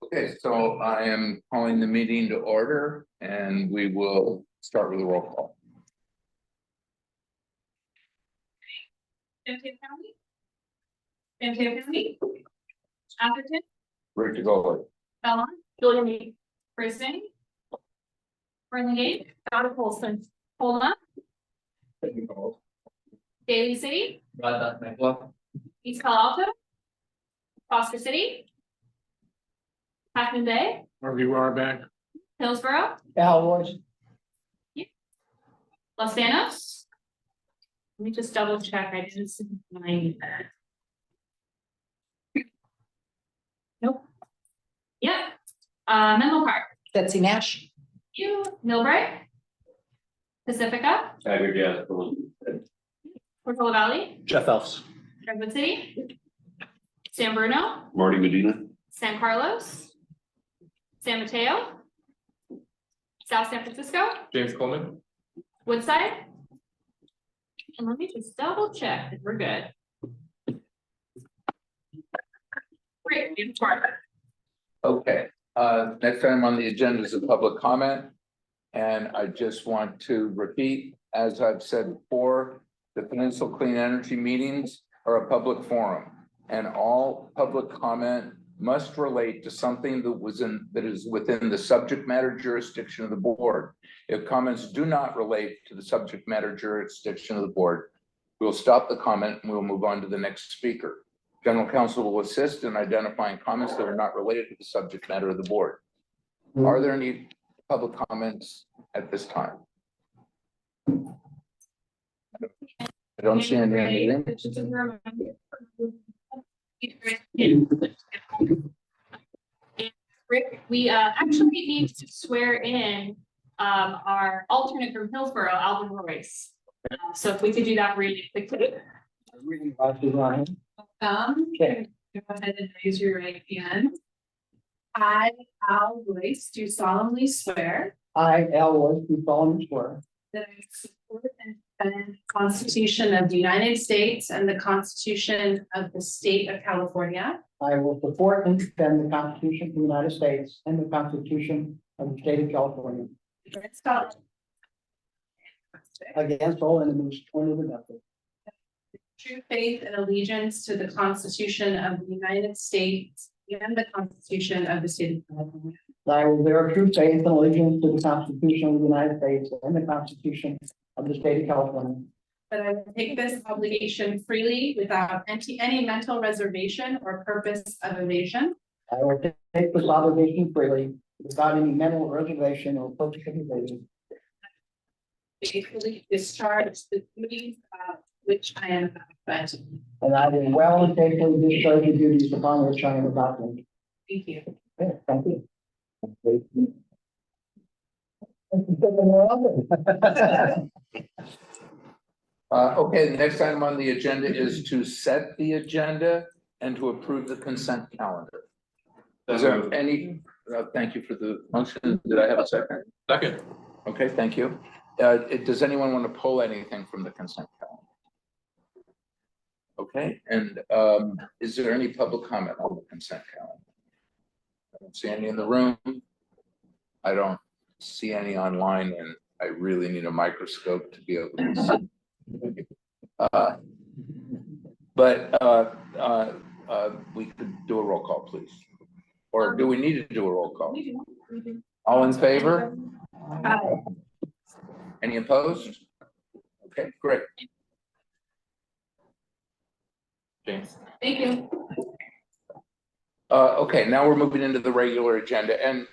Okay, so I am calling the meeting to order and we will start with a roll call. Antioch County, Atherton, Rick to go. Bellon, Julia Mead, Brisbane, Burlingame, Donna Colson, Holma, Daly City, East Palo Alto, Foster City, Half Moon Bay, You are back. Hillsborough, Alroy. Los Banos. Let me just double check. I didn't see mine. Nope. Yep. Menlo Park, Betsy Nash. you, Millbrae, Pacifica, Portola Valley, Jeff Elfs. Redwood City, San Bruno, Marty Medina. San Carlos, San Mateo, South San Francisco, James Coleman. Woodside. And let me just double check that we're good. Great, you're smart. Okay, next item on the agenda is a public comment. And I just want to repeat, as I've said before, the Peninsula Clean Energy meetings are a public forum. And all public comment must relate to something that is within the subject matter jurisdiction of the board. If comments do not relate to the subject matter jurisdiction of the board, we'll stop the comment and we'll move on to the next speaker. General counsel will assist in identifying comments that are not related to the subject matter of the board. Are there any public comments at this time? I don't see anything. Rick, we actually need to swear in our alternate from Hillsborough, Alvin Royce. So if we could do that really quickly. Okay. Go ahead and raise your right hand. I, Al Royce, do solemnly swear I, Alroy, do solemnly swear that I will support and defend the Constitution of the United States and the Constitution of the State of California I will support and defend the Constitution of the United States and the Constitution of the State of California against all against all enemies, foreign and domestic. true faith and allegiance to the Constitution of the United States and the Constitution of the State of California. That I will bear true faith and allegiance to the Constitution of the United States and the Constitution of the State of California. That I will take this obligation freely without any mental reservation or purpose of evasion. I will take this obligation freely without any mental reservation or purpose of evasion. Faithfully discharge the duties which I am about to. And I will well and faithfully discharge the duties upon which I am about to. Thank you. Okay, thank you. Okay, the next item on the agenda is to set the agenda and to approve the consent calendar. Is there any, thank you for the motion. Did I have a second? Second. Okay, thank you. Does anyone want to pull anything from the consent calendar? Okay, and is there any public comment on the consent calendar? I don't see any in the room. I don't see any online, and I really need a microscope to be able to see. We could do a roll call, please. Or do we need to do a roll call? All in favor? Any opposed? Okay, great. James. Thank you. Okay, now we're moving into the regular agenda, and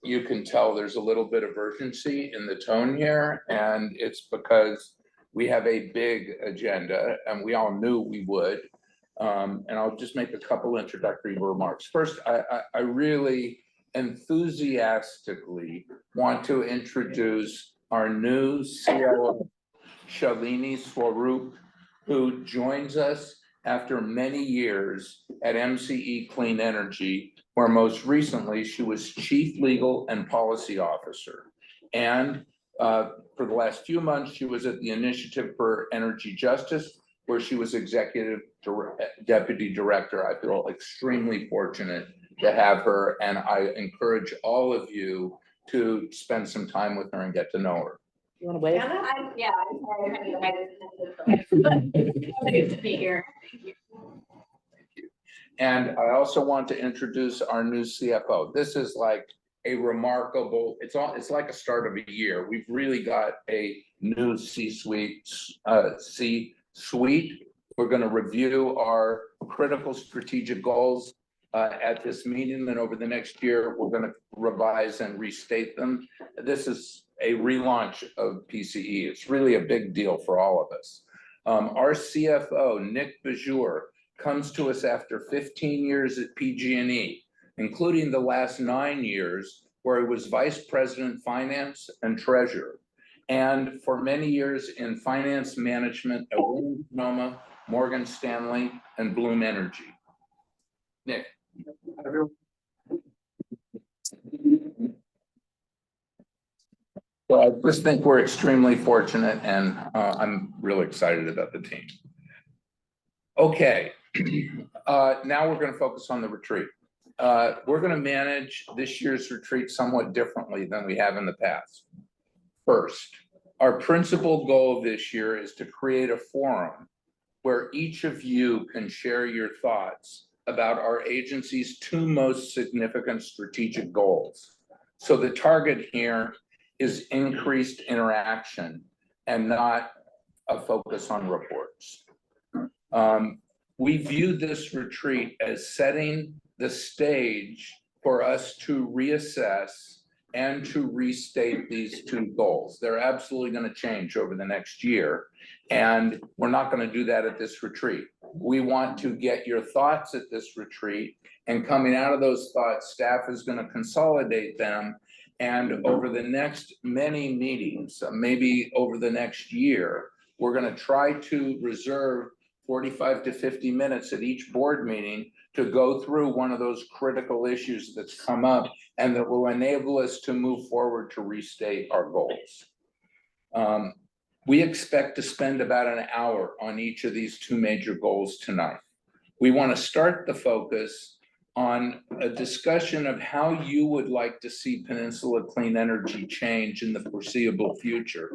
you can tell there's a little bit of urgency in the tone here, and it's because we have a big agenda, and we all knew we would. And I'll just make a couple introductory remarks. First, I really enthusiastically want to introduce our new COO, Shalini Swaroop, who joins us after many years at MCE Clean Energy, where most recently she was Chief Legal and Policy Officer. And for the last few months, she was at the Initiative for Energy Justice, where she was Executive Deputy Director. I feel extremely fortunate to have her, and I encourage all of you to spend some time with her and get to know her. You wanna wait? I'm sorry, I'm to be here. Thank you. And I also want to introduce our new CFO. This is like a remarkable, it's like a start of a year. We've really got a new C-suite. We're gonna review our critical strategic goals at this meeting, and over the next year, we're gonna revise and restate them. This is a relaunch of PCE. It's really a big deal for all of us. Our CFO, Nick Bajor, comes to us after 15 years at PG&E, including the last 9 years where he was Vice President, Finance and Treasurer, and for many years in finance management at Williams-Sonoma, Morgan Stanley, and Bloom Energy. Nick. Well, I just think we're extremely fortunate, and I'm really excited about the team. Okay, now we're going to focus on the retreat. We're going to manage this year's retreat somewhat differently than we have in the past. First, our principal goal this year is to create a forum where each of you can share your thoughts about our agency's 2 most significant strategic goals. So the target here is increased interaction and not a focus on reports. We view this retreat as setting the stage for us to reassess and to restate these 2 goals. They're absolutely going to change over the next year, and we're not going to do that at this retreat. We want to get your thoughts at this retreat, and coming out of those thoughts, staff is going to consolidate them, and over the next many meetings, maybe over the next year, we're going to try to reserve 45 to 50 minutes at each board meeting to go through one of those critical issues that's come up and that will enable us to move forward to restate our goals. We expect to spend about an hour on each of these 2 major goals tonight. We want to start the focus on a discussion of how you would like to see Peninsula Clean Energy change in the foreseeable future.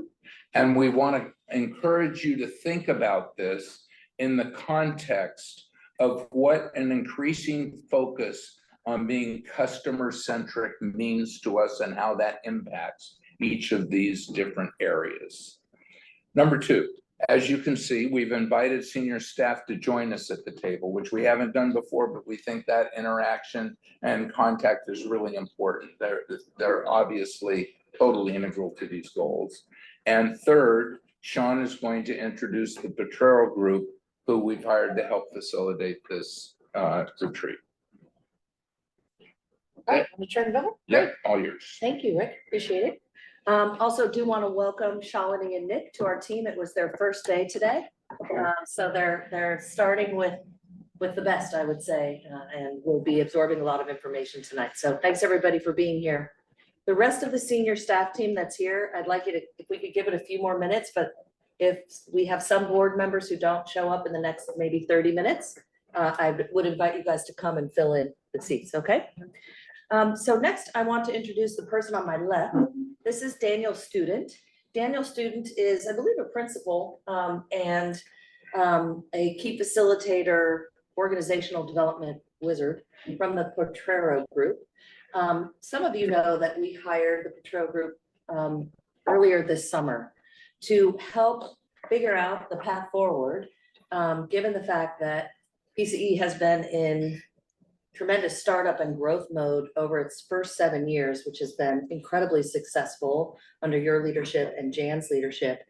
And we want to encourage you to think about this in the context of what an increasing focus on being customer-centric means to us and how that impacts each of these different areas. Number 2, as you can see, we've invited senior staff to join us at the table, which we haven't done before, but we think that interaction and contact is really important. They're obviously totally integral to these goals. And third, Sean is going to introduce the Potrero Group, who we've hired to help facilitate this retreat. All right, I'm turn it over. Yeah, all yours. Thank you, Rick. Appreciate it. Also do want to welcome Shalini and Nick to our team. It was their first day today. So they're starting with the best, I would say, and we'll be absorbing a lot of information tonight. So thanks everybody for being here. The rest of the senior staff team that's here, I'd like you to, if we could give it a few more minutes, but if we have some board members who don't show up in the next maybe 30 minutes, I would invite you guys to come and fill in the seats, okay? So next I want to introduce the person on my left. This is Daniel Student. Daniel Student is, I believe, a principal and a key facilitator, organizational development wizard from the Potrero Group. Some of you know that we hired the Potrero Group earlier this summer to help figure out the path forward, given the fact that PCE has been in tremendous startup and growth mode over its first 7 years, which has been incredibly successful under your leadership and Jan's leadership.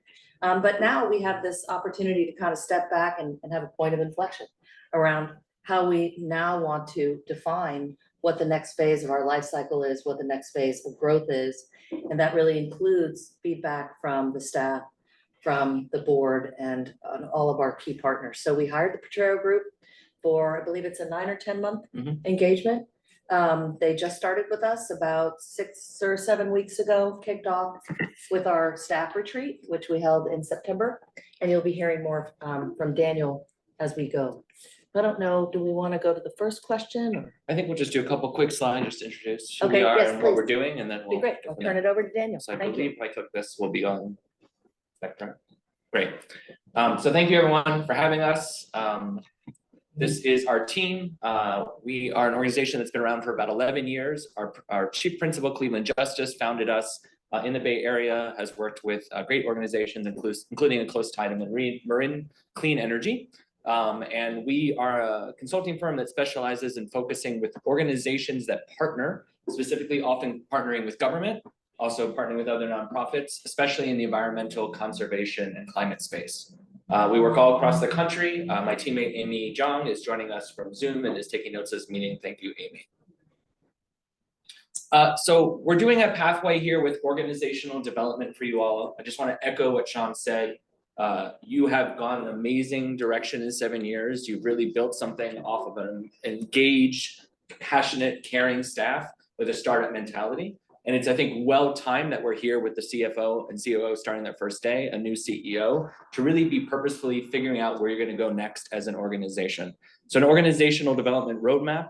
But now we have this opportunity to kind of step back and have a point of inflection around how we now want to define what the next phase of our life cycle is, what the next phase of growth is. And that really includes feedback from the staff, from the board, and all of our key partners. So we hired the Potrero Group for, I believe it's a 9 or 10 month engagement. They just started with us about 6 or 7 weeks ago, kicked off with our staff retreat, which we held in September. And you'll be hearing more from Daniel as we go. I don't know, do we want to go to the first question or? I think we'll just do a couple quick slides just to introduce who Okay, we are yes, and what please. we're doing, and then Be we'll. great. go I'll from turn there. it over to Daniel. So I Thank you. believe if I click this, we'll be on. Spectrum. Great. So thank you everyone for having us. This is our team. We are an organization that's been around for about 11 years. Our chief principal, Cleveland Justice, founded us in the Bay Area, has worked with great organizations, including a close tie to Marin Clean Energy. And we are a consulting firm that specializes in focusing with organizations that partner, specifically often partnering with government, also partnering with other nonprofits, especially in the environmental, conservation, and climate space. We work all across the country. My teammate Amy Zhang is joining us from Zoom and is taking notes of this meeting. Thank you, Amy. So we're doing a pathway here with organizational development for you all. I just want to echo what Sean said. You have gone an amazing direction in 7 years. You've really built something off of an engaged, passionate, caring staff with a startup mentality. And it's, I think, well timed that we're here with the CFO and COO starting their first day, a new CEO, to really be purposefully figuring out where you're going to go next as an organization. So an organizational development roadmap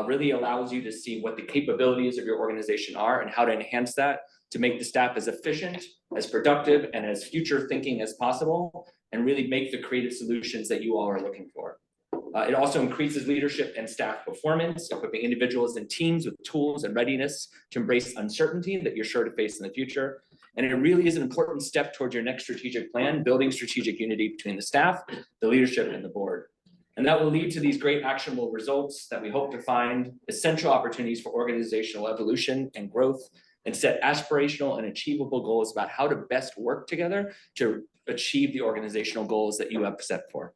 really allows you to see what the capabilities of your organization are and how to enhance that to make the staff as efficient, as productive, and as future thinking as possible, and really make the creative solutions that you all are looking for. It also increases leadership and staff performance, equipping individuals and teams with tools and readiness to embrace uncertainty that you're sure to face in the future. And it really is an important step towards your next strategic plan, building strategic unity between the staff, the leadership, and the board. And that will lead to these great actionable results that we hope to find essential opportunities for organizational evolution and growth, and set aspirational and achievable goals about how to best work together to achieve the organizational goals that you have set for.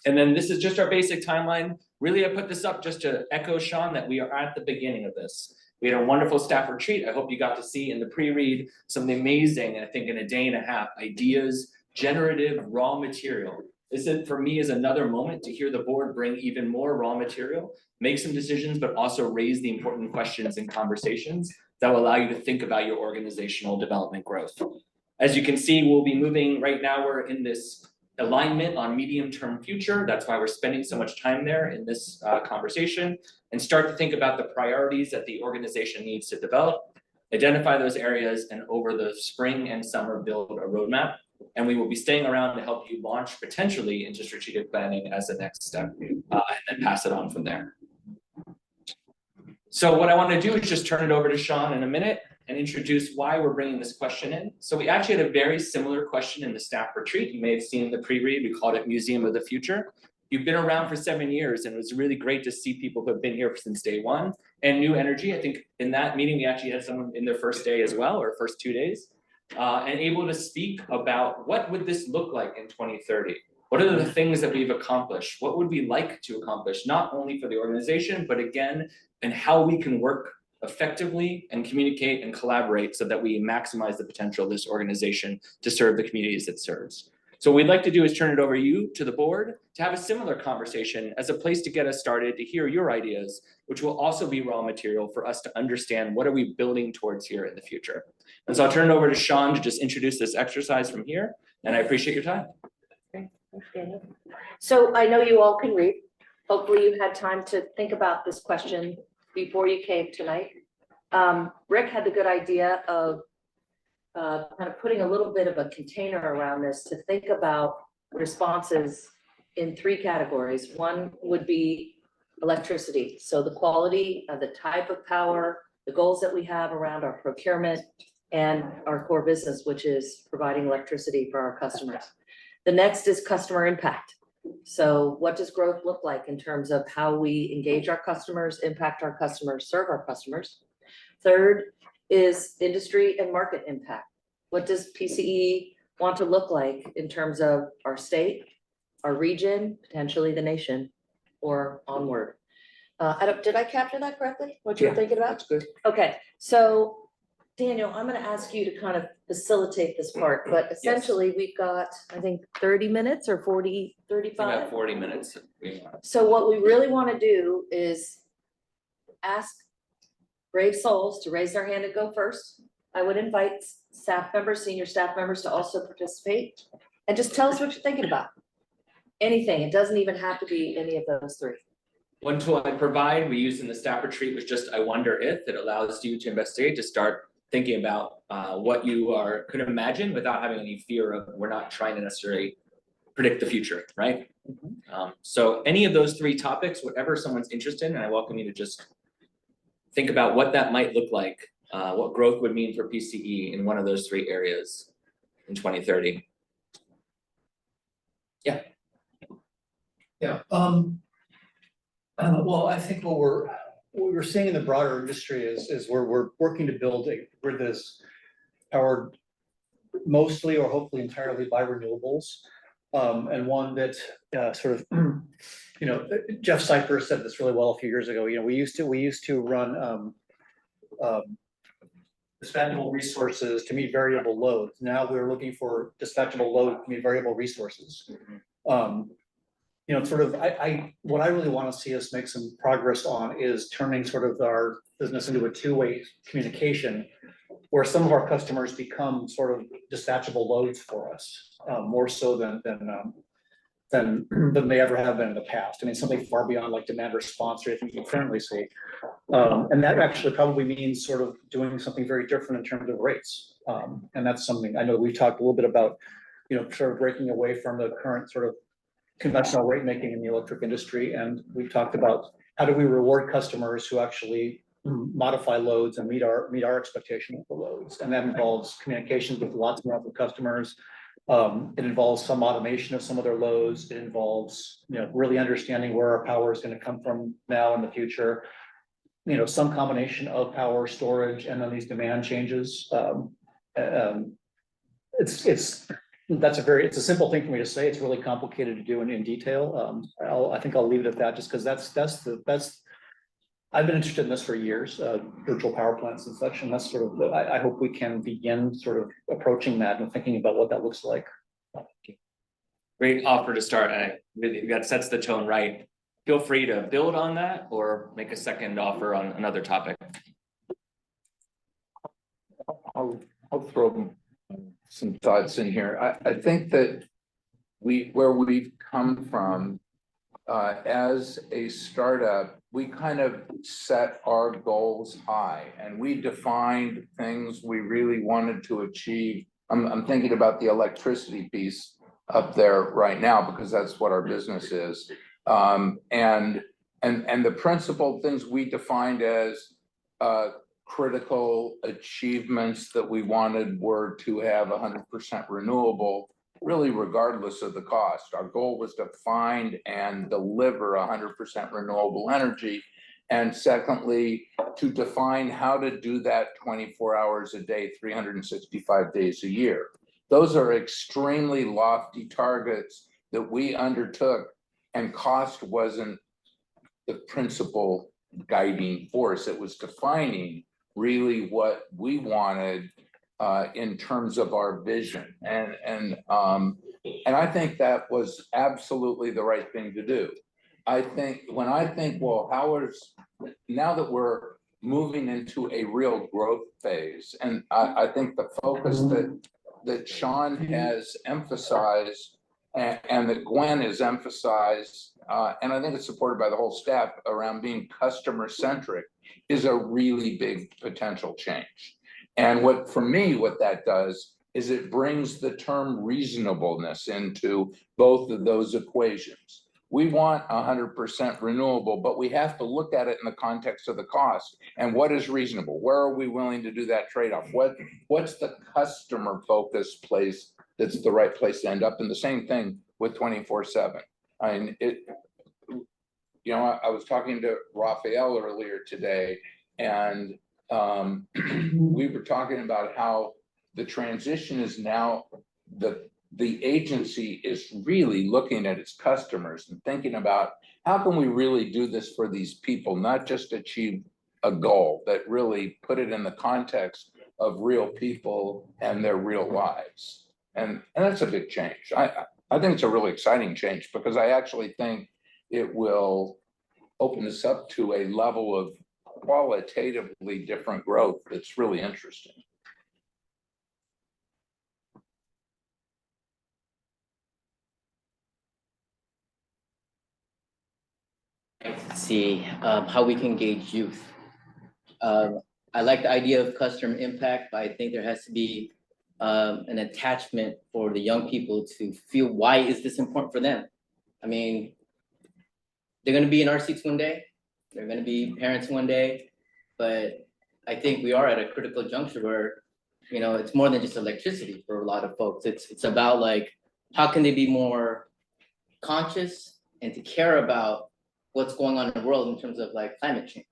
And then this is just our basic timeline. Really, I put this up just to echo Sean that we are at the beginning of this. We had a wonderful staff retreat. I hope you got to see in the pre-read some amazing, I think in a day and a half, ideas, generative raw material. This is, for me, is another moment to hear the board bring even more raw material, make some decisions, but also raise the important questions and conversations that will allow you to think about your organizational development growth. As you can see, we'll be moving, right now we're in this alignment on medium-term future. That's why we're spending so much time there in this conversation, and start to think about the priorities that the organization needs to develop, identify those areas, and over the spring and summer build a roadmap. And we will be staying around to help you launch potentially into strategic planning as the next step, and then pass it on from there. So what I want to do is just turn it over to Sean in a minute and introduce why we're bringing this question in. So we actually had a very similar question in the staff retreat. You may have seen in the pre-read, we called it Museum of the Future. You've been around for 7 years, and it was really great to see people who have been here since day one. And New Energy, I think in that meeting, we actually had someone in their first day as well, or first 2 days, and able to speak about what would this look like in 2030? What are the things that we've accomplished? What would we like to accomplish, not only for the organization, but again, and how we can work effectively and communicate and collaborate so that we maximize the potential of this organization to serve the communities it serves. So what we'd like to do is turn it over to the board to have a similar conversation as a place to get us started, to hear your ideas, which will also be raw material for us to understand what are we building towards here in the future. And so I'll turn it over to Sean to just introduce this exercise from here, and I appreciate your time. Great, thanks, Daniel. So I know you all can read. Hopefully you had time to think about this question before you came tonight. Rick had the good idea of kind of putting a little bit of a container around this to think about responses in 3 categories. One would be electricity. So the quality of the type of power, the goals that we have around our procurement and our core business, which is providing electricity for our customers. The next is customer impact. So what does growth look like in terms of how we engage our customers, impact our customers, serve our customers? Third is industry and market impact. What does PCE want to look like in terms of our state, our region, potentially the nation, or onward? Did I capture that correctly? What you're thinking about? That's good. Okay, so Daniel, I'm going to ask you to kind of facilitate this part, but essentially we've got, I think, 30 minutes or 40, 35? About 40 minutes. So what we really want to do is ask brave souls to raise their hand and go first. I would invite staff members, senior staff members to also participate, and just tell us what you're thinking about. anything. It doesn't even have to be any of those three. One tool I provide, we use in the staff retreat was just I wonder if it allows you to investigate, to start thinking about what you could imagine without having any fear of, we're not trying to necessarily predict the future, right? So any of those three topics, whatever someone's interested in, I welcome you to just think about what that might look like, what growth would mean for PCE in one of those three areas in 2030. Yeah, well, I think what we're seeing in the broader industry is we're working to build a grid that's powered mostly or hopefully entirely by renewables. And one that sort of, you know, Jeff Cypher said this really well a few years ago. You know, we used to run dispatchable resources to meet variable loads. Now we're looking for dispatchable load to meet variable resources. You know, sort of, what I really want to see us make some progress on is turning sort of our business into a two-way communication, where some of our customers become sort of dispatchable loads for us, more so than they ever have been in the past. I mean, something far beyond like demand response or anything you currently see. And that actually probably means sort of doing something very different in terms of rates. And that's something I know we've talked a little bit about, you know, sort of breaking away from the current sort of conventional rate making in the electric industry. And we've talked about how do we reward customers who actually modify loads and meet our expectation of the loads. And that involves communications with lots and lots of customers. It involves some automation of some of their loads. It involves, you know, really understanding where our power is going to come from now and the future. You know, some combination of power storage and then these demand changes. It's a simple thing for me to say. It's really complicated to do in detail. I think I'll leave it at that, just because I've been interested in this for years, virtual power plants and such, and that's sort of, I hope we can begin sort of approaching that and thinking about what that looks like. Great offer to start, and that sets the tone right. Feel free to build on that or make a second offer on another topic. I'll throw some thoughts in here. I think that where we've come from as a startup, we kind of set our goals high and we defined things we really wanted to achieve. I'm thinking about the electricity piece up there right now because that's what our business is. And the principal things we defined as critical achievements that we wanted were to have 100% renewable, really regardless of the cost. Our goal was to find and deliver 100% renewable energy. And secondly, to define how to do that 24 hours a day, 365 days a year. Those are extremely lofty targets that we undertook, and cost wasn't the principal guiding force. It was defining really what we wanted in terms of our vision. And I think that was absolutely the right thing to do. When I think, well, now that we're moving into a real growth phase, and I think the focus that Sean has emphasized and that Gwen has emphasized, and I think it's supported by the whole staff around being customer centric, is a really big potential change. And for me, what that does is it brings the term reasonableness into both of those equations. We want 100% renewable, but we have to look at it in the context of the cost and what is reasonable. Where are we willing to do that trade-off? What's the customer focused place that's the right place to end up? And the same thing with 24/7. I mean, I was talking to Raphael earlier today, and we were talking about how the transition is now the agency is really looking at its customers and thinking about how can we really do this for these people, not just achieve a goal, but really put it in the context of real people and their real lives. And that's a big change. I think it's a really exciting change because I actually think it will open us up to a level of qualitatively different growth that's really interesting. see how we can engage youth. I like the idea of customer impact, but I think there has to be an attachment for the young people to feel why is this important for them. I mean, they're gonna be in our seats one day, they're gonna be parents one day, but I think we are at a critical juncture where, you know, it's more than just electricity for a lot of folks. It's about like, how can they be more conscious and to care about what's going on in the world in terms of like climate change.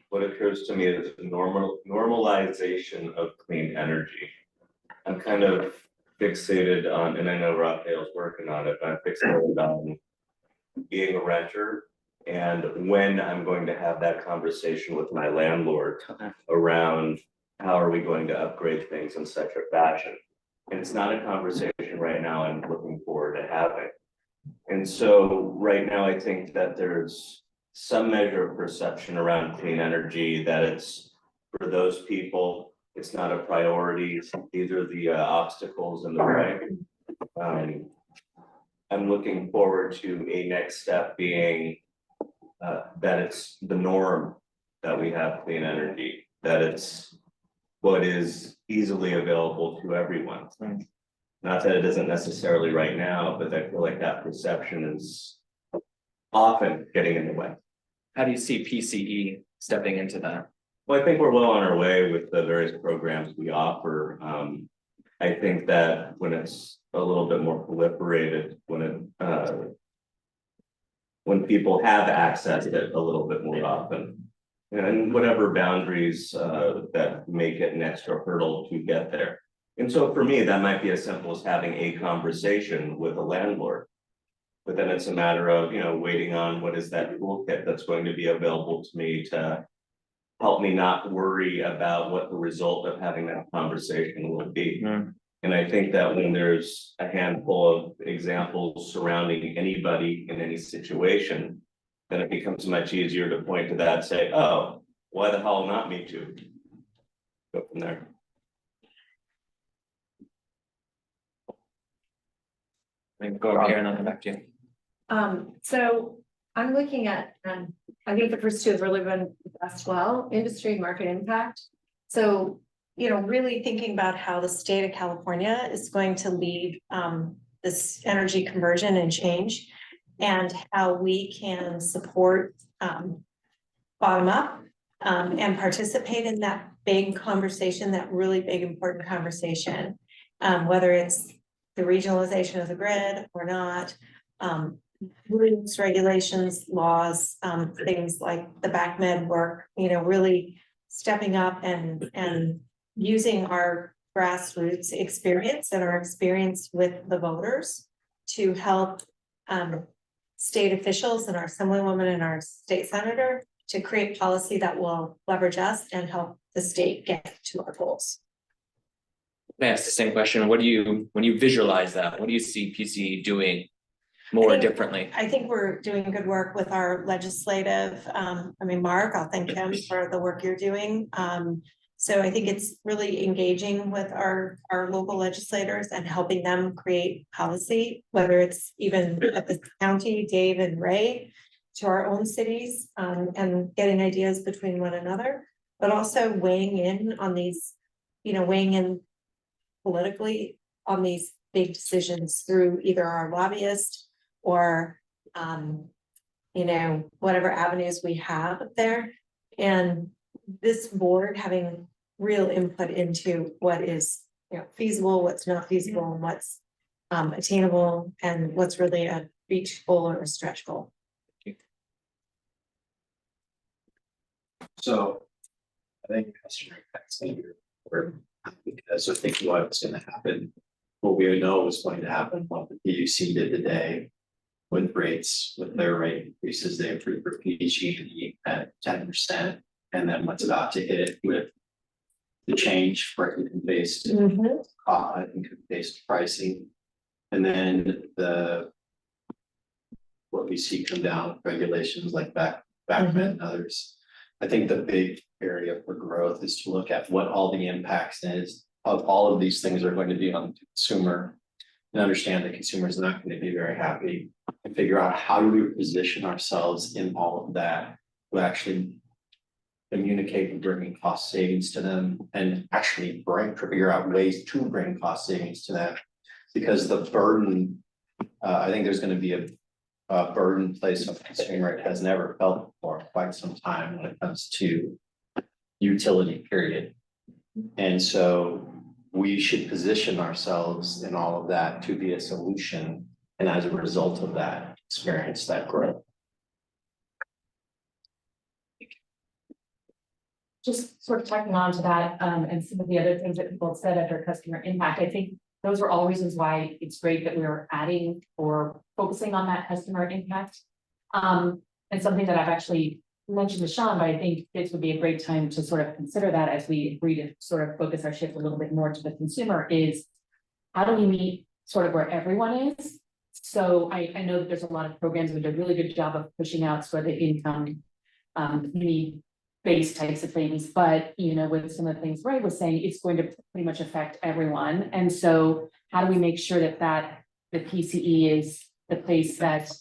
What occurs to me is normalization of clean energy. I'm kind of fixated on, and I know Raphael's working on it, but I'm fixated on being a renter and when I'm going to have that conversation with my landlord around how are we going to upgrade things in such a fashion. And it's not a conversation right now I'm looking forward to having. And so right now, I think that there's some measure of perception around clean energy, that it's for those people, it's not a priority. These are the obstacles in the way. I'm looking forward to a next step being that it's the norm that we have clean energy, that it's what is easily available to everyone. Not that it isn't necessarily right now, but I feel like that perception is often getting in the way. How do you see PCE stepping into that? Well, I think we're well on our way with the various programs we offer. I think that when it's a little bit more proliferated, when people have access to it a little bit more often, and whatever boundaries that make it an extra hurdle to get there. And so for me, that might be as simple as having a conversation with a landlord. But then it's a matter of, you know, waiting on what is that toolkit that's going to be available to me to help me not worry about what the result of having that conversation will be. And I think that when there's a handful of examples surrounding anybody in any situation, then it becomes much easier to point to that and say, oh, why the hell not me too? Go from there. Go over here and I'll come back to you. So I'm looking at, I think the first two have really been addressed well, industry and market impact. So, you know, really thinking about how the state of California is going to lead this energy conversion and change, and how we can support bottom up and participate in that big conversation, that really big important conversation, whether it's the regionalization of the grid or not, rules, regulations, laws, things like the BACMed work, you know, really stepping up and using our grassroots experience and our experience with the voters to help state officials and our assemblywoman and our state senator to create policy that will leverage us and help the state get to our goals. May I ask the same question? What do you, when you visualize that, what do you see PCE doing more differently? I think we're doing good work with our legislative, I mean, Mark, I'll thank him for the work you're doing. So I think it's really engaging with our local legislators and helping them create policy, whether it's even at the county, Dave and Ray, to our own cities, and getting ideas between one another, but also weighing in on these, you know, weighing in politically on these big decisions through either our lobbyists or, you know, whatever avenues we have there. And this board having real input into what is, you know, feasible, what's not feasible, and what's attainable, and what's really a reach goal or a stretch goal. So I think customer impact's gonna be important, because I think what's gonna happen, what we know is going to happen, what the PUC did today with rates, with their rate increases, they approved for PG&E at 10%, and then what's about to hit it with the change for income-based income-based pricing, and then what we see come down with regulations like BACMed and others. I think the big area for growth is to look at what all the impacts is of all of these things are going to be on the consumer. And understand the consumer is not going to be very happy, and figure out how do we position ourselves in all of that to actually communicate and bringing cost savings to them, and actually figure out ways to bring cost savings to them. Because the burden, I think there's gonna be a burden placed on the consumer it has never felt for quite some time when it comes to utility, period. And so we should position ourselves in all of that to be a solution, and as a result of that, experience that growth. Just sort of tacking on to that, and some of the other things that people have said under customer impact, I think those are all reasons why it's great that we're adding or focusing on that customer impact. And something that I've actually mentioned to Sean, but I think this would be a great time to sort of consider that as we agree to sort of focus our shift a little bit more to the consumer is how do we meet sort of where everyone is? So I know that there's a lot of programs that do a really good job of pushing out sort of the income need-based types of things, but you know, with some of the things Ray was saying, it's going to pretty much affect everyone. And so how do we make sure that the PCE is the place that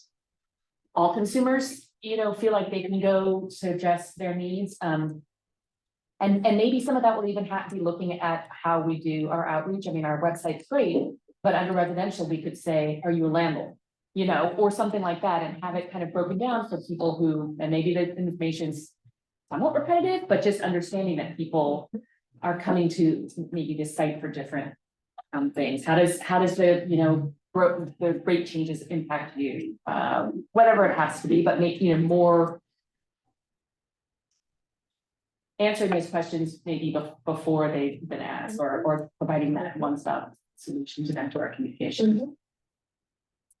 all consumers, you know, feel like they can go to address their needs? And maybe some of that will even have to be looking at how we do our outreach. I mean, our website's great, but under residential, we could say, are you a landlord? You know, or something like that, and have it kind of broken down for people who, and maybe the information's somewhat repetitive, but just understanding that people are coming to maybe this site for different things. How does the, you know, the rate changes impact you? Whatever it has to be, but make, you know, more answering those questions maybe before they've been asked, or providing that one-stop solution to them to our communication.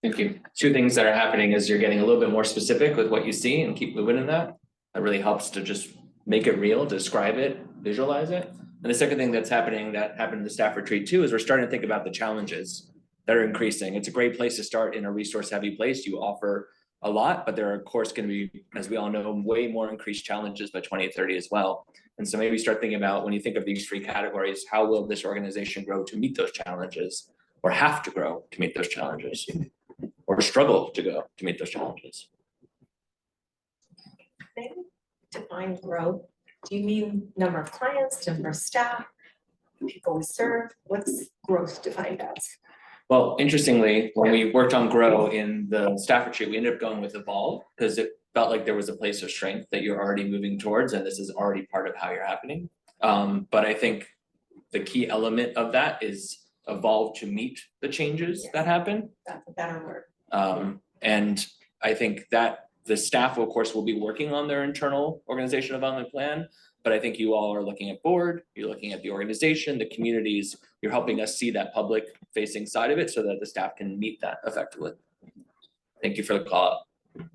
Thank you. Two things that are happening is you're getting a little bit more specific with what you see and keep moving in that. That really helps to just make it real, describe it, visualize it. And the second thing that's happening that happened in the staff retreat too, is we're starting to think about the challenges that are increasing. It's a great place to start in a resource heavy place. You offer a lot, but there are of course going to be, as we all know, way more increased challenges by 2030 as well. And so maybe start thinking about when you think of these three categories, how will this organization grow to meet those challenges, or have to grow to meet those challenges, or struggle to go to meet those challenges? Define growth. Do you mean number of clients, number of staff, people we serve? What's growth defined as? Well, interestingly, when we worked on grow in the staff retreat, we ended up going with evolve because it felt like there was a place of strength that you're already moving towards, and this is already part of how you're happening. But I think the key element of that is evolve to meet the changes that happen. That's a better word. And I think that the staff, of course, will be working on their internal organizational development plan, but I think you all are looking at board, you're looking at the organization, the communities, you're helping us see that public facing side of it so that the staff can meet that effectively. Thank you for the call out. In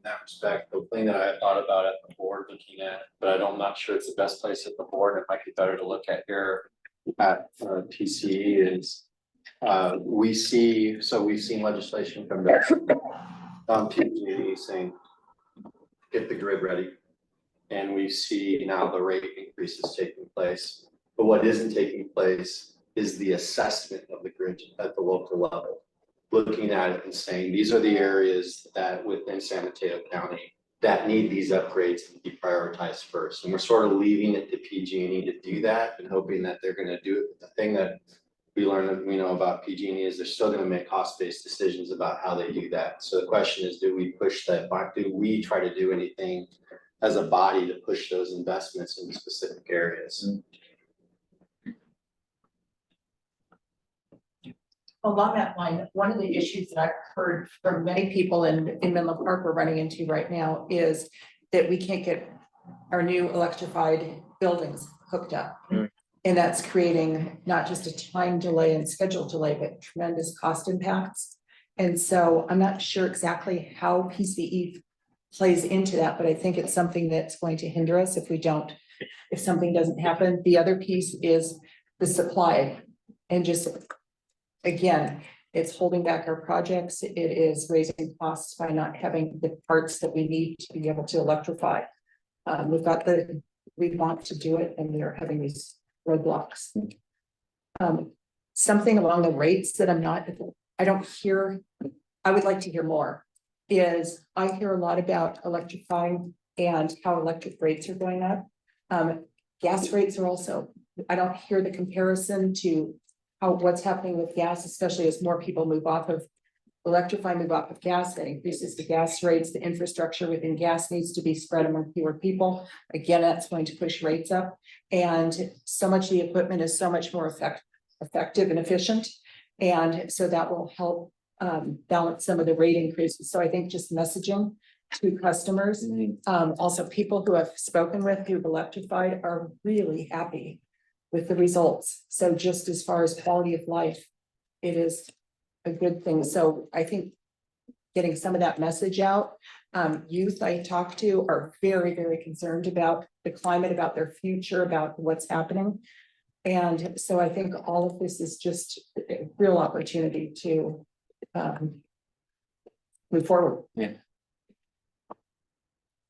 that respect, the thing that I thought about at the board looking at, but I'm not sure it's the best place at the board, it might be better to look at here at PCE is we've seen legislation come back on PG&E saying get the grid ready, and we see now the rate increases taking place, but what isn't taking place is the assessment of the grid at the local level, looking at it and saying these are the areas that within San Mateo County that need these upgrades and be prioritized first, and we're sort of leaving it to PG&E to do that and hoping that they're going to do it. But the thing that we know about PG&E is they're still going to make cost-based decisions about how they do that. So the question is, do we push that back? Do we try to do anything as a body to push those investments in specific areas? Along that line, one of the issues that I've heard from many people in Menlo Park we're running into right now is that we can't get our new electrified buildings hooked up. And that's creating not just a time delay and schedule delay, but tremendous cost impacts. And so I'm not sure exactly how PCE plays into that, but I think it's something that's going to hinder us if something doesn't happen. The other piece is the supply, and just, again, it's holding back our projects. It is raising costs by not having the parts that we need to be able to electrify. we want to do it and we're having these roadblocks. Something along the rates that I don't hear, I would like to hear more, is I hear a lot about electrifying and how electric rates are going up. Gas rates are also, I don't hear the comparison to what's happening with gas, especially as more people move off of gas, that increases the gas rates, the infrastructure within gas needs to be spread among fewer people. Again, that's going to push rates up. And so much of the equipment is so much more effective and efficient. And so that will help balance some of the rate increases. So I think just messaging to customers, also people who I've spoken with who've electrified are really happy with the results. So just as far as quality of life, it is a good thing. So I think getting some of that message out, youth I talk to are very, very concerned about the climate, about their future, about what's happening. And so I think all of this is just a real opportunity to move forward.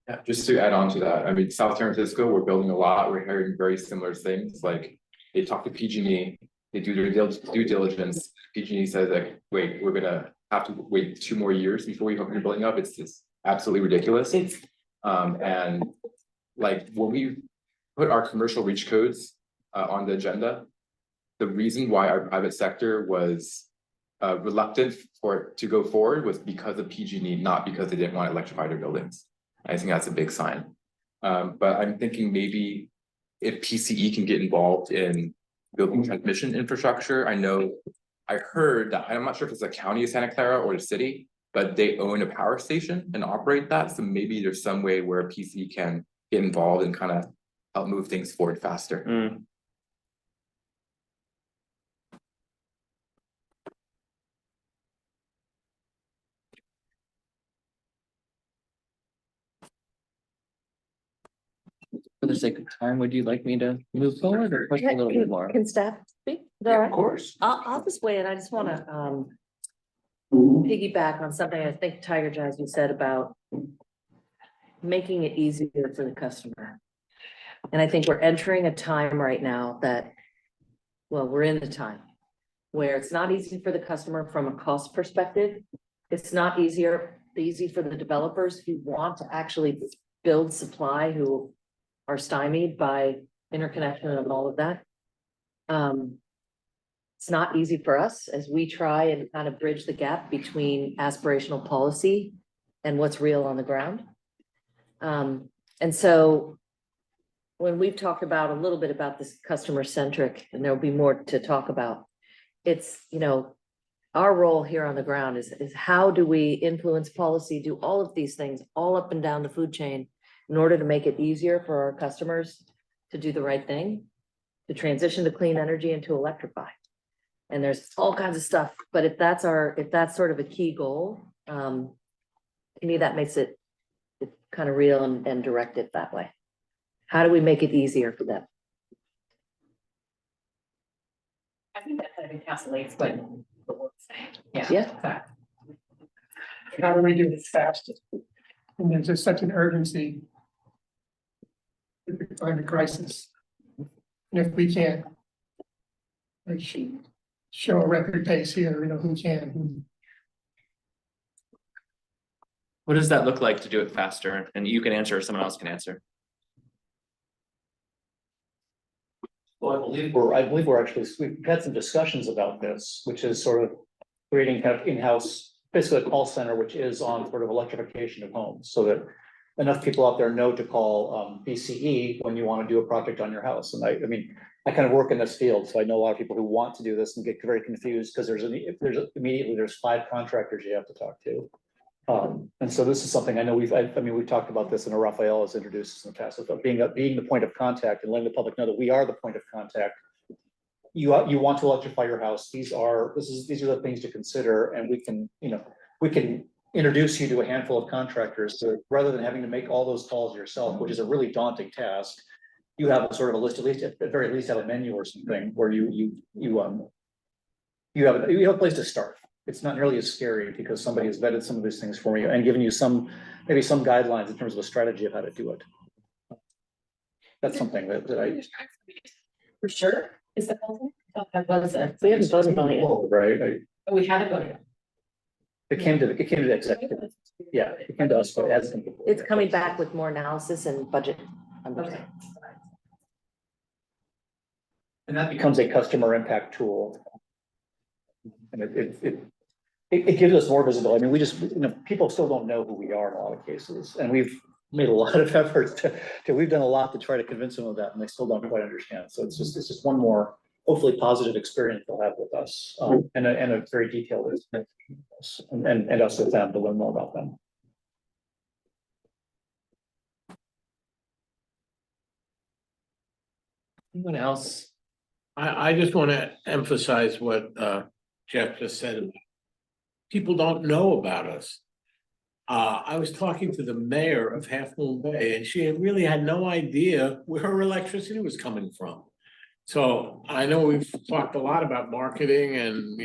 Yeah, just to add on to that, I mean, South San Francisco, we're building a lot, we're hearing very similar things, like they talk to PG&E, they do their due diligence, PG&E says like, wait, we're gonna have to wait 2 more years before we open your building up, it's just absolutely ridiculous. And like when we put our commercial reach codes on the agenda, the reason why our private sector was reluctant for it to go forward was because of PG&E, not because they didn't want to electrify their buildings. I think that's a big sign. But I'm thinking maybe if PCE can get involved in building transmission infrastructure. I heard that, I'm not sure if it's the county of Santa Clara or the city, but they own a power station and operate that. So maybe there's some way where PCE can get involved and kind of help move things forward faster. For the sake of time, would you like me to move forward or push a little bit more? Can staff speak? Is that all right? Of course. I'll just weigh in. I just wanna piggyback on something I think Tiger Jazz you said about making it easier for the customer. And I think we're entering a time right now that, well, we're in the time where it's not easy for the customer from a cost perspective. It's not easy for the developers who want to actually build supply, who are stymied by interconnection and all of that. It's not easy for us as we try and kind of bridge the gap between aspirational policy and what's real on the ground. And so when we've talked about a little bit about this customer centric, and there'll be more to talk about, it's, you know, our role here on the ground is how do we influence policy, do all of these things all up and down the food chain in order to make it easier for our customers to do the right thing, to transition to clean energy and to electrify. And there's all kinds of stuff, but if that's sort of a key goal, to me, that makes it kind of real and direct it that way. How do we make it easier for them? I think that kind of encapsulates what the work's saying. Yeah. How do we do this fastest? And there's just such an urgency with the climate crisis. And if we can't like, show a record pace here, you know, who can? What does that look like to do it faster? And you can answer or someone else can answer. Well, I believe we're actually, we've had some discussions about this, which is sort of creating kind of in-house, basically a call center, which is on sort of electrification of homes, so that enough people out there know to call PCE when you want to do a project on your house. And I mean, I kind of work in this field, so I know a lot of people who want to do this and get very confused because there's 5 contractors you have to talk to. And so this is something I know we've talked about this, and Rafael has introduced this in the past, about being the point of contact and letting the public know that we are the point of contact. You want to electrify your house. These are the things to consider, and we can introduce you to a handful of contractors rather than having to make all those calls yourself, which is a really daunting task. You have a sort of a list, at the very least have a menu or something where you have a place to start. It's not nearly as scary because somebody has vetted some of these things for you and given you maybe some guidelines in terms of a strategy of how to do it. That's something that I, For sure. Is that possible? That wasn't. We haven't voted on it yet. right, We haven't voted. it came to the executive, yeah, it came to us, but it hasn't. It's coming back with more analysis and budget. Okay. And that becomes a customer impact tool. And it gives us more visibility. I mean, we just, people still don't know who we are in a lot of cases, and we've made a lot of efforts we've done a lot to try to convince them of that, and they still don't quite understand. So it's just one more, hopefully positive experience they'll have with us, and a very detailed experience, and us with them to learn more about them. Anyone else? I just want to emphasize what Jeff just said. People don't know about us. I was talking to the mayor of Half Moon Bay, and she really had no idea where her electricity was coming from. So I know we've talked a lot about marketing and,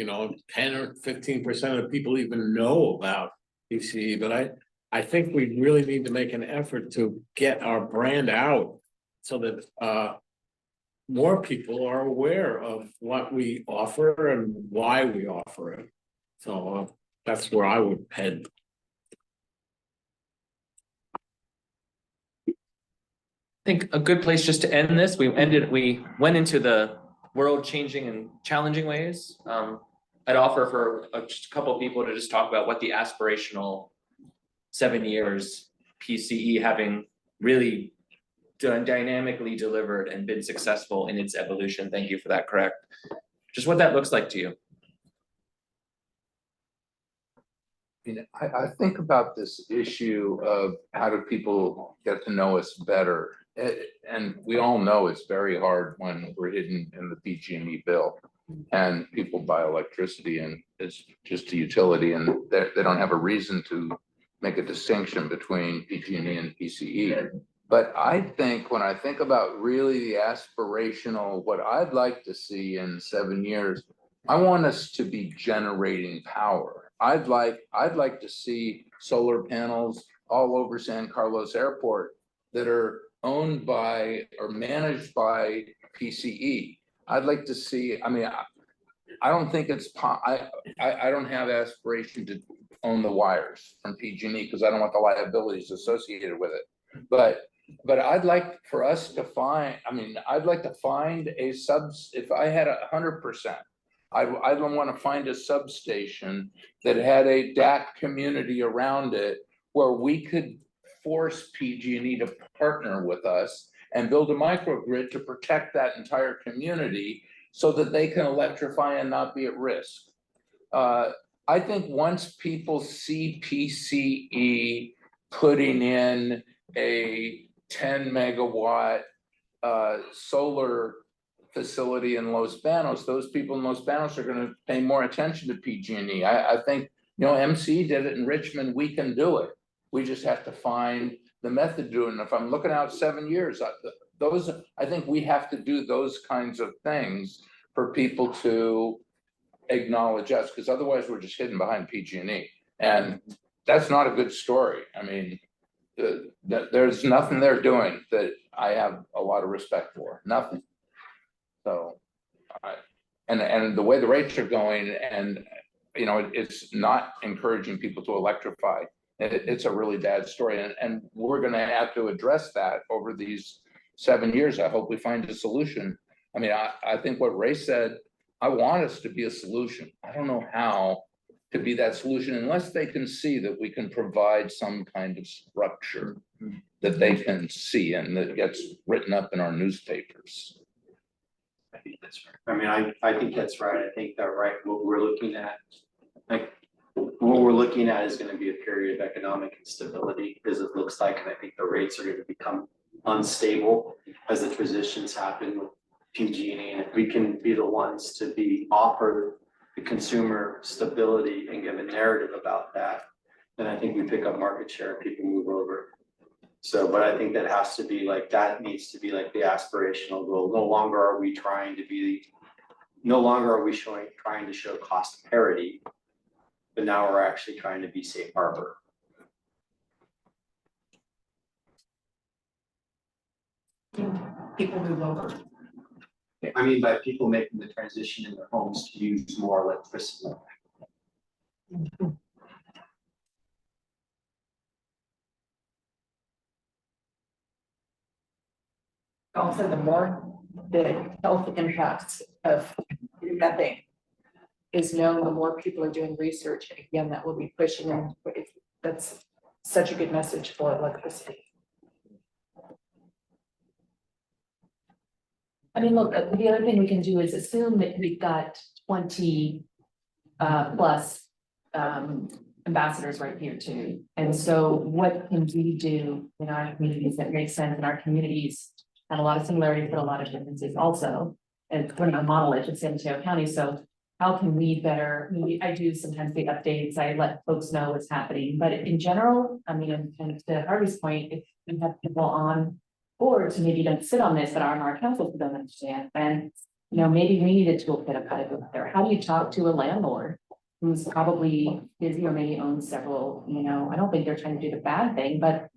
10 or 15% of people even know about PCE, but I think we really need to make an effort to get our brand out so that more people are aware of what we offer and why we offer it. So that's where I would head. I think a good place just to end this, we went into the world changing and challenging ways. I'd offer for just a couple of people to just talk about what the aspirational 7 years PCE having really dynamically delivered and been successful in its evolution. Thank you for that, correct? Just what that looks like to you. I think about this issue of how do people get to know us better? And we all know it's very hard when we're hidden in the PG&E bill and people buy electricity and it's just a utility and they don't have a reason to make a distinction between PG&E and PCE. But I think when I think about really the aspirational, what I'd like to see in 7 years, I want us to be generating power. I'd like to see solar panels all over San Carlos Airport that are owned by or managed by PCE. I'd like to see, I don't think it's, I don't have aspiration to own the wires from PG&E because I don't want the liabilities associated with it. But I'd like for us to find, I'd like to find if I had 100%, I don't want to find a substation that had a DAC community around it where we could force PG&E to partner with us and build a microgrid to protect that entire community so that they can electrify and not be at risk. I think once people see PCE putting in a 10 megawatt solar facility in Los Banos, those people in Los Banos are going to pay more attention to PG&E. I think, MC did it in Richmond, we can do it. We just have to find the method to do it. And if I'm looking out 7 years, I think we have to do those kinds of things for people to acknowledge us, because otherwise we're just hidden behind PG&E. And that's not a good story. There's nothing they're doing that I have a lot of respect for, nothing. So, and the way the rates are going and, it's not encouraging people to electrify. It's a really bad story. And we're going to have to address that over these 7 years. I hope we find a solution. I think what Ray said, I want us to be a solution. I don't know how to be that solution unless they can see that we can provide some kind of structure that they can see and that gets written up in our newspapers. I think that's right. I think that's right. I think that what we're looking at, is going to be a period of economic instability because it looks like, and I think the rates are going to become unstable as the transitions happen with PG&E. And if we can be the ones to offer the consumer stability and give a narrative about that, then I think we pick up market share and people move over. So, but I think that has to be that needs to be the aspirational goal. No longer are we trying to show cost parity, but now we're actually trying to be safe harbor. people move over. I mean, by people making the transition in their homes to use more electricity. Also, the more the health impacts of methane is known, the more people are doing research, and again, that will be pushing, and that's such a good message for electricity. I mean, look, the other thing we can do is assume that we've got 20 plus ambassadors right here too. And so what can we do in our communities that makes sense in our communities? And a lot of similarities, but a lot of differences also. And we're not monolith in San Mateo County, so how can we better, I do sometimes the updates, I let folks know what's happening, but in general, I mean, and to Harvey's point, if we have people on boards who maybe don't sit on this, but are on our council who don't understand, then, you know, maybe we need a toolkit of how to go out there. How do you talk to a landlord who's probably busy or maybe owns several, you know, I don't think they're trying to do the bad thing, but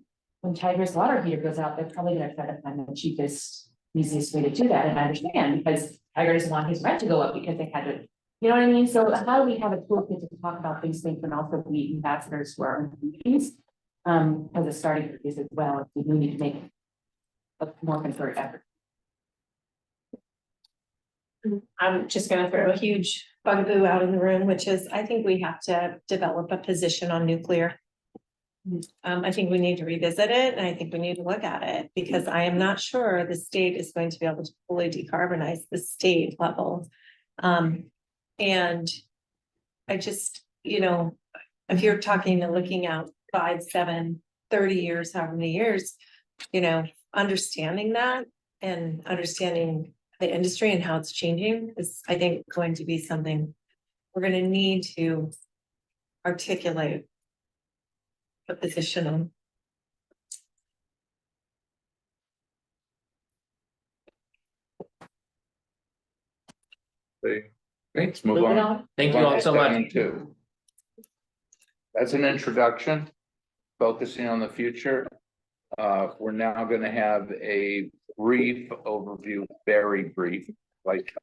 when Tigris water heater goes out, they're probably gonna try to find the cheapest, easiest way to do that, and I understand, because Tiger doesn't want his rent to go up because they had to, you know what I mean? So how do we have a toolkit to talk about these things and also be ambassadors for our communities? As a starting place as well, we do need to make a more concerted effort. I'm just gonna throw a huge bugaboo out in the room, which is, I think we have to develop a position on nuclear. I think we need to revisit it, and I think we need to look at it, because I am not sure the state is going to be able to fully decarbonize the state level. And I just, you know, if you're talking and looking out 5, 7, 30 years, however many years, you know, understanding that and understanding the industry and how it's changing is, I think, going to be something we're going to need to articulate a position on. Great, let's move on. Thank you all so much. As an introduction, focusing on the future, we're now gonna have a brief overview, very brief, like.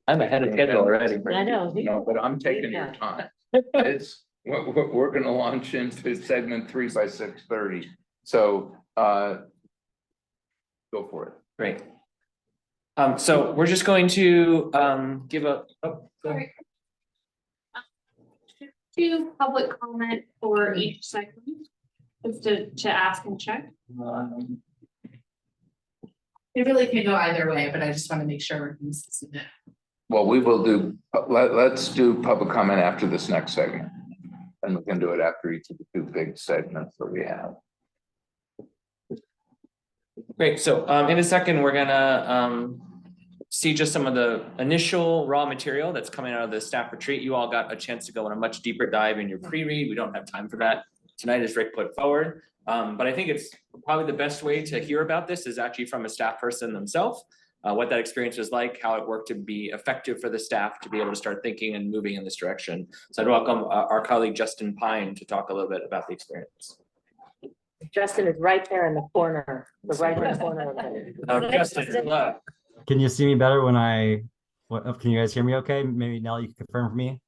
I'm ahead of schedule already. I know. No, but I'm taking your time. It's, we're gonna launch into segment 3 by 6:30, so, go for it. Great. So we're just going to give a. Oh, go ahead. Do public comment for each segment, just to ask and check. It really can go either way, but I just want to make sure we're consistent. Well, we will do, let's do public comment after this next segment. And we can do it after each of the 2 big segments that we have. Great, so in a second, we're gonna see just some of the initial raw material that's coming out of the staff retreat. You all got a chance to go on a much deeper dive in your pre-read. We don't have time for that tonight, as Rick put forward. But I think it's probably the best way to hear about this is actually from a staff person themselves. What that experience was like, how it worked to be effective for the staff to be able to start thinking and moving in this direction. So I'd welcome our colleague Justin Pine to talk a little bit about the experience. Justin is right there in the corner, the right corner of it. Justin, hello. Can you see me better when can you guys hear me okay? Maybe Nell, you can confirm for me?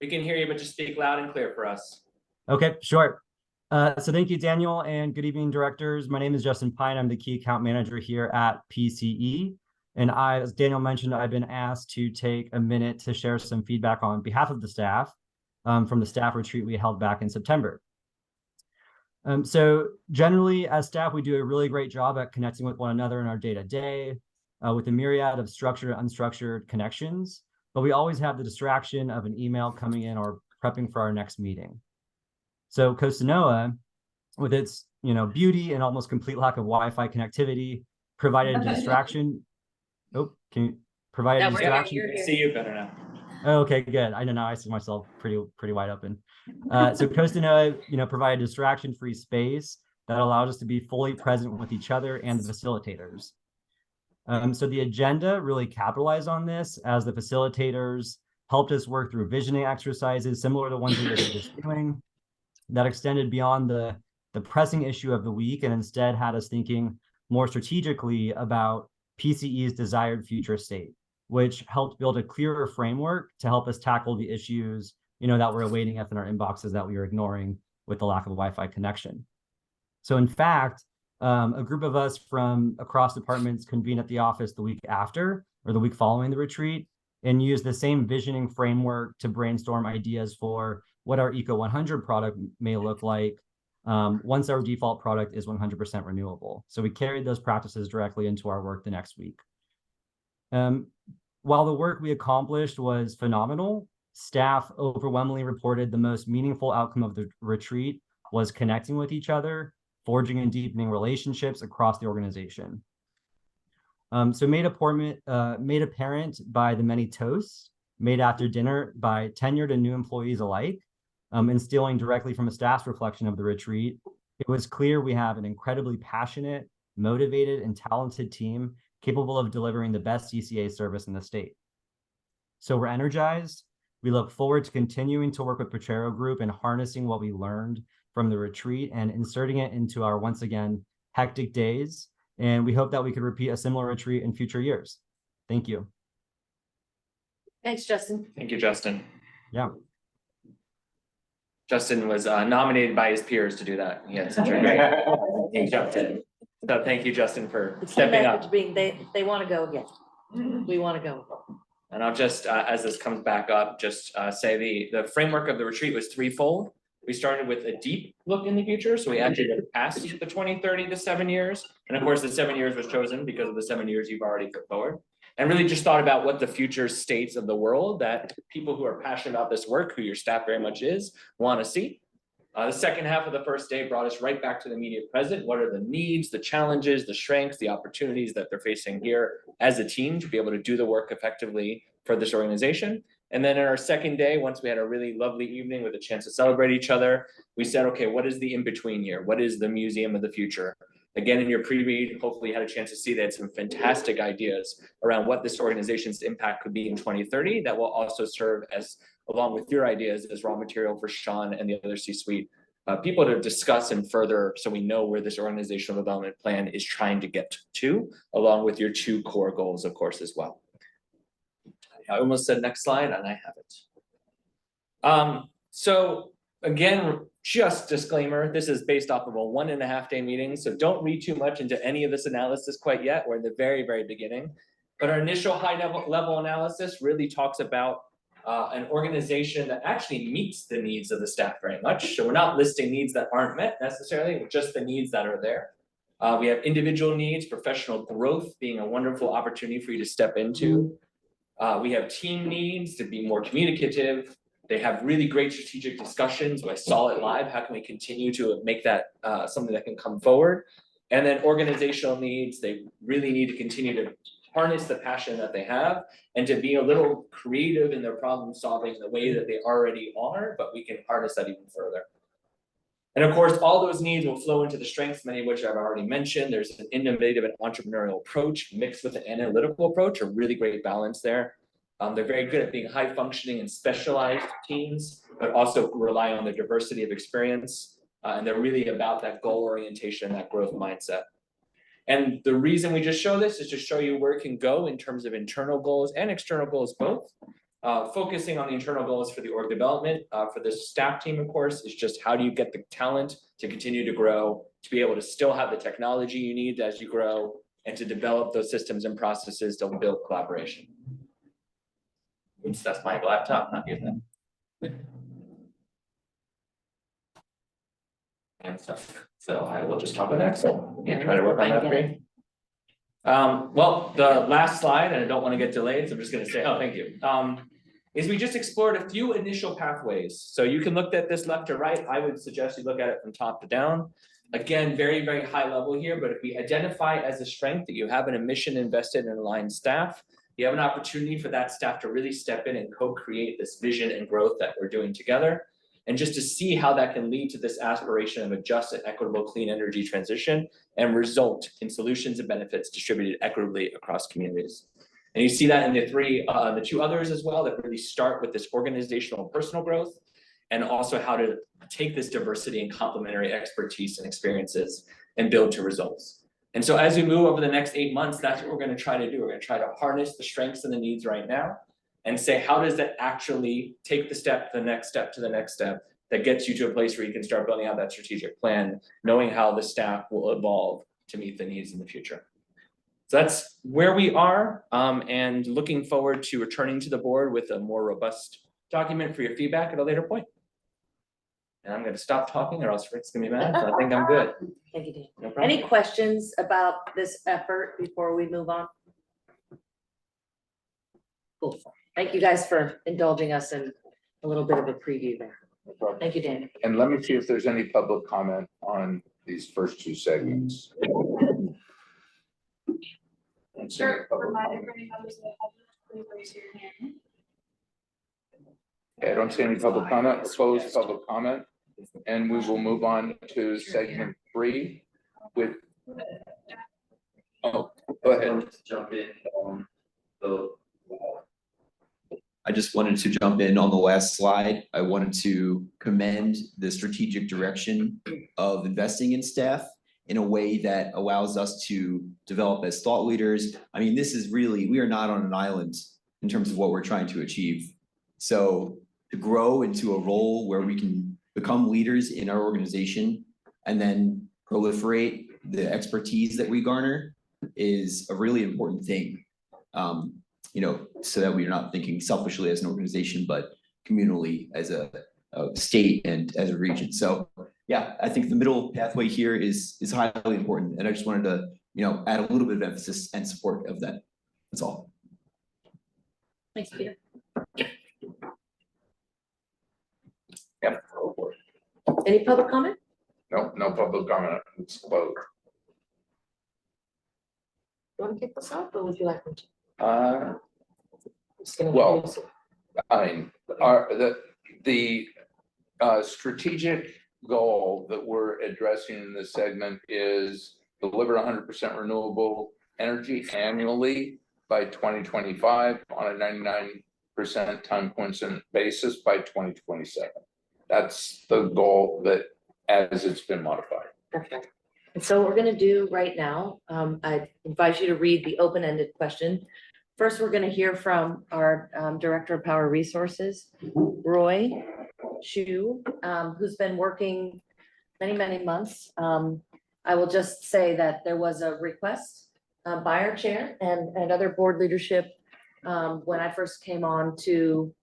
We can hear you, but just speak loud and clear for us. Okay, sure. So thank you, Daniel, and good evening, directors. My name is Justin Pine. I'm the key account manager here at PCE. And as Daniel mentioned, I've been asked to take a minute to share some feedback on behalf of the staff from the staff retreat we held back in September. So generally, as staff, we do a really great job at connecting with one another in our day-to-day with a myriad of structured and unstructured connections, but we always have the distraction of an email coming in or prepping for our next meeting. So Costa Noa, with its beauty and almost complete lack of Wi-Fi connectivity, provided a distraction. Oh, can you provide a distraction? I see you better now. Okay, good. I know now I see myself pretty wide open. So Costa Noa, provided distraction-free space that allowed us to be fully present with each other and the facilitators. So the agenda really capitalized on this as the facilitators helped us work through visioning exercises similar to ones we were just doing that extended beyond the pressing issue of the week and instead had us thinking more strategically about PCE's desired future state, which helped build a clearer framework to help us tackle the issues, that were awaiting us in our inboxes that we were ignoring with the lack of a Wi-Fi connection. So in fact, a group of us from across departments convened at the office the week after or the week following the retreat and used the same visioning framework to brainstorm ideas for what our Eco 100 product may look like once our default product is 100% renewable. So we carried those practices directly into our work the next week. While the work we accomplished was phenomenal, staff overwhelmingly reported the most meaningful outcome of the retreat was connecting with each other, forging and deepening relationships across the organization. So made apparent by the many toasts made after dinner by tenured and new employees alike, and stealing directly from a staff's reflection of the retreat, it was clear we have an incredibly passionate, motivated, and talented team capable of delivering the best CCA service in the state. So we're energized. We look forward to continuing to work with Potrero Group and harnessing what we learned from the retreat and inserting it into our, once again, hectic days. And we hope that we could repeat a similar retreat in future years. Thank you. Thanks, Justin. Thank you, Justin. Yeah. Justin was nominated by his peers to do that. He had such a great, he jumped in. So thank you, Justin, for stepping up. Being they want to go again. We want to go. And I'll just, as this comes back up, just say the framework of the retreat was threefold. We started with a deep look in the future. So we actually looked past the 2030 to 7 years. And of course, the 7 years was chosen because of the 7 years you've already put forward. And really just thought about what the future states of the world that people who are passionate about this work, who your staff very much is, want to see. The second half of the first day brought us right back to the immediate present. What are the needs, the challenges, the strengths, the opportunities that they're facing here as a team to be able to do the work effectively for this organization? And then in our second day, once we had a really lovely evening with a chance to celebrate each other, we said, okay, what is the in-between here? What is the museum of the future? Again, in your pre-read, hopefully you had a chance to see they had some fantastic ideas around what this organization's impact could be in 2030 that will also serve as, along with your ideas, as raw material for Sean and the other C-suite people to discuss and further, so we know where this organizational development plan is trying to get to, along with your 2 core goals, of course, as well. I almost said next slide, and I have it. So again, just disclaimer, this is based off of a 1.5 day meeting, so don't read too much into any of this analysis quite yet. We're in the very, very beginning. But our initial high level analysis really talks about an organization that actually meets the needs of the staff very much. So we're not listing needs that aren't met necessarily, just the needs that are there. We have individual needs, professional growth being a wonderful opportunity for you to step into. We have team needs to be more communicative. They have really great strategic discussions. I saw it live. How can we continue to make that something that can come forward? And then organizational needs, they really need to continue to harness the passion that they have and to be a little creative in their problem solving in the way that they already are, but we can harness that even further. And of course, all those needs will flow into the strengths, many of which I've already mentioned. There's an innovative and entrepreneurial approach mixed with an analytical approach, a really great balance there. They're very good at being high functioning and specialized teams, but also rely on the diversity of experience. And they're really about that goal orientation, that growth mindset. And the reason we just show this is to show you where it can go in terms of internal goals and external goals both. Focusing on the internal goals for the org development, for the staff team, of course, is just how do you get the talent to continue to grow, to be able to still have the technology you need as you grow, and to develop those systems and processes to build collaboration. Oops, that's my laptop, not using it. And stuff. So I will just talk with Excel and try to work on that for you. Well, the last slide, and I don't want to get delayed, so I'm just going to say, oh, thank you. Is we just explored a few initial pathways. So you can look at this left to right. I would suggest you look at it from top to down. Again, very, very high level here, but if we identify as a strength that you have in a mission invested in aligned staff, you have an opportunity for that staff to really step in and co-create this vision and growth that we're doing together. And just to see how that can lead to this aspiration of a just and equitable clean energy transition and result in solutions and benefits distributed equitably across communities. And you see that in the 2 others as well that really start with this organizational and personal growth, and also how to take this diversity and complementary expertise and experiences and build to results. And so as we move over the next 8 months, that's what we're gonna try to do. We're gonna try to harness the strengths and the needs right now. And say, how does that actually take the step, to the next step, to the next step, that gets you to a place where you can start building out that strategic plan, knowing how the staff will evolve to meet the needs in the future. So that's where we are, and looking forward to returning to the board with a more robust document for your feedback at a later point. And I'm gonna stop talking or else Rick's gonna be mad, so I think I'm good. Thank you, Dan. No problem. Any questions about this effort before we move on? Cool. Thank you guys for indulging us in a little bit of a preview there. Thank you, Dan. And let me see if there's any public comment on these first two segments. Sure, remind everybody members of the public, please raise your hand. Okay, I don't see any public comment, closed public comment. And we will move on to segment 3 with. Oh, go ahead. Jump in on the. I just wanted to jump in on the last slide. I wanted to commend the strategic direction of investing in staff in a way that allows us to develop as thought leaders. I mean, this is really, we are not on an island in terms of what we're trying to achieve. So to grow into a role where we can become leaders in our organization and then proliferate the expertise that we garner is a really important thing. You know, so that we're not thinking selfishly as an organization, but communally as a state and as a region. So yeah, I think the middle pathway here is highly important. And I just wanted to, you know, add a little bit of emphasis and support of that. That's all. Thanks, Peter. Yep. Any public comment? No, no public comment. It's closed. You want to kick this off or would you like me to? Well, I mean, the strategic goal that we're addressing in this segment is deliver 100% renewable energy annually by 2025 on a 99% time coincident basis by 2027. That's the goal that as it's been modified. Perfect. And so what we're gonna do right now, I invite you to read the open-ended question. First, we're gonna hear from our Director of Power Resources, Roy Chu, who's been working many months. I will just say that there was a request by our chair and other board leadership when I first came on to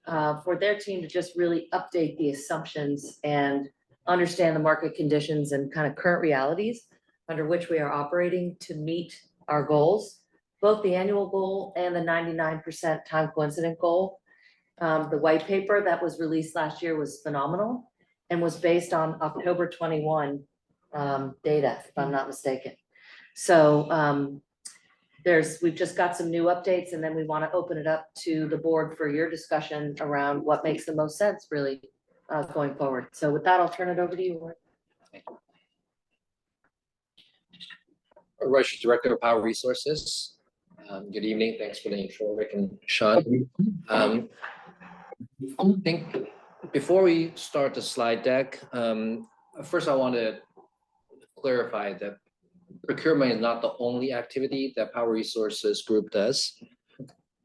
for their team to just really update the assumptions and understand the market conditions and kind of current realities under which we are operating to meet our goals, both the annual goal and the 99% time coincident goal. The white paper that was released last year was phenomenal and was based on October 21 data, if I'm not mistaken. So we've just got some new updates, and then we want to open it up to the board for your discussion around what makes the most sense really going forward. So with that, I'll turn it over to you, Roy. Roy Chu, Director of Power Resources. Good evening. Thanks for the intro, Rick and Sean. I think before we start the slide deck, first I want to clarify that procurement is not the only activity that Power Resources Group does.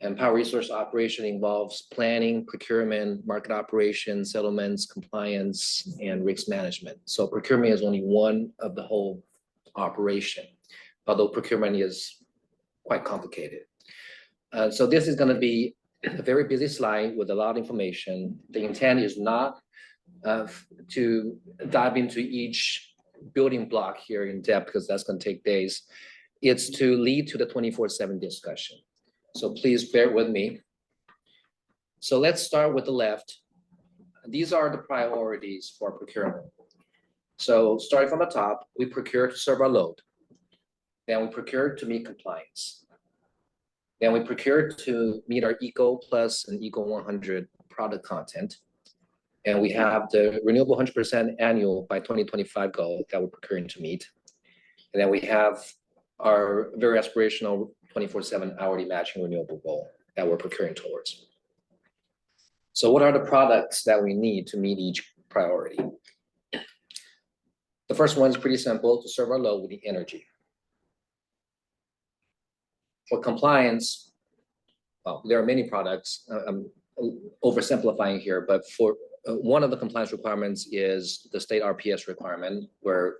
And Power Resource operation involves planning, procurement, market operations, settlements, compliance, and risk management. So procurement is only one of the whole operation, although procurement is quite complicated. So this is going to be a very busy slide with a lot of information. The intent is not to dive into each building block here in depth because that's going to take days. It's to lead to the 24/7 discussion. So please bear with me. So let's start with the left. These are the priorities for procurement. So starting from the top, we procure to serve our load. Then we procure to meet compliance. Then we procure to meet our ECO Plus and ECO 100 product content. And we have the renewable 100% annual by 2025 goal that we're procuring to meet. And then we have our very aspirational 24/7 hourly matching renewable goal that we're procuring towards. So what are the products that we need to meet each priority? The first one is pretty simple, to serve our load with the energy. For compliance, well, there are many products, I'm oversimplifying here, but for one of the compliance requirements is the state RPS requirement, where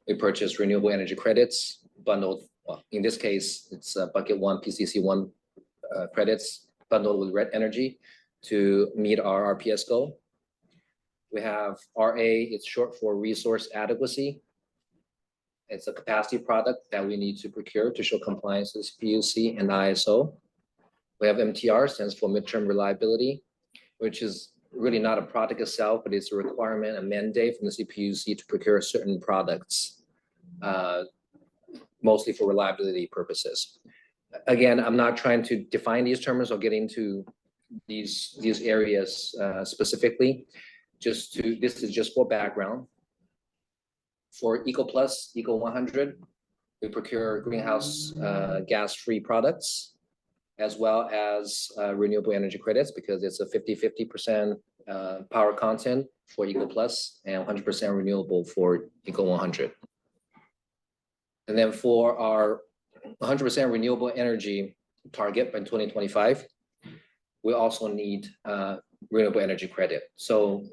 we purchase renewable energy credits bundled, well, in this case, it's bucket one, PCC one credits bundled with red energy to meet our RPS goal. We have RA, it's short for resource adequacy. It's a capacity product that we need to procure to show compliance with PUC and ISO. We have MTR, stands for midterm reliability, which is really not a product itself, but it's a requirement, a mandate from the CPUC to procure certain products, mostly for reliability purposes. Again, I'm not trying to define these terms or get into these areas specifically. This is just for background. For Eco Plus, Eco 100, we procure greenhouse gas-free products, as well as renewable energy credits, because it's a 50-50% power content for Eco Plus and 100% renewable for Eco 100. And then for our 100% renewable energy target by 2025, we also need renewable energy credit. So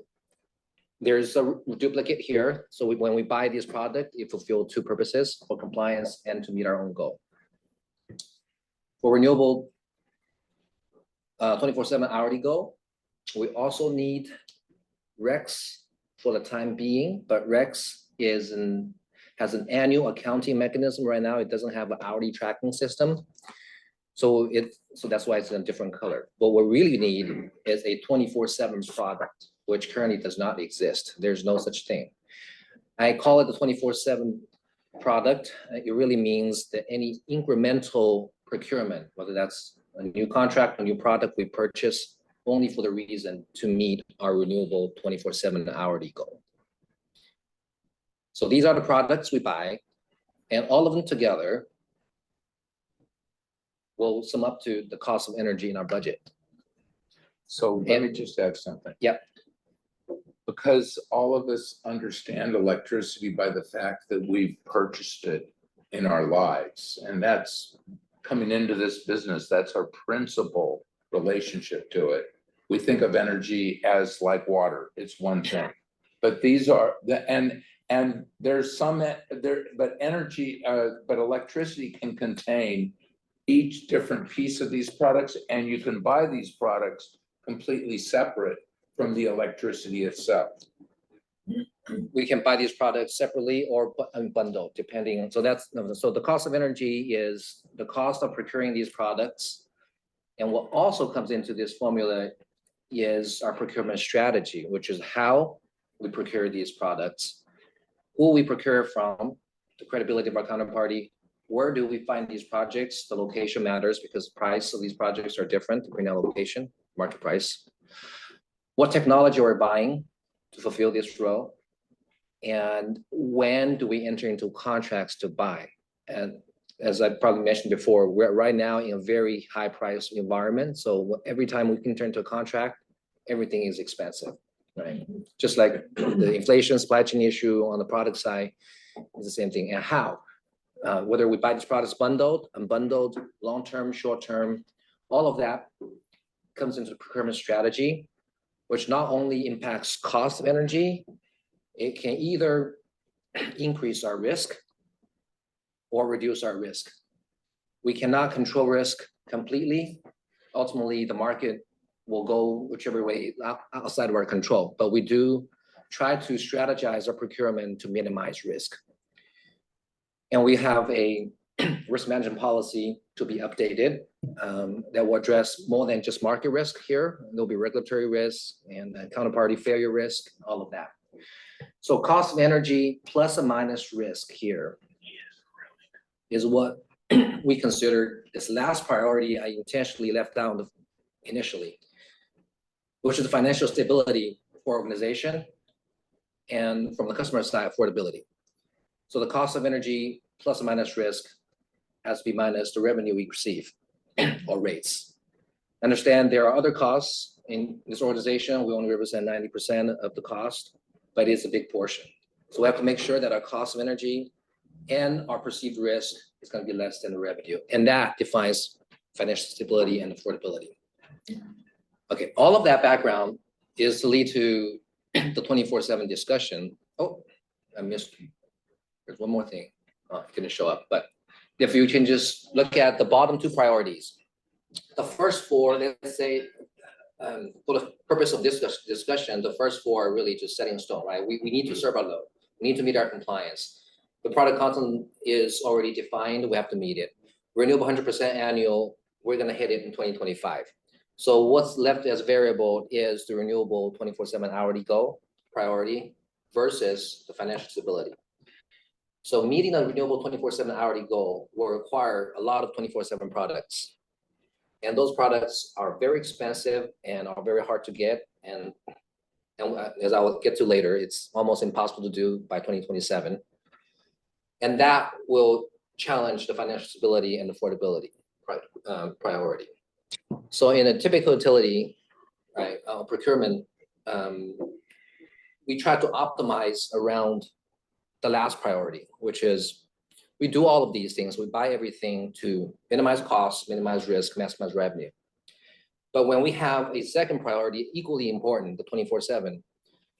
there's a duplicate here. So when we buy this product, it fulfills two purposes: for compliance and to meet our own goal. For renewable 24/7 hourly goal, we also need RECs for the time being, but RECs has an annual accounting mechanism right now. It doesn't have an hourly tracking system. So that's why it's in a different color. What we really need is a 24/7 product, which currently does not exist. There's no such thing. I call it the 24/7 product. It really means that any incremental procurement, whether that's a new contract, a new product we purchase only for the reason to meet our renewable 24/7 hourly goal. So these are the products we buy, and all of them together will sum up to the cost of energy in our budget. So let me just add something. Yep. Because all of us understand electricity by the fact that we've purchased it in our lives, and that's coming into this business, that's our principal relationship to it. We think of energy as like water, it's one thing. But these are and there's some but electricity can contain each different piece of these products, and you can buy these products completely separate from the electricity itself. We can buy these products separately or bundled, depending on, so the cost of energy is the cost of procuring these products. And what also comes into this formula is our procurement strategy, which is how we procure these products, who we procure from, the credibility of our counterparty, where do we find these projects? The location matters because the price of these projects are different depending on location, market price. What technology we're buying to fulfill this role, and when do we enter into contracts to buy? And as I probably mentioned before, we're right now in a very high price environment. So every time we can turn to a contract, everything is expensive, right? Just like the inflation supply chain issue on the product side is the same thing. And how? Whether we buy these products bundled, unbundled, long-term, short-term, all of that comes into procurement strategy, which not only impacts cost of energy, it can either increase our risk or reduce our risk. We cannot control risk completely. Ultimately, the market will go whichever way outside of our control, but we do try to strategize our procurement to minimize risk. And we have a risk management policy to be updated that will address more than just market risk here. There'll be regulatory risk and counterparty failure risk, all of that. So cost of energy plus or minus risk here is what we consider this last priority I intentionally left out initially, which is the financial stability for organization and from the customer side, affordability. So the cost of energy plus or minus risk has to be minus the revenue we receive or rates. Understand there are other costs in this organization. We only represent 90% of the cost, but it's a big portion. So we have to make sure that our cost of energy and our perceived risk is gonna be less than the revenue, and that defines financial stability and affordability. Okay, all of that background is to lead to the 24/7 discussion. Oh, I missed. There's one more thing. Oh, it didn't show up, but if you can just look at the bottom two priorities. The first four, let's say, for the purpose of this discussion, the first four are really just setting in stone, right? We need to serve our load. We need to meet our compliance. The product content is already defined. We have to meet it. Renewable 100% annual, we're gonna hit it in 2025. So what's left as variable is the renewable 24/7 hourly goal priority versus the financial stability. So meeting a renewable 24/7 hourly goal will require a lot of 24/7 products. And those products are very expensive and are very hard to get. And as I will get to later, it's almost impossible to do by 2027. And that will challenge the financial stability and affordability priority. So in a typical utility, right, procurement, we try to optimize around the last priority, which is we do all of these things. We buy everything to minimize costs, minimize risk, maximize revenue. But when we have a second priority, equally important, the 24/7,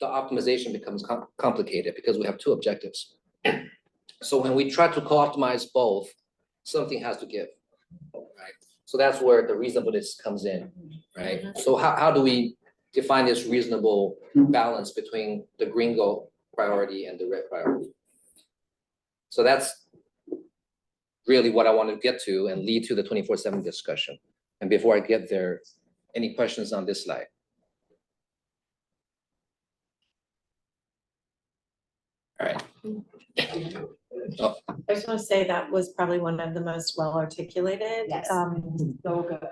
the optimization becomes complicated because we have two objectives. So when we try to co-optimize both, something has to give, right? So that's where the reasonableness comes in, right? So how do we define this reasonable balance between the green goal priority and the red priority? So that's really what I want to get to and lead to the 24/7 discussion. And before I get there, any questions on this slide? All right. Oh, I just want to say that was probably one of the most well articulated. Yes. So good.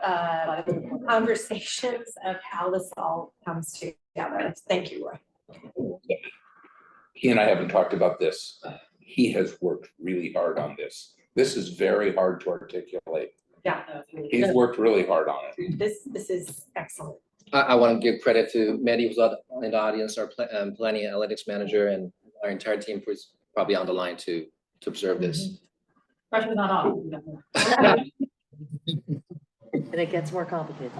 Conversations of how this all comes together. Thank you, Roy. He and I haven't talked about this. He has worked really hard on this. This is very hard to articulate. Yeah. He's worked really hard on it. This is excellent. I want to give credit to Maddie, who's in the audience, our planning and analytics manager, and our entire team who's probably on the line to observe this. Pressure's not on. And it gets more complicated.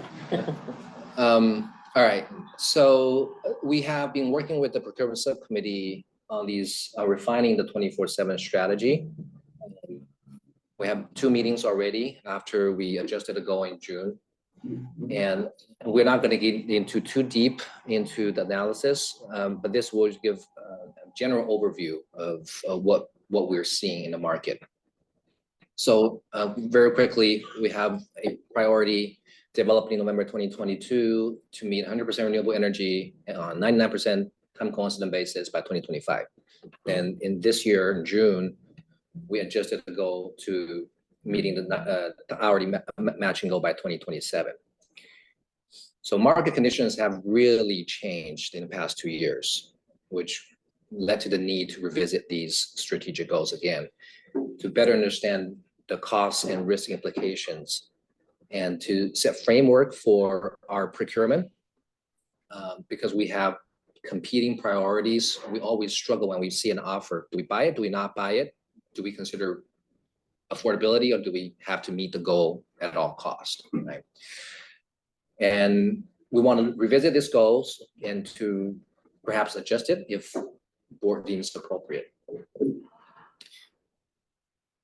All right, so we have been working with the procurement subcommittee on these refining the 24/7 strategy. We have 2 meetings already after we adjusted the goal in June. And we're not going to get into too deep into the analysis, but this will give a general overview of what we're seeing in the market. So very quickly, we have a priority developed in November 2022 to meet 100% renewable energy on 99% time constant basis by 2025. And in this year, in June, we adjusted the goal to meeting the hourly matching goal by 2027. So market conditions have really changed in the past 2 years, which led to the need to revisit these strategic goals again, to better understand the costs and risk implications, and to set framework for our procurement, because we have competing priorities. We always struggle when we see an offer. Do we buy it? Do we not buy it? Do we consider affordability, or do we have to meet the goal at all costs, right? And we want to revisit these goals and to perhaps adjust it if board deems appropriate.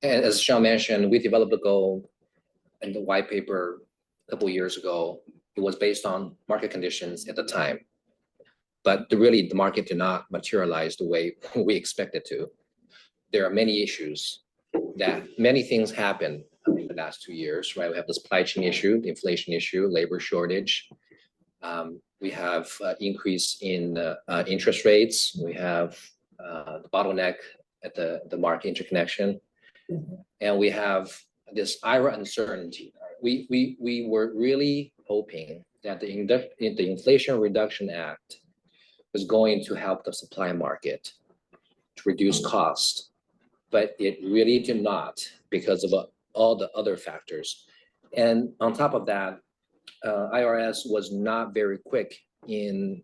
And as Sean mentioned, we developed a goal in the white paper a couple of years ago. It was based on market conditions at the time, but the market did not materialize the way we expected to. There are many issues many things happened in the last 2 years, right? We have the supply chain issue, the inflation issue, labor shortage. We have increase in interest rates. We have the bottleneck at the market interconnection. And we have this IRA uncertainty. We were really hoping that the Inflation Reduction Act was going to help the supply market to reduce cost, but it really did not because of all the other factors. And on top of that, IRS was not very quick in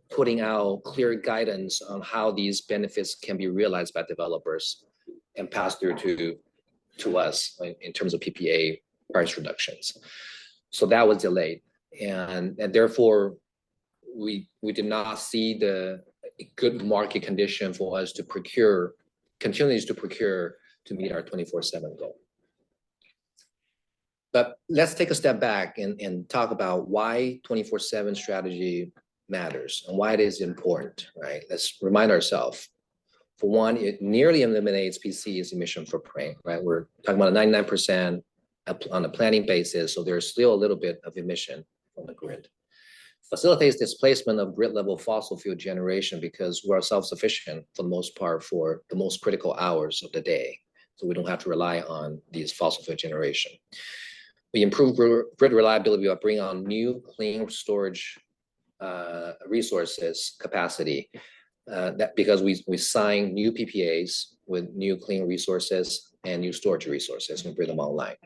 putting out clear guidance on how these benefits can be realized by developers and passed through to to us in terms of PPA price reductions. So that was delayed, and therefore we did not see the good market condition for us to procure, continues to procure to meet our 24/7 goal. But let's take a step back and talk about why 24/7 strategy matters and why it is important, right? Let's remind ourselves. For one, it nearly eliminates PCE's emission footprint, right? We're talking about a 99% on a planning basis, so there's still a little bit of emission from the grid. Facilitates displacement of grid level fossil fuel generation because we're self-sufficient for the most part for the most critical hours of the day. So we don't have to rely on these fossil fuel generation. We improve grid reliability by bringing on new clean storage resources capacity. That because we sign new PPAs with new clean resources and new storage resources and bring them online.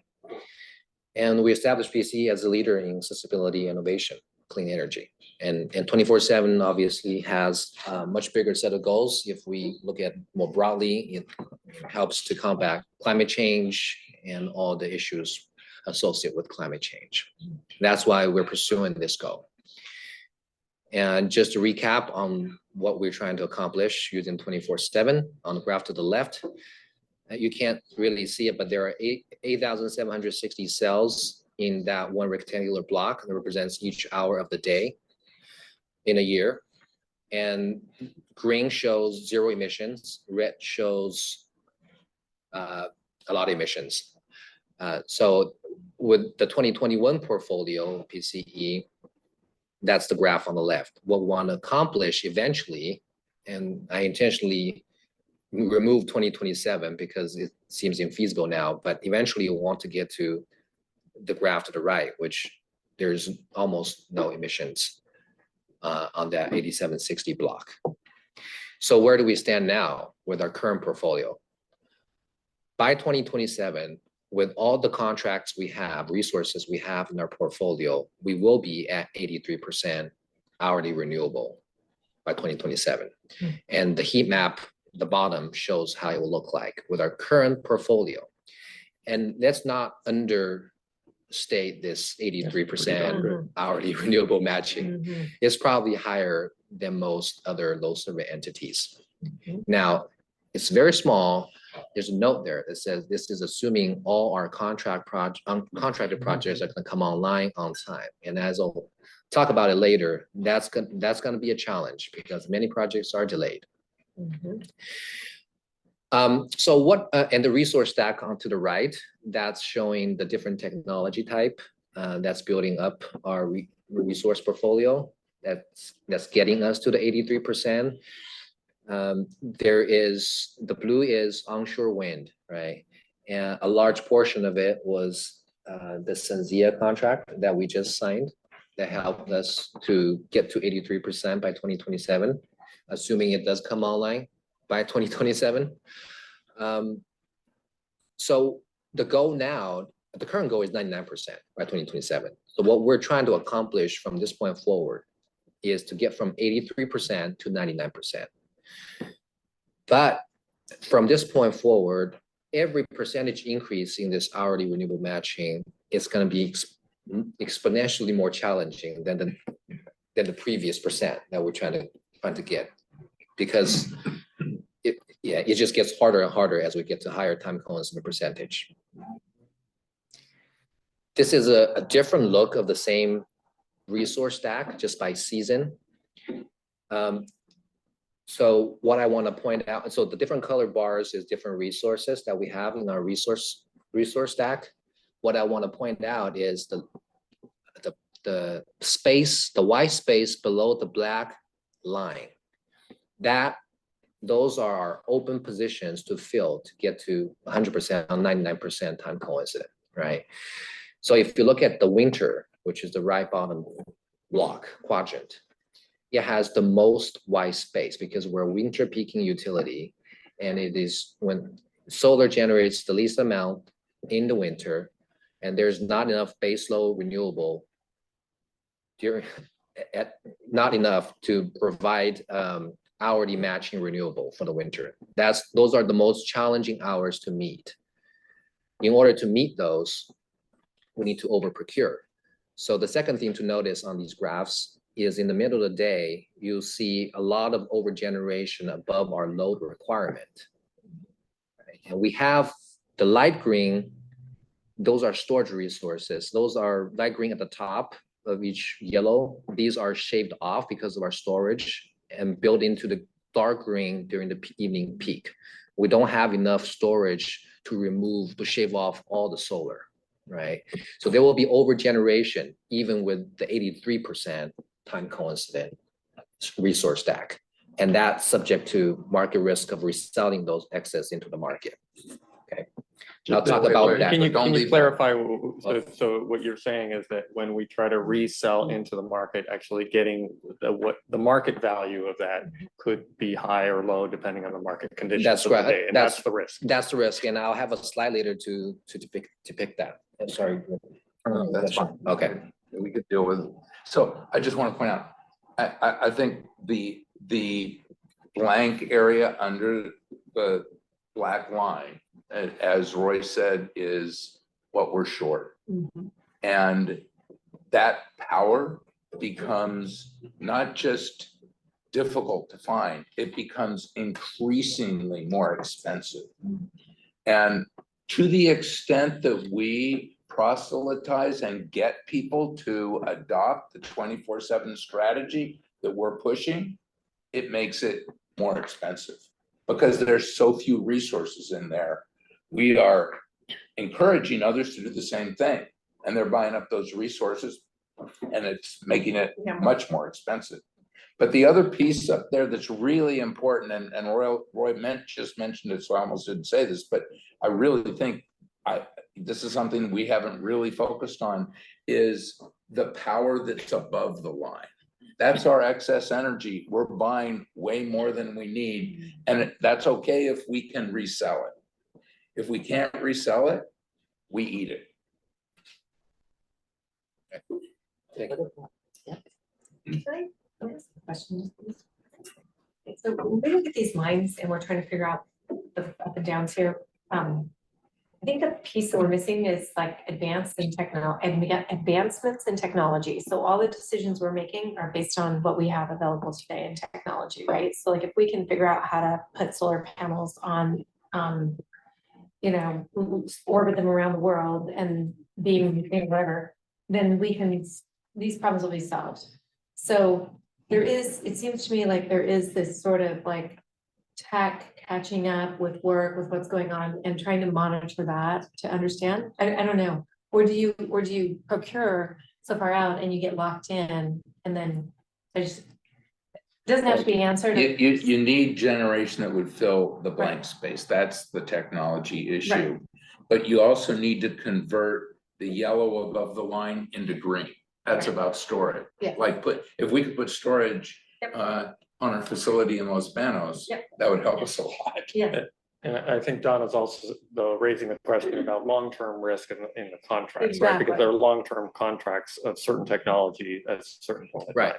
And we establish PCE as a leader in sustainability innovation, clean energy. And 24/7 obviously has a much bigger set of goals. If we look at more broadly, it helps to combat climate change and all the issues associated with climate change. That's why we're pursuing this goal. And just to recap on what we're trying to accomplish using 24/7 on the graph to the left, you can't really see it, but there are 8,760 cells in that one rectangular block that represents each hour of the day in a year. And green shows zero emissions, red shows a lot of emissions. So with the 2021 portfolio PCE, that's the graph on the left. What we want to accomplish eventually, and I intentionally remove 2027 because it seems infeasible now, but eventually we want to get to the graph to the right, which there's almost no emissions on that 8760 block. So where do we stand now with our current portfolio? By 2027, with all the contracts we have, resources we have in our portfolio, we will be at 83% hourly renewable by 2027. And the heat map, the bottom shows how it will look like with our current portfolio. And let's not understate this 83% hourly renewable matching. It's probably higher than most other low survey entities. Now, it's very small. There's a note there that says this is assuming all our contracted projects are going to come online on time. And as I'll talk about it later, that's going to be a challenge because many projects are delayed. So what, and the resource stack onto the right, that's showing the different technology type that's building up our resource portfolio. That's getting us to the 83%. There is, the blue is onshore wind, right? And a large portion of it was the SunZia contract that we just signed that helped us to get to 83% by 2027, assuming it does come online by 2027. So the goal now, the current goal is 99% by 2027. So what we're trying to accomplish from this point forward is to get from 83% to 99%. But from this point forward, every percentage increase in this hourly renewable matching is going to be exponentially more challenging than the previous percent that we're trying to get, because it just gets harder and harder as we get to higher time cones in the percentage. This is a different look of the same resource stack just by season. So what I want to point out, so the different color bars is different resources that we have in our resource stack. What I want to point out is the space, the white space below the black line. Those are our open positions to fill to get to 100% on 99% time coincident, right? So if you look at the winter, which is the right bottom block quadrant, it has the most white space because we're a winter peaking utility, and it is when solar generates the least amount in the winter, and there's not enough baseload renewable not enough to provide hourly matching renewable for the winter. Those are the most challenging hours to meet. In order to meet those, we need to over procure. So the second thing to notice on these graphs is in the middle of the day, you'll see a lot of over generation above our load requirement. Right? And we have the light green, those are storage resources. Those are light green at the top of each yellow. These are shaved off because of our storage and built into the dark green during the evening peak. We don't have enough storage to shave off all the solar, right? So there will be over generation even with the 83% time coincident resource stack. And that's subject to market risk of reselling those excess into the market. Okay. I'll talk about that. Can you Don't leave clarify, so what you're saying is that when we try to resell into the market, actually getting what the market value of that could be high or low depending on the market conditions That's of the right. day, and that's the risk. That's the risk, and I'll have a slide later to depict that. I'm sorry. That's fine. Okay. We could deal with it. So I just want to point out, I think the blank area under the black line, as Roy said, is what we're short. And that power becomes not just difficult to find, it becomes increasingly more expensive. And to the extent that we proselytize and get people to adopt the 24/7 strategy that we're pushing, it makes it more expensive because there's so few resources in there. We are encouraging others to do the same thing, and they're buying up those resources, and it's making it much more expensive. But the other piece up there that's really important, and Roy just mentioned it, so I almost didn't say this, but I really think this is something we haven't really focused on, is the power that's above the line. That's our excess energy. We're buying way more than we need, and that's okay if we can resell it. If we can't resell it, we eat it. Questions, please? So when we look at these lines and we're trying to figure out the up and downs here, I think the piece that we're missing is like advancements in technology. So all the decisions we're making are based on what we have available today in technology, right? So like if we can figure out how to put solar panels on, orbit them around the world and beam whatever, then these problems will be solved. So it seems to me like there is this sort of like tech catching up with work, with what's going on and trying to monitor that to understand. I don't know. Or do you procure so far out and you get locked in and then it doesn't have to be answered. You need generation that would fill the blank space. That's the technology issue. Right. But you also need to convert the yellow above the line into green. That's about storage. Yeah. Like if we could put storage on our facility in Los Banos, that would help us a lot. Yeah. And I think Donna's also raising the question about long-term risk in the contracts, right? Because there are long-term contracts of certain technology at a certain point. Right.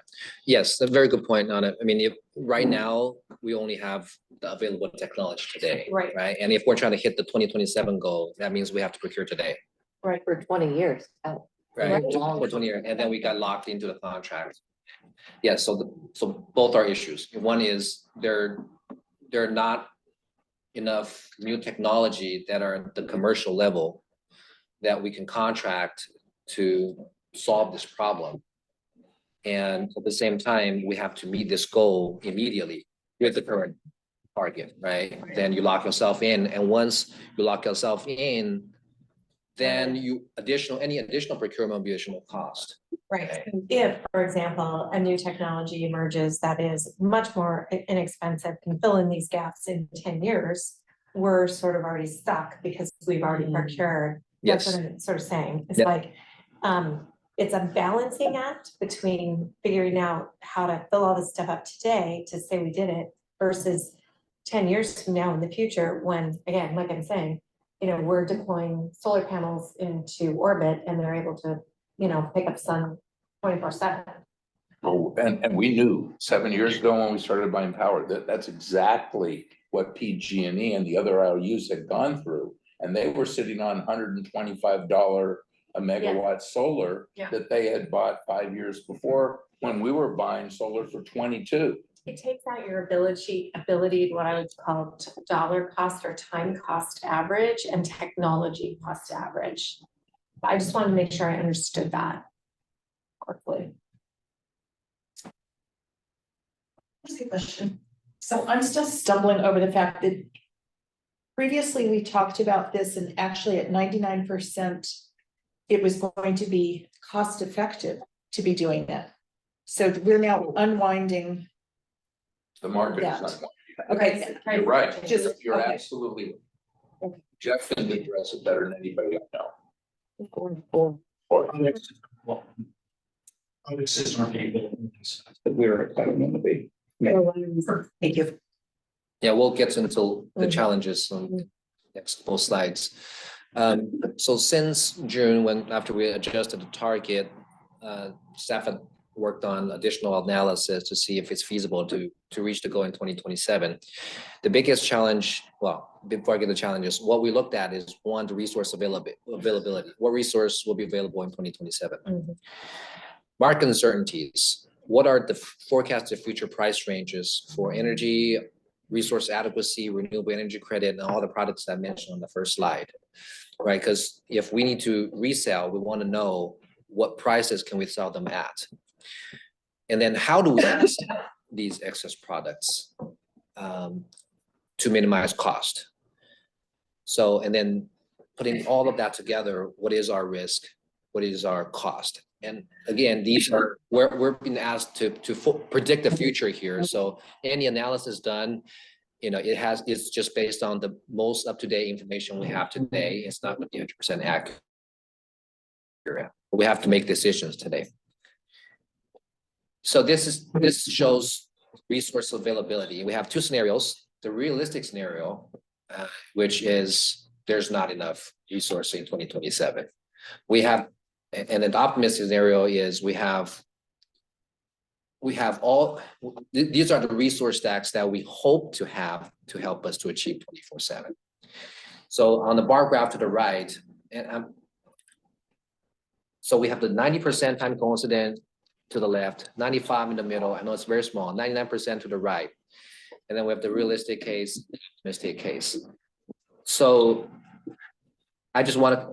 Yes, a very good point on it. I mean, if right now we only have the available technology today. Right. And if we're trying to hit the 2027 goal, that means we have to procure today. Right, for 20 years. Right, for 20 years, and then we got locked into the contract. Yeah, so both are issues. One is there are not enough new technology that are at the commercial level that we can contract to solve this problem. And at the same time, we have to meet this goal immediately with the current target, right? Then you lock yourself in, and once you lock yourself in, then any additional procurement will be additional cost. Right. If, for example, a new technology emerges that is much more inexpensive, can fill in these gaps in 10 years, we're sort of already stuck because we've already procured. That's what I'm sort of saying. It's like, it's a balancing act between figuring out how to fill all this stuff up today to say we did it versus 10 years from now in the future when, again, like I'm saying, we're deploying solar panels into orbit and they're able to, pick up sun 24/7. Oh, and we knew 7 years ago when we started buying power, that's exactly what PG&E and the other IOUs had gone through. And they were sitting on $125 a megawatt solar Yeah. that they had bought 5 years before, when we were buying solar for 22. It takes out your ability, what I would call dollar cost or time cost average and technology cost average. I just wanted to make sure I understood that quickly. That's a good question. So I'm still stumbling over the fact that previously we talked about this and actually at 99%, it was going to be cost effective to be doing that. So we're now unwinding. The market is That. not. Okay. You're right. Just- You're okay. absolutely. right. Jeff can address it better than anybody I know. Obviously, aren't able, but we're expecting to be. Thank you. Yeah, we'll get into the Mhm. challenges on next couple slides. So since June, after we adjusted the target, staff had worked on additional analysis to see if it's feasible to reach the goal in 2027. The biggest challenge, well, before I get the challenges, what we looked at is one, the resource availability. What resource will be available in 2027? Market uncertainties. What are the forecasted future price ranges for energy, resource adequacy, renewable energy credit, and all the products I mentioned on the first slide, right? Because if we need to resell, we want to know what prices can we sell them at. And then how do we sell these excess products to minimize cost? So, and then putting all of that together, what is our risk? What is our cost? And again, these are, we're being asked to predict the future here. So any analysis done, you know, it's just based on the most up-to-date information we have today. It's not going to be 100% accurate. We have to make decisions today. So this shows resource availability. We have two scenarios. The realistic scenario, which is there's not enough resource in 2027. We have, and the optimistic scenario is we have all, these are the resource stacks that we hope to have to help us to achieve 24/7. So on the bar graph to the right, so we have the 90% time coincident to the left, 95 in the middle. I know it's very small, 99% to the right. And then we have the realistic case, optimistic case. So I just want to,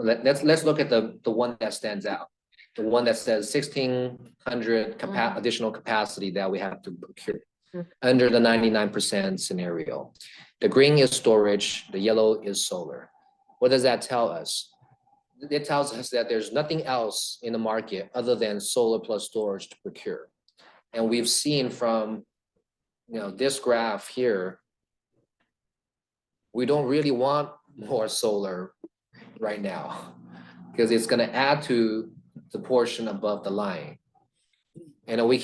let's look at the one that stands out. The one that says 1,600 additional capacity that we have to procure under the 99% scenario. The green is storage, the yellow is solar. What does that tell us? It tells us that there's nothing else in the market other than solar plus storage to procure. And we've seen from, you know, this graph here, we don't really want more solar right now because it's going to add to the portion above the line. And we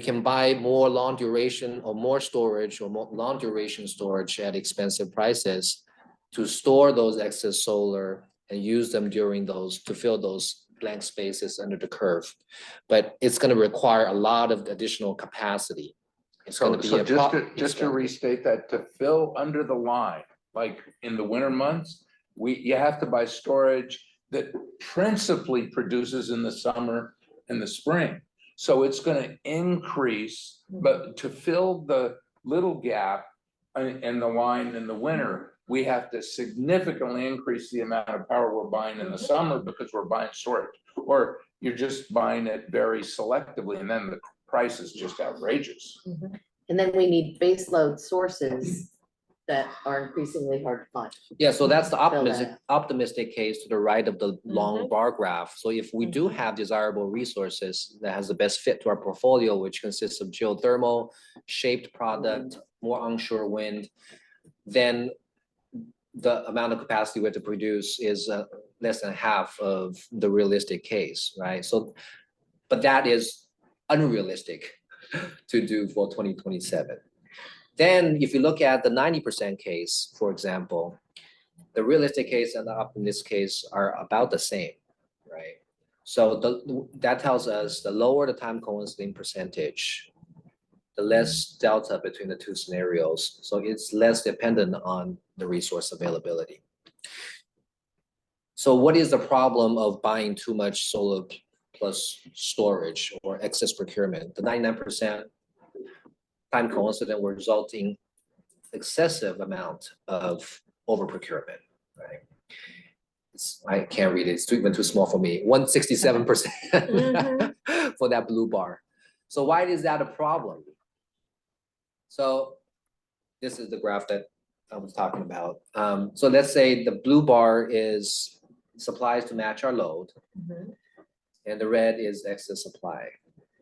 can buy more long duration or more storage or more long duration storage at expensive prices to store those excess solar and use them during those to fill those blank spaces under the curve. But it's going to require a lot of additional capacity. It's going to be just to restate that, to fill under the line, like in the winter months, you have to buy storage that principally produces in the summer and the spring. So it's going to increase, but to fill the little gap in the line in the winter, we have to significantly increase the amount of power we're buying in the summer because we're buying storage, or you're just buying it very selectively, and then the price is just outrageous. And then we need baseload sources that are increasingly hard to find. Yeah, so that's the Fill that. optimistic case to the right of the long bar graph. So if we do have desirable resources that has the best fit to our portfolio, which consists of geothermal, shaped product, more onshore wind, then the amount of capacity we have to produce is less than half of the realistic case, right? So, but that is unrealistic to do for 2027. Then if you look at the 90% case, for example, the realistic case and the optimistic case are about the same, right? So that tells us the lower the time coincident percentage, the less delta between the two scenarios. So it's less dependent on the resource availability. So what is the problem of buying too much solar plus storage or excess procurement? The 99% time coincident will result in excessive amount of over procurement, right? I can't read it, it's even too small for me, 167% for that blue bar. So why is that a problem? So this is the graph that I was talking about. So let's say the blue bar is supplies to match our load, and the red is excess supply.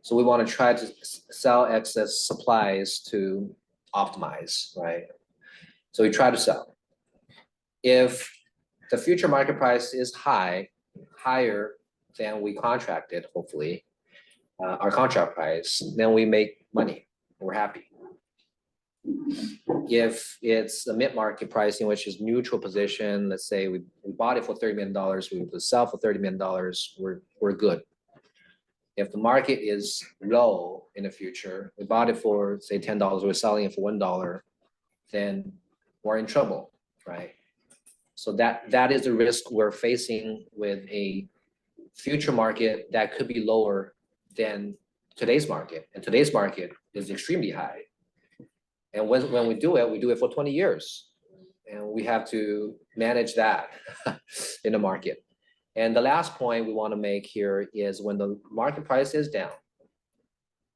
So we want to try to sell excess supplies to optimize, right? So we try to sell. If the future market price is higher than we contracted, hopefully, our contract price, then we make money, we're happy. If it's a mid-market pricing, which is neutral position, let's say we bought it for $30 million, we would sell for $30 million, we're good. If the market is low in the future, we bought it for say $10, we're selling it for $1, then we're in trouble, right? So that is the risk we're facing with a future market that could be lower than today's market, and today's market is extremely high. And when we do it for 20 years, and we have to manage that in the market. And the last point we want to make here is when the market price is down,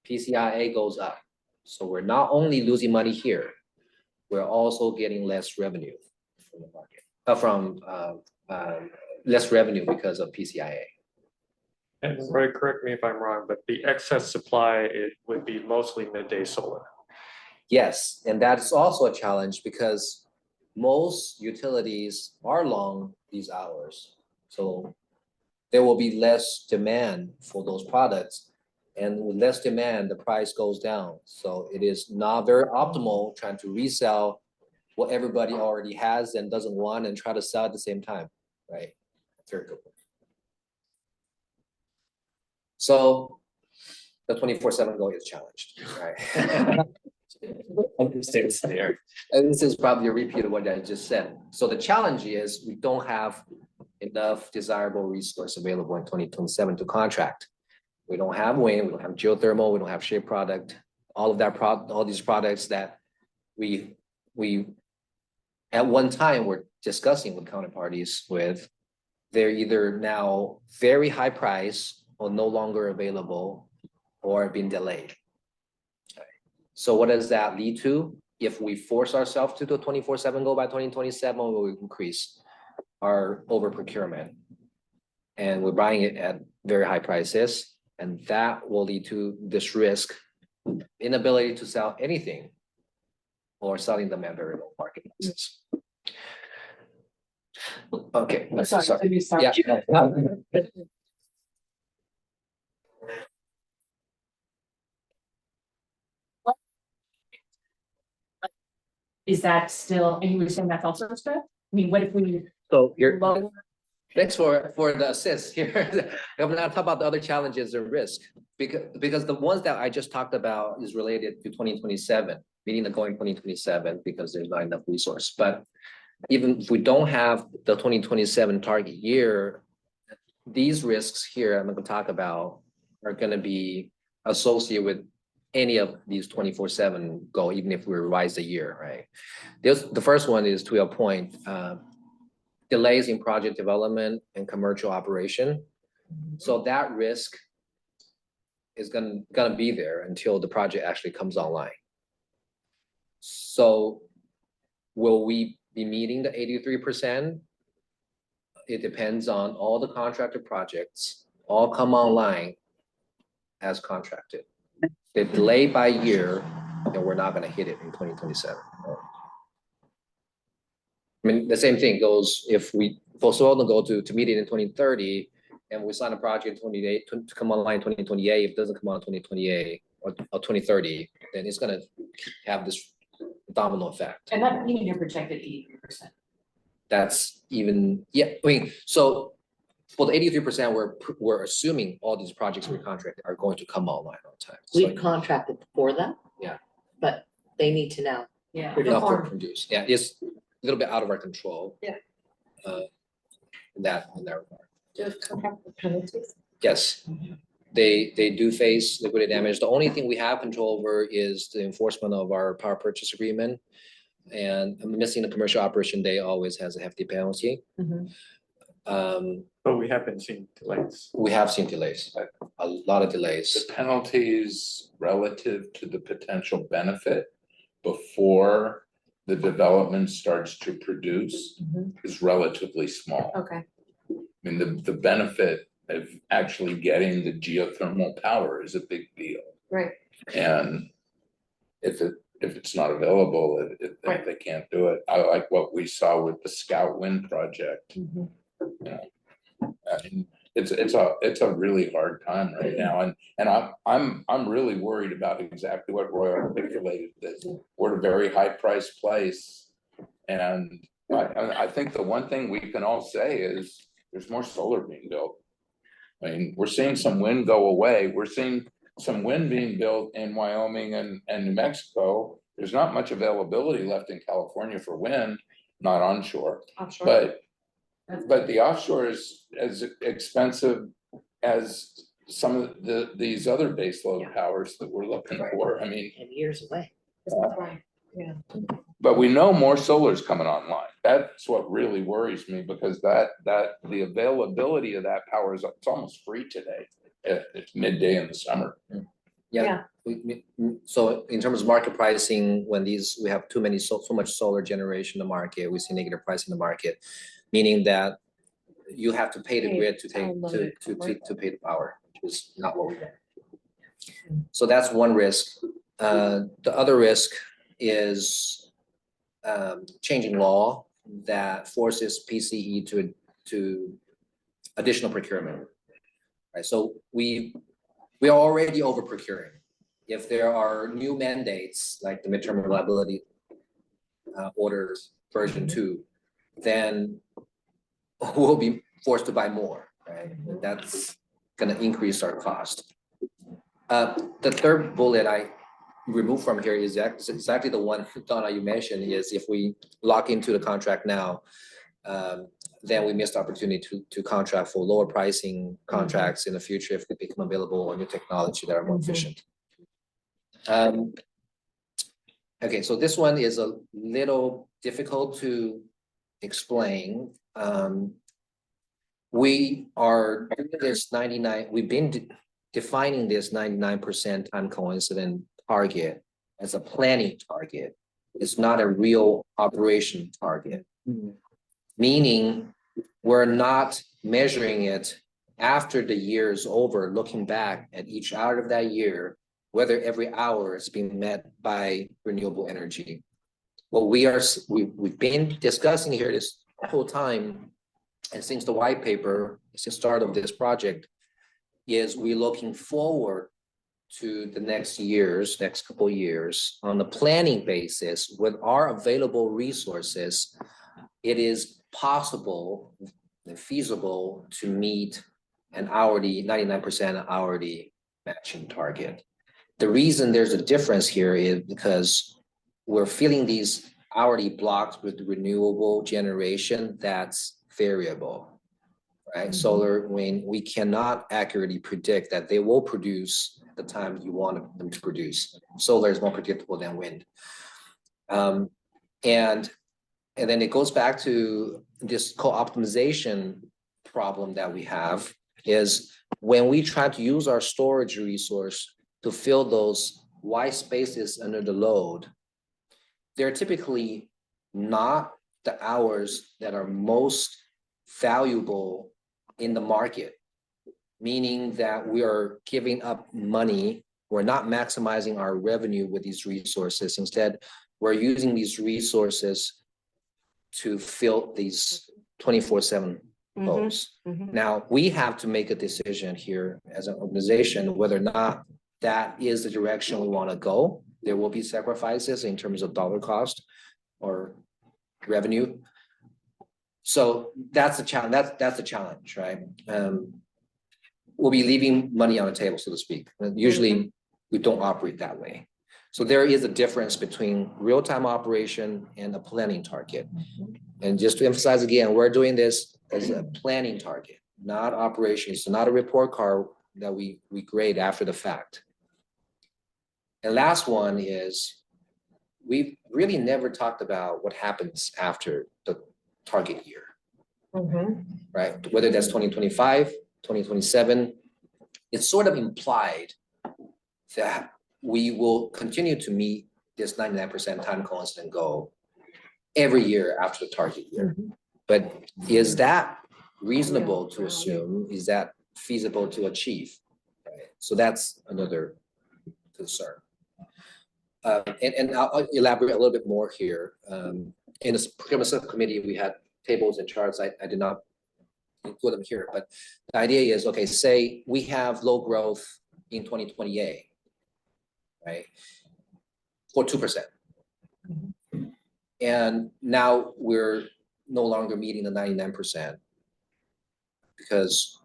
PCIA goes up. So we're not only losing money here, we're also getting less revenue from the market, less revenue because of PCIA. And Roy, correct me if I'm wrong, but the excess supply, it would be mostly midday solar. Yes, and that's also a challenge because most utilities are long these hours. So there will be less demand for those products, and with less demand, the price goes down. So it is not very optimal trying to resell what everybody already has and doesn't want and try to sell at the same time, right? Very good. So the 24/7 goal is challenged, right? And this is probably a repeat of what I just said. So the challenge is we don't have enough desirable resource available in 2027 to contract. We don't have wind, we don't have geothermal, we don't have shade product, all these products that we at one time were discussing with counterparties with, they're either now very high price or no longer available or been delayed. So what does that lead to? If we force ourselves to do a 24/7 goal by 2027, we will increase our over procurement. And we're buying it at very high prices. And that will lead to this risk, inability to sell anything or selling them at very low market prices. Okay. Sorry. Yeah. Is that still, and you were saying that's also a stretch? I mean, what if we? So thanks for the assist here. I'm gonna talk about the other challenges and risk, because the ones that I just talked about is related to 2027, meaning the going 2027, because there's not enough resource. But even if we don't have the 2027 target year, these risks here I'm gonna talk about are gonna be associated with any of these 24/7 goal, even if we revise the year, right? The first one is, to your point, delays in project development and commercial operation. So that risk is gonna be there until the project actually comes online. So will we be meeting the 83%? It depends on all the contracted projects, all come online as contracted. If delayed by a year, then we're not gonna hit it in 2027. I mean, the same thing goes if we postpone the goal to meet it in 2030, and we sign a project in 28 to come online in 2028. If it doesn't come on 2028 or 2030, then it's gonna have this domino effect. And that meaning you're projected 83%. That's even, yeah, I mean, so for the 83%, we're assuming all these projects we contracted are going to come online on time. We've contracted for them. Yeah. But they need to now. Yeah. Not produce. Yeah, it's a little bit out of our control. Yeah. in that regard. Do you have penalties? Yes, they do face liquidated damage. The only thing we have control over is the enforcement of our power purchase agreement. And missing the commercial operation day always has a hefty penalty. But we have been seeing delays. We have seen delays, a lot of delays. The penalties relative to the potential benefit before the development starts to produce is relatively small. Okay. I mean, the benefit of actually getting the geothermal power is a big deal. Right. And if it's not available, if they can't do it, I like what we saw with the Scout Wind project. You know, I mean, it's a really hard time right now, and I'm really worried about exactly what Roy articulated. This we're at a very high price place, and I think the one thing we can all say is there's more solar being built. I mean, we're seeing some wind go away. We're seeing some wind being built in Wyoming and New Mexico. There's not much availability left in California for wind, not onshore. Offshore. But the offshore is as expensive as some of these other baseload powers that we're looking for. I mean, And years away. Yeah. but we know more solar is coming online. That's what really worries me, because that the availability of that power is, it's almost free today. It's midday in the summer. Yeah. So in terms of market pricing, when we have so much solar generation in the market, we see negative price in the market, meaning that you have to pay the grid to pay the power, which is not what we want. So that's one risk. The other risk is changing law that forces PCE to additional procurement. Right, so we are already over procuring. If there are new mandates like the midterm reliability orders version 2, then we'll be forced to buy more, right? And that's gonna increase our cost. The third bullet I removed from here is exactly the one, Donna, you mentioned, is if we lock into the contract now, then we missed the opportunity to contract for lower pricing contracts in the future if they become available or new technology that are more efficient. Okay, so this one is a little difficult to explain. We are doing this we've been defining this 99% time coincident target as a planning target. It's not a real operation target. Meaning we're not measuring it after the year is over, looking back at each hour of that year, whether every hour is being met by renewable energy. What we've been discussing here this whole time, and since the white paper, since the start of this project, is we're looking forward to the next couple of years on a planning basis with our available resources. It is possible and feasible to meet an hourly 99% hourly matching target. The reason there's a difference here is because we're filling these hourly blocks with renewable generation that's variable, right? Solar, wind, we cannot accurately predict that they will produce the time you want them to produce. Solar is more predictable than wind. And then it goes back to this co-optimization problem that we have, is when we try to use our storage resource to fill those white spaces under the load, they're typically not the hours that are most valuable in the market, meaning that we are giving up money. We're not maximizing our revenue with these resources. Instead, we're using these resources to fill these 24/7 loads. Now, we have to make a decision here as an organization whether or not that is the direction we want to go. There will be sacrifices in terms of dollar cost or revenue. So that's the challenge. That's the challenge, right? We'll be leaving money on the table, so to speak. Usually, we don't operate that way. So there is a difference between real-time operation and a planning target. And just to emphasize again, we're doing this as a planning target, not operations, so not a report card that we grade after the fact. And last one is, we've really never talked about what happens after the target year, right? Whether that's 2025, 2027, it's sort of implied that we will continue to meet this 99% time constant goal every year after the target year. But is that reasonable to assume? Is that feasible to achieve? Right? So that's another concern. And I'll elaborate a little bit more here. In the procurement subcommittee, we had tables and charts. I did not include them here, but the idea is, okay, say we have low growth in 2028, right? For 2%. And now we're no longer meeting the 99% because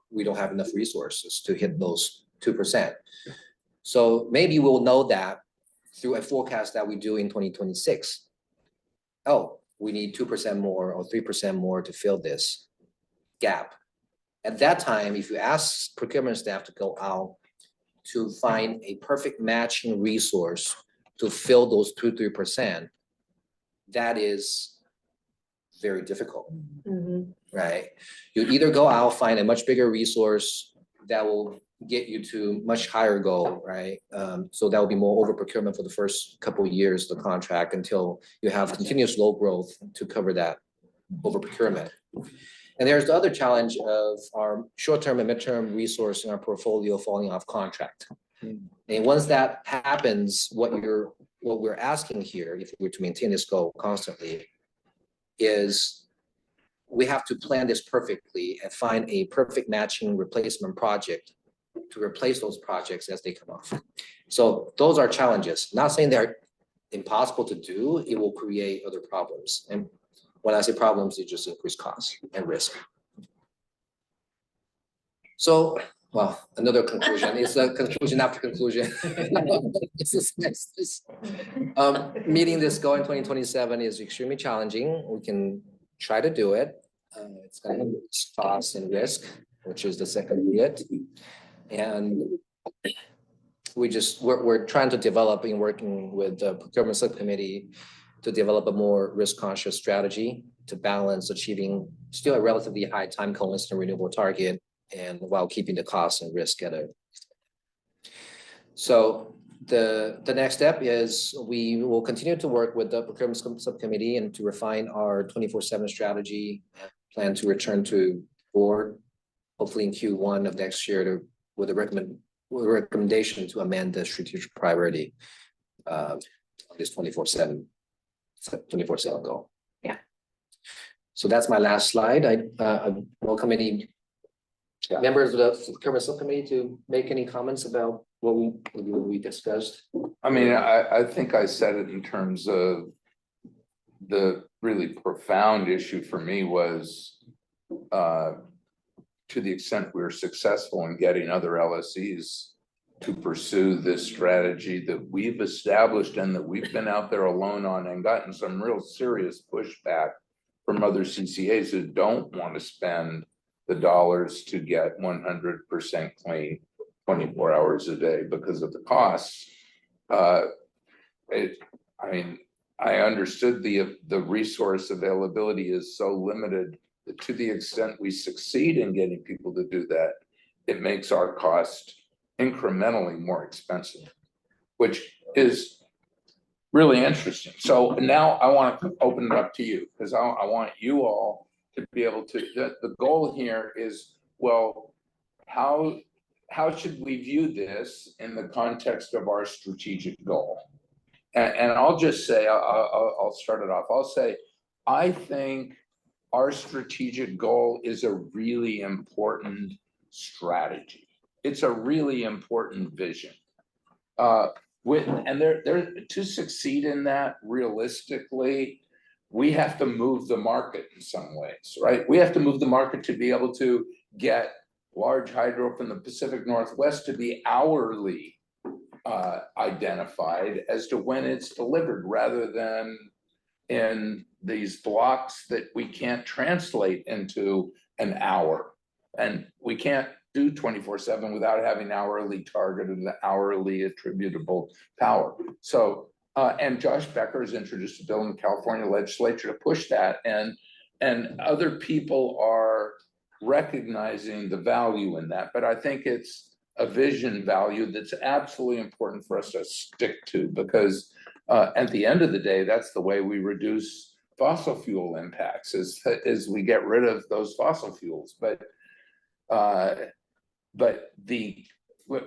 we don't have enough resources to hit those 2%. So maybe we'll know that through a forecast that we do in 2026. Oh, we need 2% more or 3% more to fill this gap. At that time, if you ask procurement staff to go out to find a perfect matching resource to fill those 2-3%, that is very difficult, right? You either go out, find a much bigger resource that will get you to much higher goal, right? So that will be more over procurement for the first couple of years of the contract until you have continuous low growth to cover that over procurement. And there's the other challenge of our short-term and midterm resource in our portfolio falling off contract. And once that happens, what we're asking here, if we're to maintain this goal constantly, is we have to plan this perfectly and find a perfect matching replacement project to replace those projects as they come off. So those are challenges. Not saying they're impossible to do, it will create other problems. And when I say problems, it just increase costs and risk. So, well, another conclusion, it's a conclusion after conclusion. Meeting this goal in 2027 is extremely challenging. We can try to do it. It's going to increase cost and risk, which is the second bit. And we're trying to develop in working with the procurement subcommittee to develop a more risk conscious strategy to balance achieving still a relatively high time constant renewable target and while keeping the cost and risk at a. So the next step is we will continue to work with the procurement subcommittee and to refine our 24/7 strategy, plan to return to board, hopefully in Q1 of next year with a recommendation to amend the strategic priority this 24/7 goal. Yeah. So that's my last slide. I welcome any members of the procurement subcommittee to make any comments about what we discussed. I mean, I think I said it in terms of the really profound issue for me was to the extent we were successful in getting other LSEs to pursue this strategy that we've established and that we've been out there alone on and gotten some real serious pushback from other CCAs who don't want to spend the dollars to get 100% clean 24 hours a day because of the costs. I mean, I understood the resource availability is so limited that to the extent we succeed in getting people to do that, it makes our cost incrementally more expensive, which is really interesting. So now I want to open it up to you because I want you all to be able to, the goal here is, well, how should we view this in the context of our strategic goal? And I'll just say, I'll start it off. I'll say, I think our strategic goal is a really important strategy. It's a really important vision. And to succeed in that realistically, we have to move the market in some ways, right? We have to move the market to be able to get large hydro from the Pacific Northwest to be hourly identified as to when it's delivered rather than in these blocks that we can't translate into an hour. And we can't do 24/7 without having hourly targeted, hourly attributable power. So, and Josh Becker has introduced a bill in the California legislature to push that, and other people are recognizing the value in that, but I think it's a vision value that's absolutely important for us to stick to, because at the end of the day, that's the way we reduce fossil fuel impacts, is we get rid of those fossil fuels. But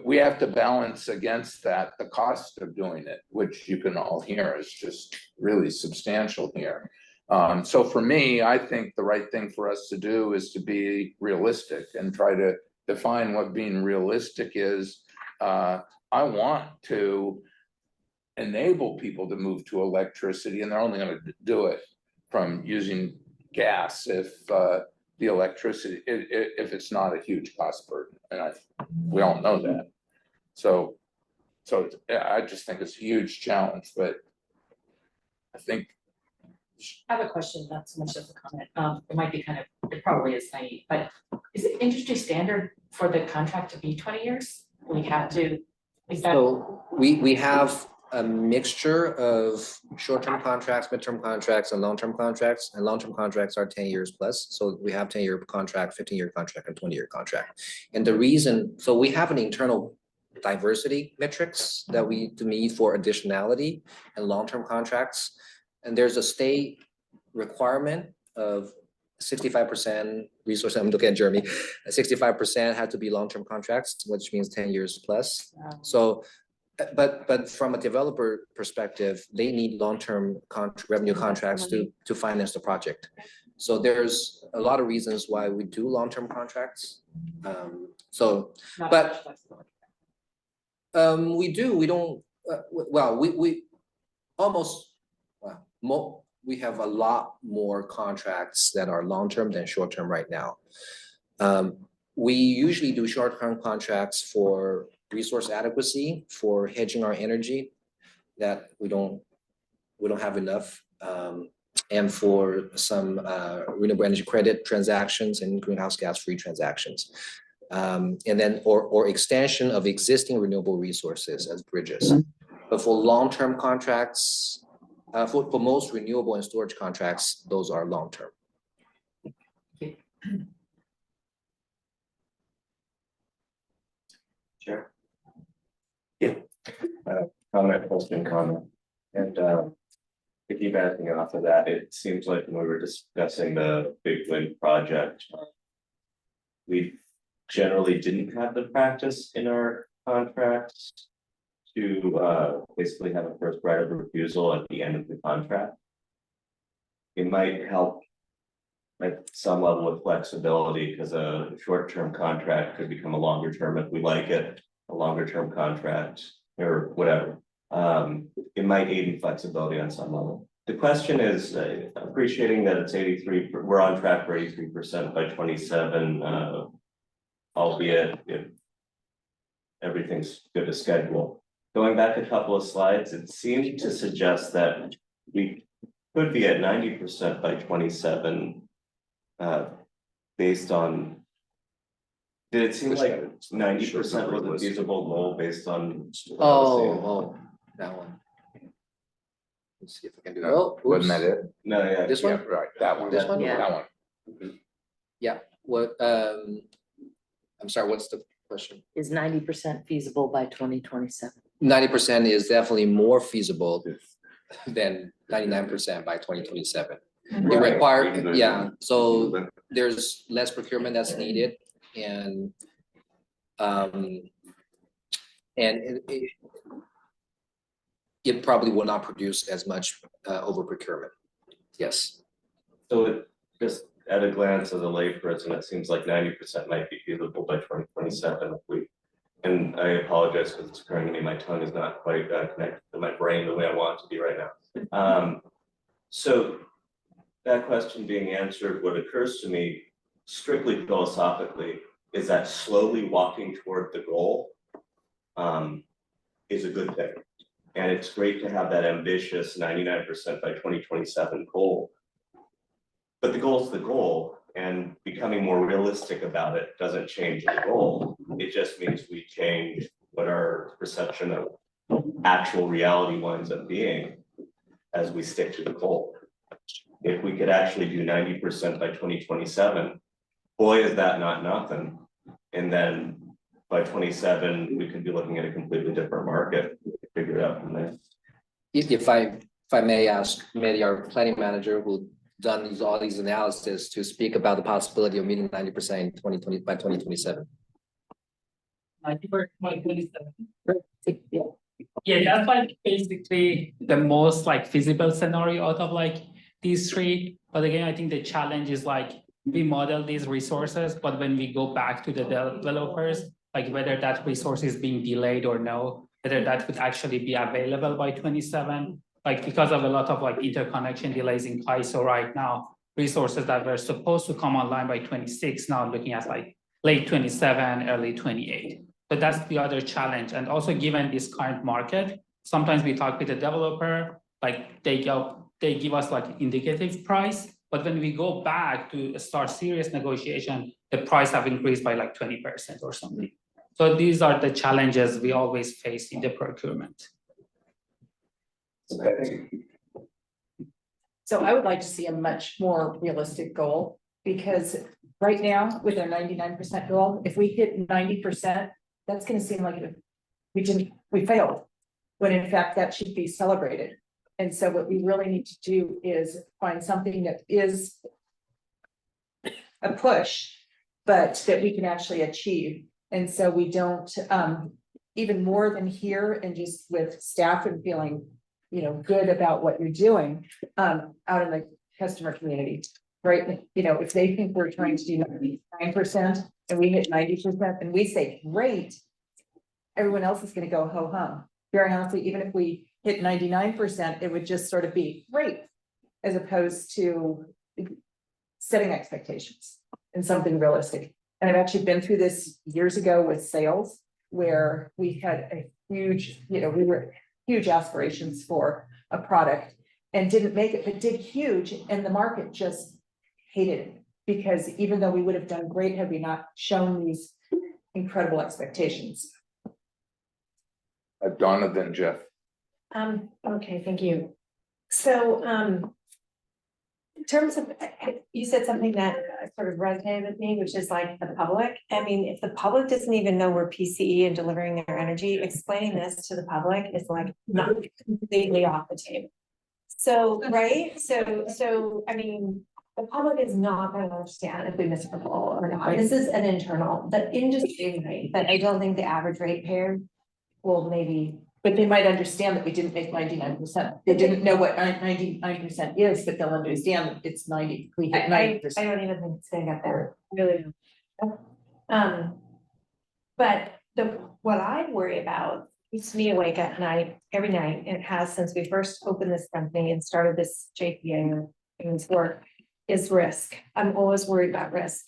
we have to balance against that the cost of doing it, which you can all hear is just really substantial here. So for me, I think the right thing for us to do is to be realistic and try to define what being realistic is. I want to enable people to move to electricity, and they're only going to do it from using gas if the electricity, if it's not a huge cost burden, and we all know that. So I just think it's a huge challenge, but I think. I have a question, not so much as a comment. It might be kind of, it probably is naive, but is it industry standard for the contract to be 20 years? We have to, is that? So we have a mixture of short-term contracts, midterm contracts, and long-term contracts, and long-term contracts are 10 years plus. So we have 10-year contract, 15-year contract, and 20-year contract. And the reason, so we have an internal diversity metrics that we need for additionality and long-term contracts. And there's a state requirement of 65% resource. I'm looking at Jeremy. 65% had to be long-term contracts, which means 10 years plus. So, but from a developer perspective, they need long-term revenue contracts to finance the project. So there's a lot of reasons why we do long-term contracts. We do. We don't. Well, we almost. Well, we have a lot more contracts that are long-term than short-term right now. We usually do short-term contracts for resource adequacy, for hedging our energy that we don't have enough, and for some renewable energy credit transactions and greenhouse gas-free transactions. And then or extension of existing renewable resources as bridges. But for long-term contracts, for most renewable and storage contracts, those are long-term. Sure. Yeah. Comment, question, comment. And piggybacking off of that, it seems like when we were discussing the big wind project, we generally didn't have the practice in our contracts to basically have a first right of refusal at the end of the contract. It might help at some level with flexibility, because a short-term contract could become a longer term if we like it, a longer-term contract or whatever. It might aid in flexibility on some level. The question is, appreciating that it's 83, we're on track for 83% by 27, albeit if everything's good to schedule. Going back a couple of slides, it seemed to suggest that we could be at 90% by 27, based on. Did it seem like 90% was a feasible goal based on? That one. Let's see if I can do that. Oh, Wasn't that it? No, yeah. This one? Right, that one. This one? Yeah. That one. Yeah. What? I'm sorry. What's the question? Is 90% feasible by 2027? 90% is definitely more feasible than 99% by 2027. It requires, yeah, so there's less procurement that's needed, and it probably will not produce as much over procurement. Yes. So it just at a glance as a layperson, it seems like 90% might be feasible by 2027 if we. And I apologize because it's occurring to me, my tongue is not quite connected to my brain the way I want it to be right now. So that question being answered, what occurs to me strictly philosophically is that slowly walking toward the goal is a good thing. And it's great to have that ambitious 99% by 2027 goal. But the goal's the goal, and becoming more realistic about it doesn't change the goal. It just means we change what our perception of actual reality winds up being as we stick to the goal. If we could actually do 90% by 2027, boy, is that not nothing. And then by 27, we could be looking at a completely different market, figure it out from there. If I may ask, maybe our planning manager who done all these analysis to speak about the possibility of meeting 90% in 2020 by 2027. 2027. Yeah, that's like basically the most like feasible scenario out of like these three. But again, I think the challenge is like we model these resources, but when we go back to the developers, like whether that resource is being delayed or no, whether that would actually be available by 27, like because of a lot of like interconnection delays in CAISO right now, resources that were supposed to come online by 26 now looking at like late 27, early 28. But that's the other challenge. And also given this current market, sometimes we talk with the developer, like they give us like indicative price, but when we go back to start serious negotiation, the price have increased by like 20% or something. So these are the challenges we always face in the procurement. So I would like to see a much more realistic goal, because right now with our 99% goal, if we hit 90%, that's gonna seem like we failed. When in fact, that should be celebrated. And so what we really need to do is find something that is a push, but that we can actually achieve. And so we don't, even more than here and just with staff and feeling, good about what you're doing, out in the customer community, right? If they think we're trying to do 99% and we hit 90% and we say, great, everyone else is gonna go ho hum. Very honestly, even if we hit 99%, it would just sort of be great, as opposed to setting expectations and something realistic. And I've actually been through this years ago with sales, where we had a huge, we were huge aspirations for a product and didn't make it, but did huge, and the market just hated it. Because even though we would have done great had we not shown these incredible expectations. Donna, then Jeff. Okay, thank you. So, in terms of, you said something that sort of resonated with me, which is like the public. I mean, if the public doesn't even know we're PCE and delivering their energy, explaining this to the public is like not completely off the table. So, right? So, I mean, the public is not going to understand if we miss a goal or not. This is an internal, the industry rate, but I don't think the average ratepayer will maybe. But they might understand that we didn't make 99%. They didn't know what 99% is, but they'll understand that it's 90. We hit 90%. I don't even think it's gonna get there. Really. But what I worry about keeps me awake at night, every night, and it has since we first opened this company and started this JPA and this work, is risk. I'm always worried about risk.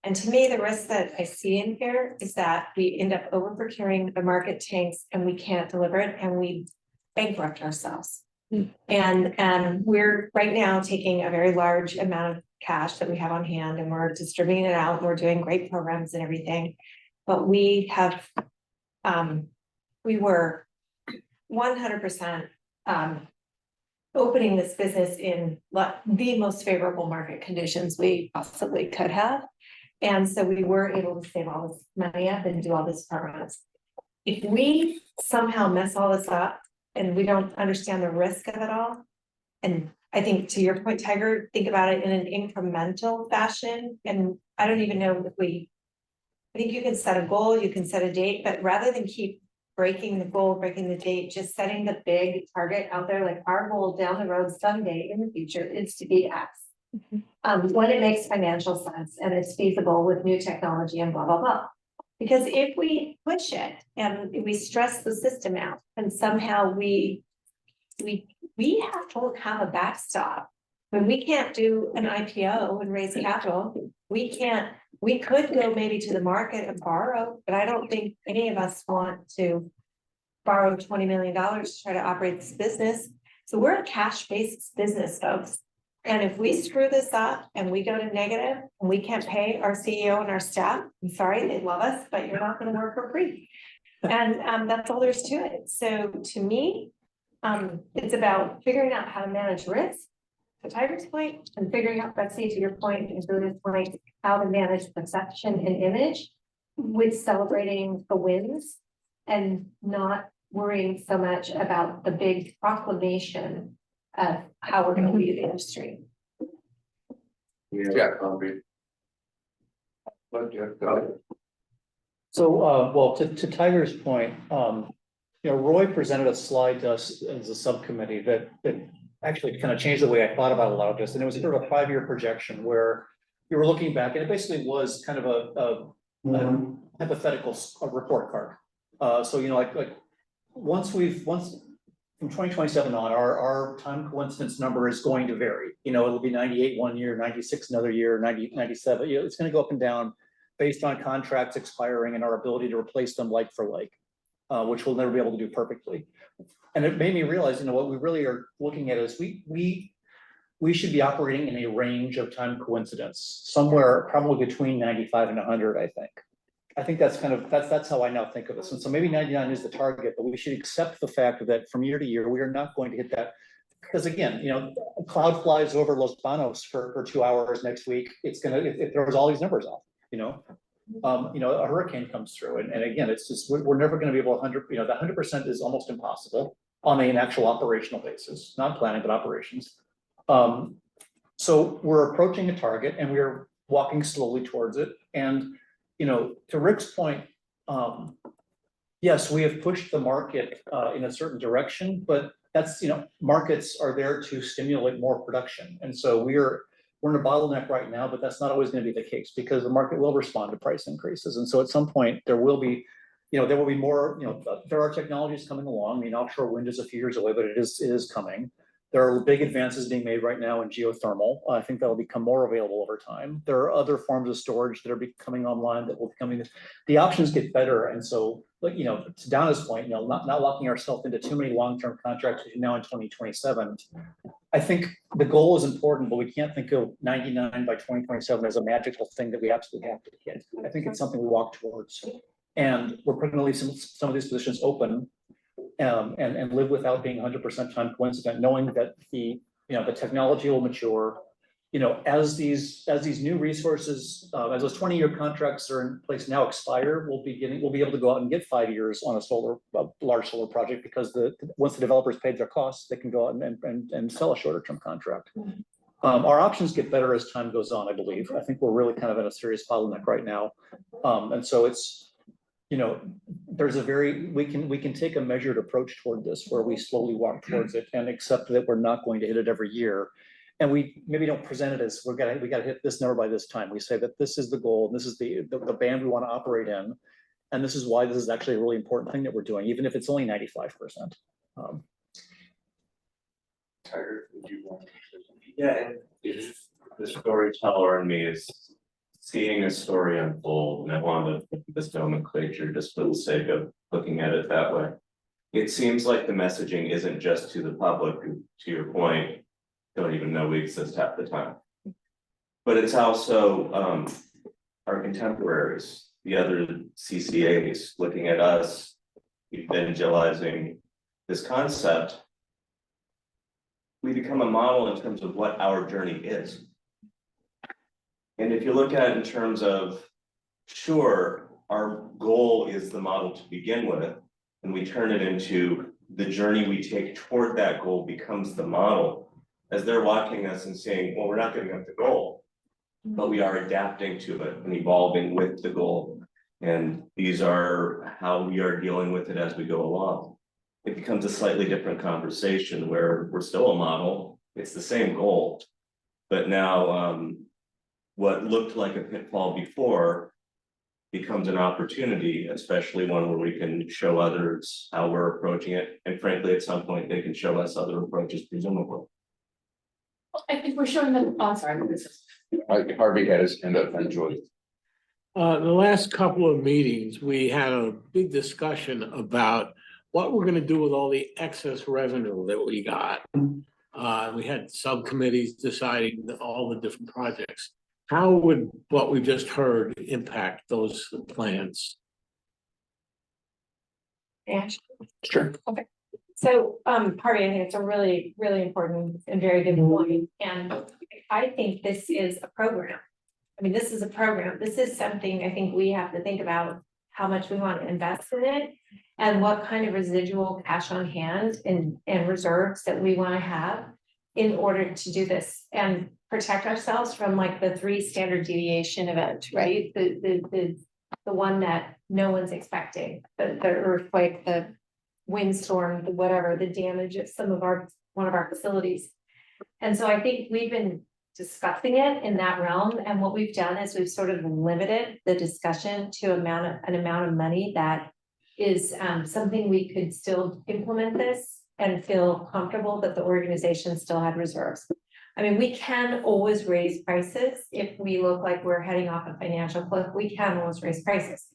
And to me, the risk that I see in here is that we end up over procuring, the market tanks, and we can't deliver it, and we bankrupt ourselves. And we're right now taking a very large amount of cash that we have on hand, and we're distributing it out, and we're doing great programs and everything. But we have, we were 100% opening this business in the most favorable market conditions we possibly could have. And so we were able to save all this money up and do all these programs. If we somehow mess all this up and we don't understand the risk of it all, and I think to your point, Tiger, think about it in an incremental fashion. And I don't even know if I think you can set a goal, you can set a date, but rather than keep breaking the goal, breaking the date, just setting the big target out there, like our goal down the road someday in the future is to be X. When it makes financial sense and it's feasible with new technology and blah, blah, blah. Because if we push it and we stress the system out and somehow we don't have a backstop, when we can't do an IPO and raise capital, we could go maybe to the market and borrow, but I don't think any of us want to borrow $20 million to try to operate this business. So we're a cash-based business, folks. And if we screw this up and we go to negative and we can't pay our CEO and our staff, I'm sorry, they love us, but you're not gonna work for free. And that's all there's to it. So to me, it's about figuring out how to manage risk, to Tiger's point, and figuring out, Betsy, to your point, and Julia's point, how to manage perception and image with celebrating the wins and not worrying so much about the big proclamation of how we're gonna lead the industry. Yeah. So, well, to Tiger's point, Roy presented a slide to us as a subcommittee that actually kind of changed the way I thought about a lot of this. And it was sort of a 5-year projection where you were looking back, and it basically was kind of a hypothetical report card. So, like once from 2027 on, our time coincidence number is going to vary. It'll be 98 one year, 96 another year, 97. It's going to go up and down based on contracts expiring and our ability to replace them like for like, which we'll never be able to do perfectly. And it made me realize, what we really are looking at is we should be operating in a range of time coincidence, somewhere probably between 95 and 100, I think. I think that's that's how I now think of this. And so maybe 99 is the target, but we should accept the fact that from year to year, we are not going to hit that. Because again, a cloud flies over Los Banos for 2 hours next week. It throws all these numbers off, a hurricane comes through. And again, it's just, we're never going to be able to 100, the 100% is almost impossible on an actual operational basis, not planning, but operations. So we're approaching a target and we're walking slowly towards it. And to Rick's point, yes, we have pushed the market in a certain direction, but that's, markets are there to stimulate more production. And so we're in a bottleneck right now, but that's not always going to be the case because the market will respond to price increases. And so at some point there will be more, there are technologies coming along. Offshore wind is a few years away, but it is coming. There are big advances being made right now in geothermal. I think that'll become more available over time. There are other forms of storage that are becoming online that will be coming. The options get better. And so, to Donna's point, not locking ourselves into too many long-term contracts now in 2027. I think the goal is important, but we can't think of 99 by 2027 as a magical thing that we absolutely have to hit. I think it's something we walk towards. And we're going to leave some of these positions open. And live without being 100% time coincident, knowing that the technology will mature, as these new resources, as those 20-year contracts are in place now expire, we'll be able to go out and get 5 years on a large solar project because once the developers paid their costs, they can go out and sell a shorter term contract. Our options get better as time goes on, I believe. I think we're really kind of in a serious bottleneck right now, and so it's. There's we can take a measured approach toward this where we slowly walk towards it and accept that we're not going to hit it every year. And we maybe don't present it as we got to hit this number by this time. We say that this is the goal, and this is the band we want to operate in. And this is why this is actually a really important thing that we're doing, even if it's only 95%. Tiger, would you want to say something? Yeah, the storyteller in me is seeing a story unfold, and I want to put this nomenclature just for the sake of looking at it that way. It seems like the messaging isn't just to the public, who, to your point, don't even know we exist half the time. But it's also our contemporaries, the other CCAs, looking at us, evangelizing this concept. We become a model in terms of what our journey is. And if you look at it in terms of, sure, our goal is the model to begin with, and we turn it into the journey we take toward that goal becomes the model. As they're watching us and saying, well, we're not giving up the goal, but we are adapting to it and evolving with the goal. And these are how we are dealing with it as we go along. It becomes a slightly different conversation where we're still a model, it's the same goal, but now, what looked like a pitfall before becomes an opportunity, especially one where we can show others how we're approaching it. And frankly, at some point, they can show us other approaches, presumably. I think we're showing them, oh, sorry. Harvey had his hand up and Joyce. The last couple of meetings, we had a big discussion about what we're gonna do with all the excess revenue that we got. We had subcommittees deciding all the different projects. How would what we just heard impact those plans? Yeah. Sure. Okay. So, Harvey, I think it's a really, really important and very good point. And I think this is a program. I mean, this is a program. This is something I think we have to think about how much we want to invest in it and what kind of residual cash on hand and reserves that we want to have in order to do this and protect ourselves from like the 3 standard deviation event, right? The one that no one's expecting, the earthquake, the windstorm, the whatever, the damage of one of our facilities. And so I think we've been discussing it in that realm. And what we've done is we've sort of limited the discussion to an amount of money that is something we could still implement this and feel comfortable that the organization still had reserves. I mean, we can always raise prices if we look like we're heading off a financial cliff. We can always raise prices.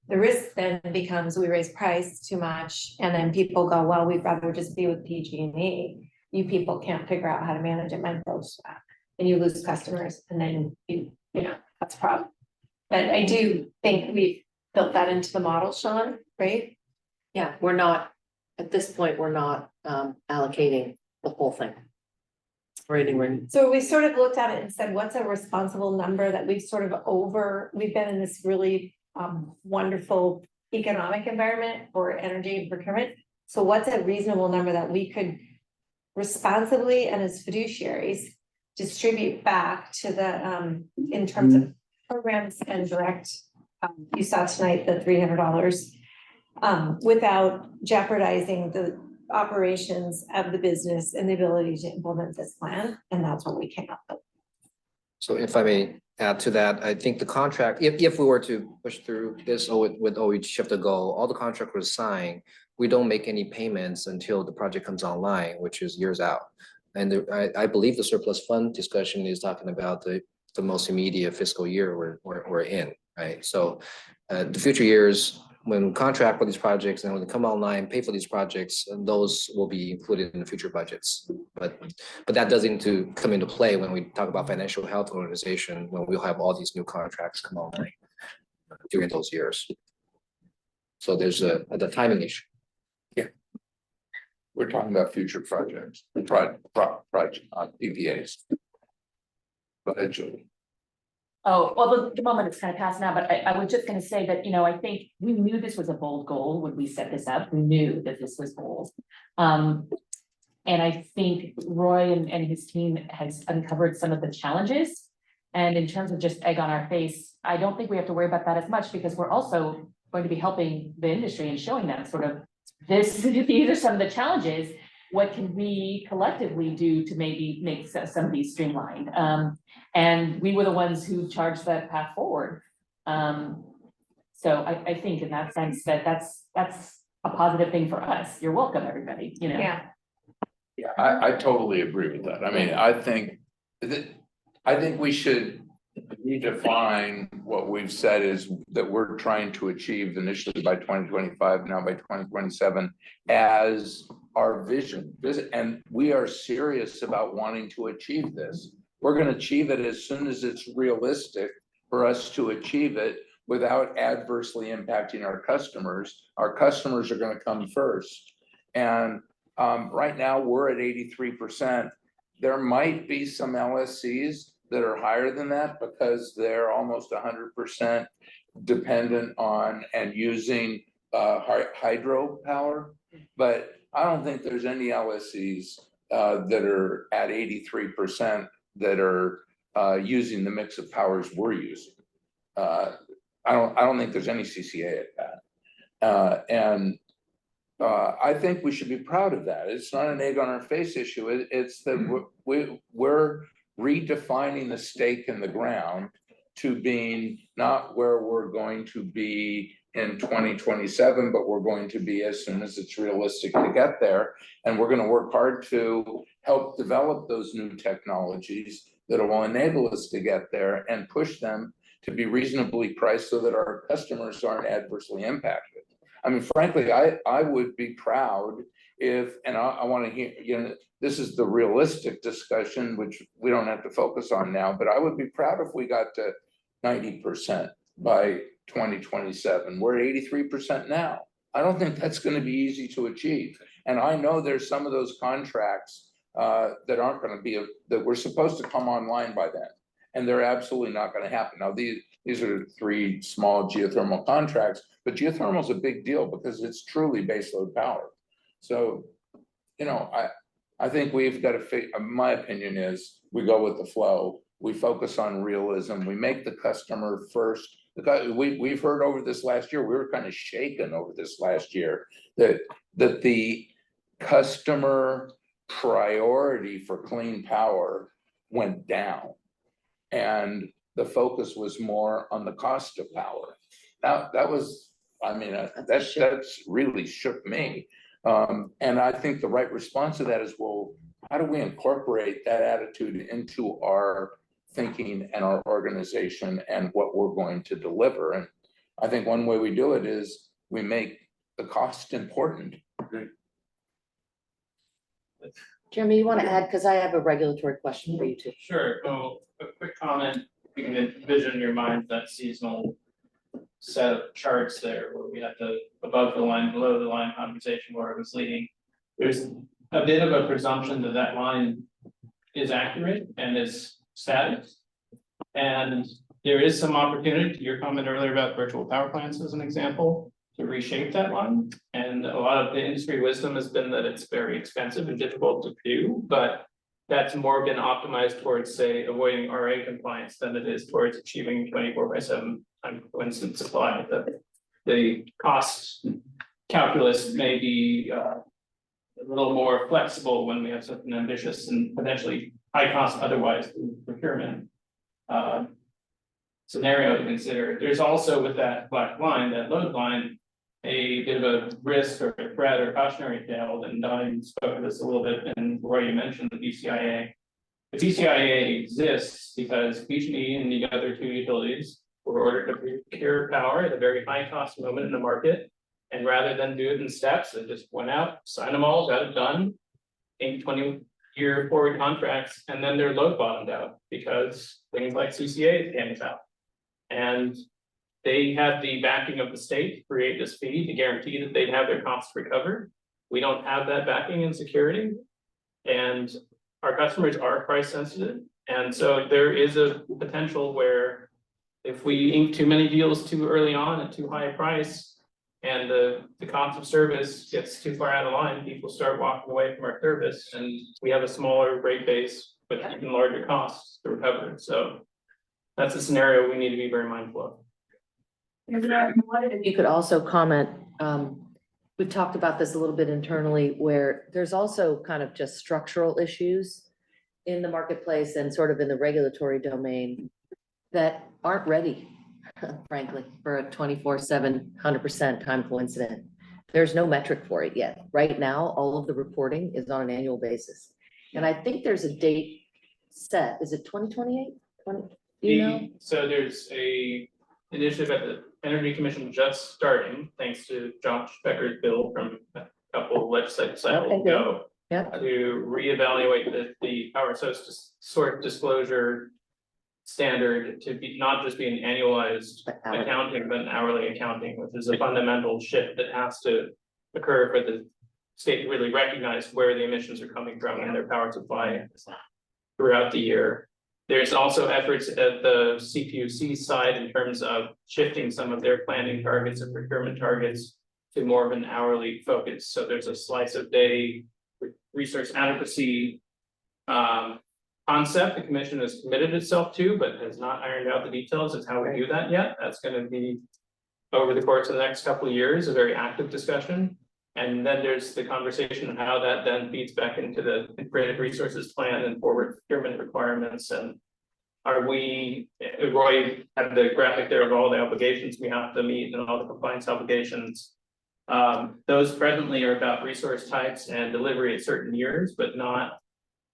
The risk then becomes we raise price too much and then people go, well, we'd rather just be with PG&E. You people can't figure out how to manage it, my folks. And you lose customers and then you know, that's a problem. But I do think we've built that into the model, Sean, right? Yeah, we're not, at this point, we're not allocating the whole thing. Or anywhere. So we sort of looked at it and said, what's a responsible number that we've we've been in this really wonderful economic environment for energy procurement. So what's a reasonable number that we could responsibly and as fiduciaries distribute back to the in terms of programs and direct, you saw tonight the $300 without jeopardizing the operations of the business and the ability to implement this plan, and that's what we came up with. So if I may add to that, I think the contract, if we were to push through this with OE Shift to Go, all the contract was signed, we don't make any payments until the project comes online, which is years out. And I believe the surplus fund discussion is talking about the most immediate fiscal year we're in, right? So the future years, when we contract for these projects and when they come online, pay for these projects, and those will be included in the future budgets. But that doesn't come into play when we talk about financial health organization, when we'll have all these new contracts come online during those years. So there's the timing issue. Yeah. We're talking about future projects, project, PPAs. Go ahead, Julie. Oh, well, the moment it's kind of passed now, but I was just gonna say that, you know, I think we knew this was a bold goal when we set this up. We knew that this was bold. And I think Roy and his team has uncovered some of the challenges. And in terms of just egg on our face, I don't think we have to worry about that as much because we're also going to be helping the industry and showing them sort of these are some of the challenges. What can we collectively do to maybe make some of these streamlined? And we were the ones who charged that path forward. So I think in that sense that's a positive thing for us. You're welcome, everybody, you know? Yeah. Yeah, I totally agree with that. I mean, I think we should redefine what we've said is that we're trying to achieve initially by 2025, now by 2027 as our vision. And we are serious about wanting to achieve this. We're going to achieve it as soon as it's realistic for us to achieve it without adversely impacting our customers. Our customers are going to come first. And right now we're at 83%. There might be some LSCs that are higher than that because they're almost 100% dependent on and using hydropower. But I don't think there's any LSCs that are at 83% that are using the mix of powers we're using. I don't think there's any CCA at that. And I think we should be proud of that. It's not an egg on our face issue. It's that we're redefining the stake in the ground to being not where we're going to be in 2027, but we're going to be as soon as it's realistic to get there. And we're going to work hard to help develop those new technologies that will enable us to get there and push them to be reasonably priced so that our customers aren't adversely impacted. I mean, frankly, I would be proud if, and I wanna hear, you know, this is the realistic discussion, which we don't have to focus on now, but I would be proud if we got to 90% by 2027. We're at 83% now. I don't think that's gonna be easy to achieve. And I know there's some of those contracts that aren't gonna be, that were supposed to come online by then. And they're absolutely not gonna happen. Now, these are 3 small geothermal contracts, but geothermal is a big deal because it's truly baseload power. So, you know, I think we've got to my opinion is, we go with the flow, we focus on realism, we make the customer first. We've heard over this last year, we were kind of shaken over this last year, that the customer priority for clean power went down. And the focus was more on the cost of power. Now, that was, I mean, that's really shook me. And I think the right response to that is, well, how do we incorporate that attitude into our thinking and our organization and what we're going to deliver? And I think one way we do it is we make the cost important. Jeremy, you want to add, because I have a regulatory question for you too. Sure, so a quick comment, you can envision in your mind that seasonal set of charts there where we have the above the line, below the line conversation where it was leading. There's a bit of a presumption that that line is accurate and is static. And there is some opportunity, to your comment earlier about virtual power plants as an example, to reshape that line. And a lot of the industry wisdom has been that it's very expensive and difficult to do, but that's more been optimized towards, say, avoiding RA compliance than it is towards achieving 24/7 time coincident supply. The cost calculus may be a little more flexible when we have such an ambitious and potentially high cost otherwise procurement scenario to consider. There's also with that black line, that load line, a bit of a risk or a threat or cautionary tale, and Don spoke to this a little bit, and Roy, you mentioned the BCIA. The BCIA exists because PG&E and the other 2 utilities were ordered to procure power at a very high cost moment in the market. And rather than do it in steps, they just went out, signed them all, got it done, in 20-year forward contracts, and then their load bottomed out because things like CCA came about. And they had the backing of the state to create this fee to guarantee that they'd have their costs recovered. We don't have that backing and security. And our customers are price sensitive. And so there is a potential where if we ink too many deals too early on at too high a price, and the cost of service gets too far out of line, people start walking away from our service, and we have a smaller rate base with even larger costs to recover. So that's a scenario we need to be very mindful of. If you could also comment, we've talked about this a little bit internally, where there's also kind of just structural issues in the marketplace and sort of in the regulatory domain that aren't ready, frankly, for a 24/7, 100% time coincident. There's no metric for it yet. Right now, all of the reporting is on an annual basis. And I think there's a date set. Is it 2028? You know? So there's a initiative at the Energy Commission just starting, thanks to Josh Becker's bill from a couple of legislative cycles ago. To reevaluate the power source disclosure standard to be not just be an annualized accounting, but an hourly accounting, which is a fundamental shift that has to occur for the state to really recognize where the emissions are coming from in their power supply throughout the year. There's also efforts at the CPUC side in terms of shifting some of their planning targets and procurement targets to more of an hourly focus. So there's a slice of day resource adequacy concept the commission has committed itself to, but has not ironed out the details of how we do that yet. That's going to be over the course of the next couple of years, a very active discussion. And then there's the conversation of how that then feeds back into the integrated resources plan and forward procurement requirements. And are we, Roy had the graphic there of all the obligations we have to meet and all the compliance obligations. Those presently are about resource types and delivery at certain years, but not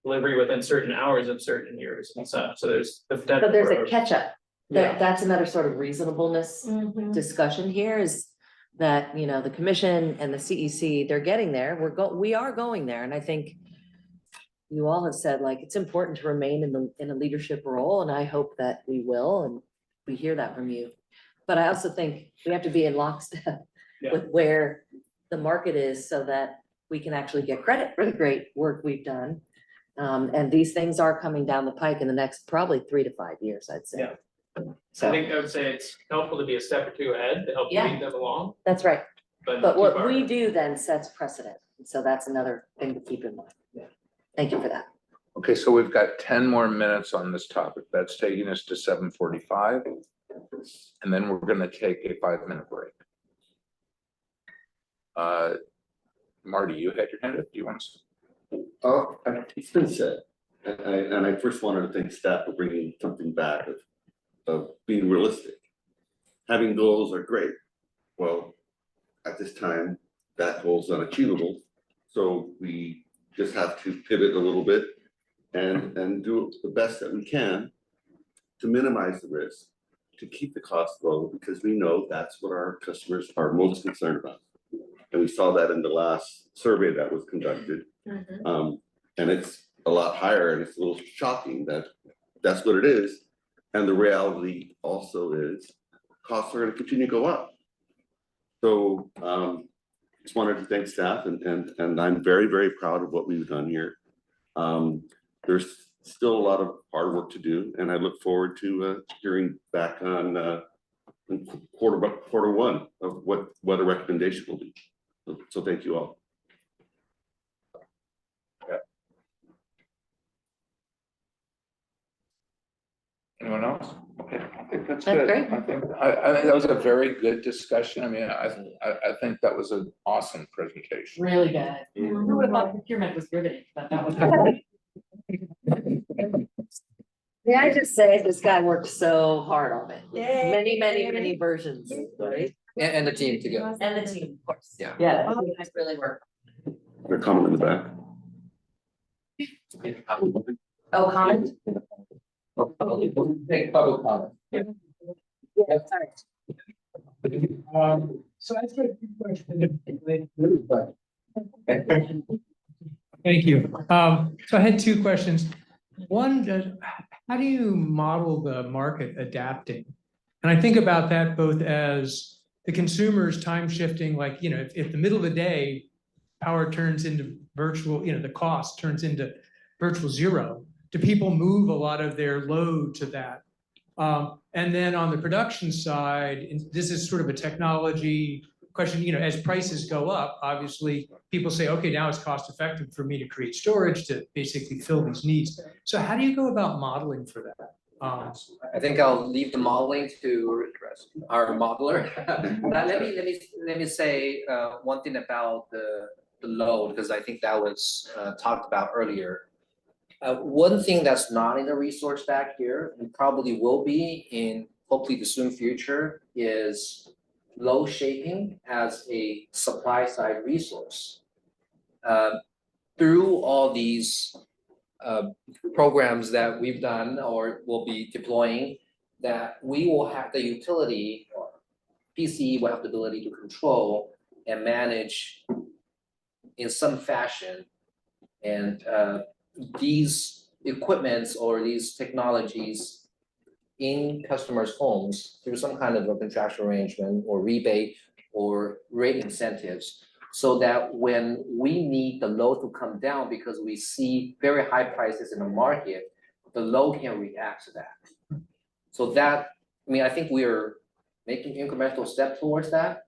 delivery within certain hours of certain years and such. So there's the potential. So there's for a catch up. Yeah. That's another sort of reasonableness discussion here is that, you know, the commission and the CEC, they're getting there. We are going there. And I think you all have said, like, it's important to remain in a leadership role, and I hope that we will, and we hear that from you. But I also think we have to be in lockstep with where the market is so that we can actually get credit for the great work we've done. And these things are coming down the pike in the next probably 3 to 5 years, I'd say. Yeah. So I think I would say it's helpful to be a step or two ahead to help Yeah. lead them along. that's right. But But too what far. we do then sets precedent. So that's another thing to keep in mind. Thank you for that. Okay, so we've got 10 more minutes on this topic. That's taking us to 7:45. And then we're gonna take a 5-minute break. Marty, you had your hand up. Do you want to? It's been said, and I first wanted to thank staff for bringing something back of being realistic. Having goals are great. Well, at this time, that goal's unachievable, so we just have to pivot a little bit and do the best that we can to minimize the risk, to keep the cost low, because we know that's what our customers are most concerned about. And we saw that in the last survey that was conducted. And it's a lot higher, and it's a little shocking that that's what it is. And the reality also is costs are gonna continue to go up. So just wanted to thank staff, and I'm very, very proud of what we've done here. There's still a lot of hard work to do, and I look forward to hearing back on quarter one of what a recommendation will be. So thank you all. Anyone else? Okay, I think that's That's good. great. I think that was a very good discussion. I mean, I think that was an awesome presentation. Really good. Who would have thought procurement was riveting, but that was. May I just say, this guy worked so hard on it. Yay. Many versions, right? And the team together. And the team, of course. Yeah. Yeah, you guys really worked. A comment in the back. Oh, comment? Take public comment. Yeah, sorry. So that's a good question. Thank you. So I had 2 questions. One, how do you model the market adapting? And I think about that both as the consumer's time shifting, like, you know, if the middle of the day, power turns into virtual, you know, the cost turns into virtual zero, do people move a lot of their load to that? And then on the production side, and this is sort of a technology question, you know, as prices go up, obviously people say, okay, now it's cost effective for me to create storage to basically fill these needs. So how do you go about modeling for that? I think I'll leave the modeling to our modeler. Let me say one thing about the load, because I think that was talked about earlier. One thing that's not in the resource stack here, and probably will be in hopefully the soon future, is load shaping as a supply side resource. Through all these programs that we've done or will be deploying, that we will have the utility, or PCE will have the ability to control and manage in some fashion. And these equipments or these technologies in customers' homes through some kind of a contractual arrangement or rebate or rate incentives, so that when we need the load to come down because we see very high prices in the market, the load can react to that. So that, I mean, I think we're making incremental steps towards that.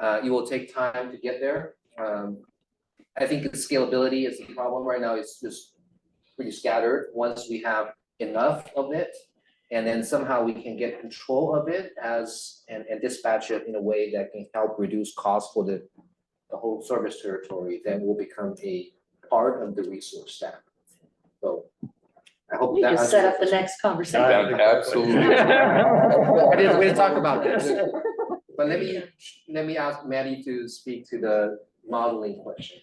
It will take time to get there. I think the scalability is the problem right now. It's just pretty scattered. Once we have enough of it, and then somehow we can get control of it and dispatch it in a way that can help reduce costs for the whole service territory, then will become a part of the resource stack. So I hope We that. just set up the next conversation. Absolutely. I didn't really talk about this, but let me ask Maddie to speak to the modeling question.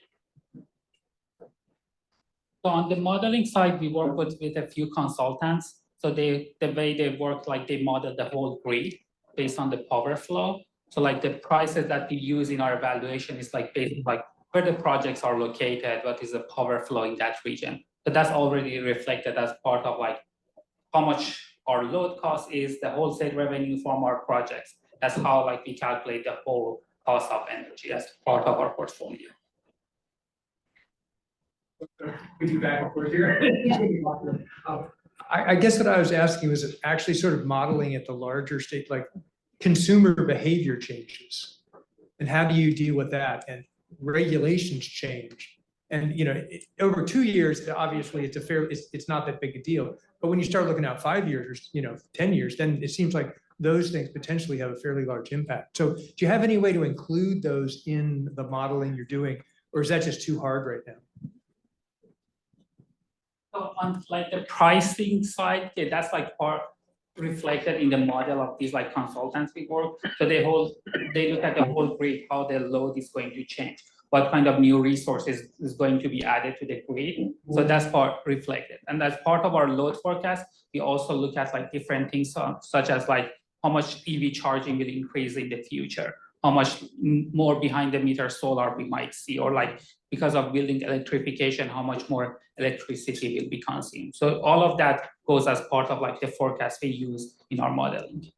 So on the modeling side, we work with a few consultants. So the way they work, like they model the whole grid based on the power flow. So like the prices that we use in our evaluation is like based like where the projects are located, what is the power flow in that region. So that's already reflected as part of like how much our load cost is, the wholesale revenue from our projects. That's how like we calculate the whole cost of energy as part of our portfolio. With you back and forth here. I guess what I was asking was actually sort of modeling at the larger state, like consumer behavior changes. And how do you deal with that? And regulations change. And, you know, over 2 years, obviously it's not that big a deal. But when you start looking out 5 years or, you know, 10 years, then it seems like those things potentially have a fairly large impact. So do you have any way to include those in the modeling you're doing? Or is that just too hard right now? So on like the pricing side, yeah, that's like part reflected in the model of these like consultants we work. So they look at the whole grid, how the load is going to change, what kind of new resources is going to be added to the grid. So that's part reflected. And as part of our load forecast, we also look at like different things such as like how much EV charging will increase in the future, how much more behind the meter solar we might see, or like because of building electrification, how much more electricity will be consumed. So all of that goes as part of like the forecast we use in our modeling.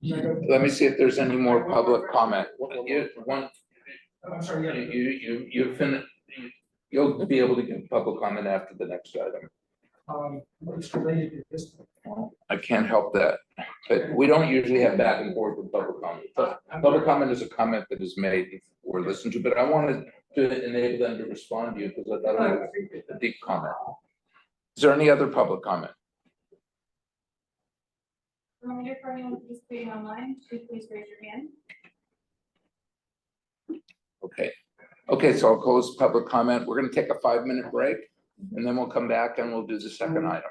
Let me see if there's any more public comment. I'm sorry, You've finished, you'll be able to give public comment after the next item. It's related to this. I can't help that, but we don't usually have back and forth with public comment. Public comment is a comment that is made or listened to, but I wanted to enable them to respond to you because I thought it was a deep comment. Is there any other public comment? Reminder for anyone participating online, please raise your hand. Okay, so I'll close public comment. We're gonna take a 5-minute break and then we'll come back and we'll do the second item.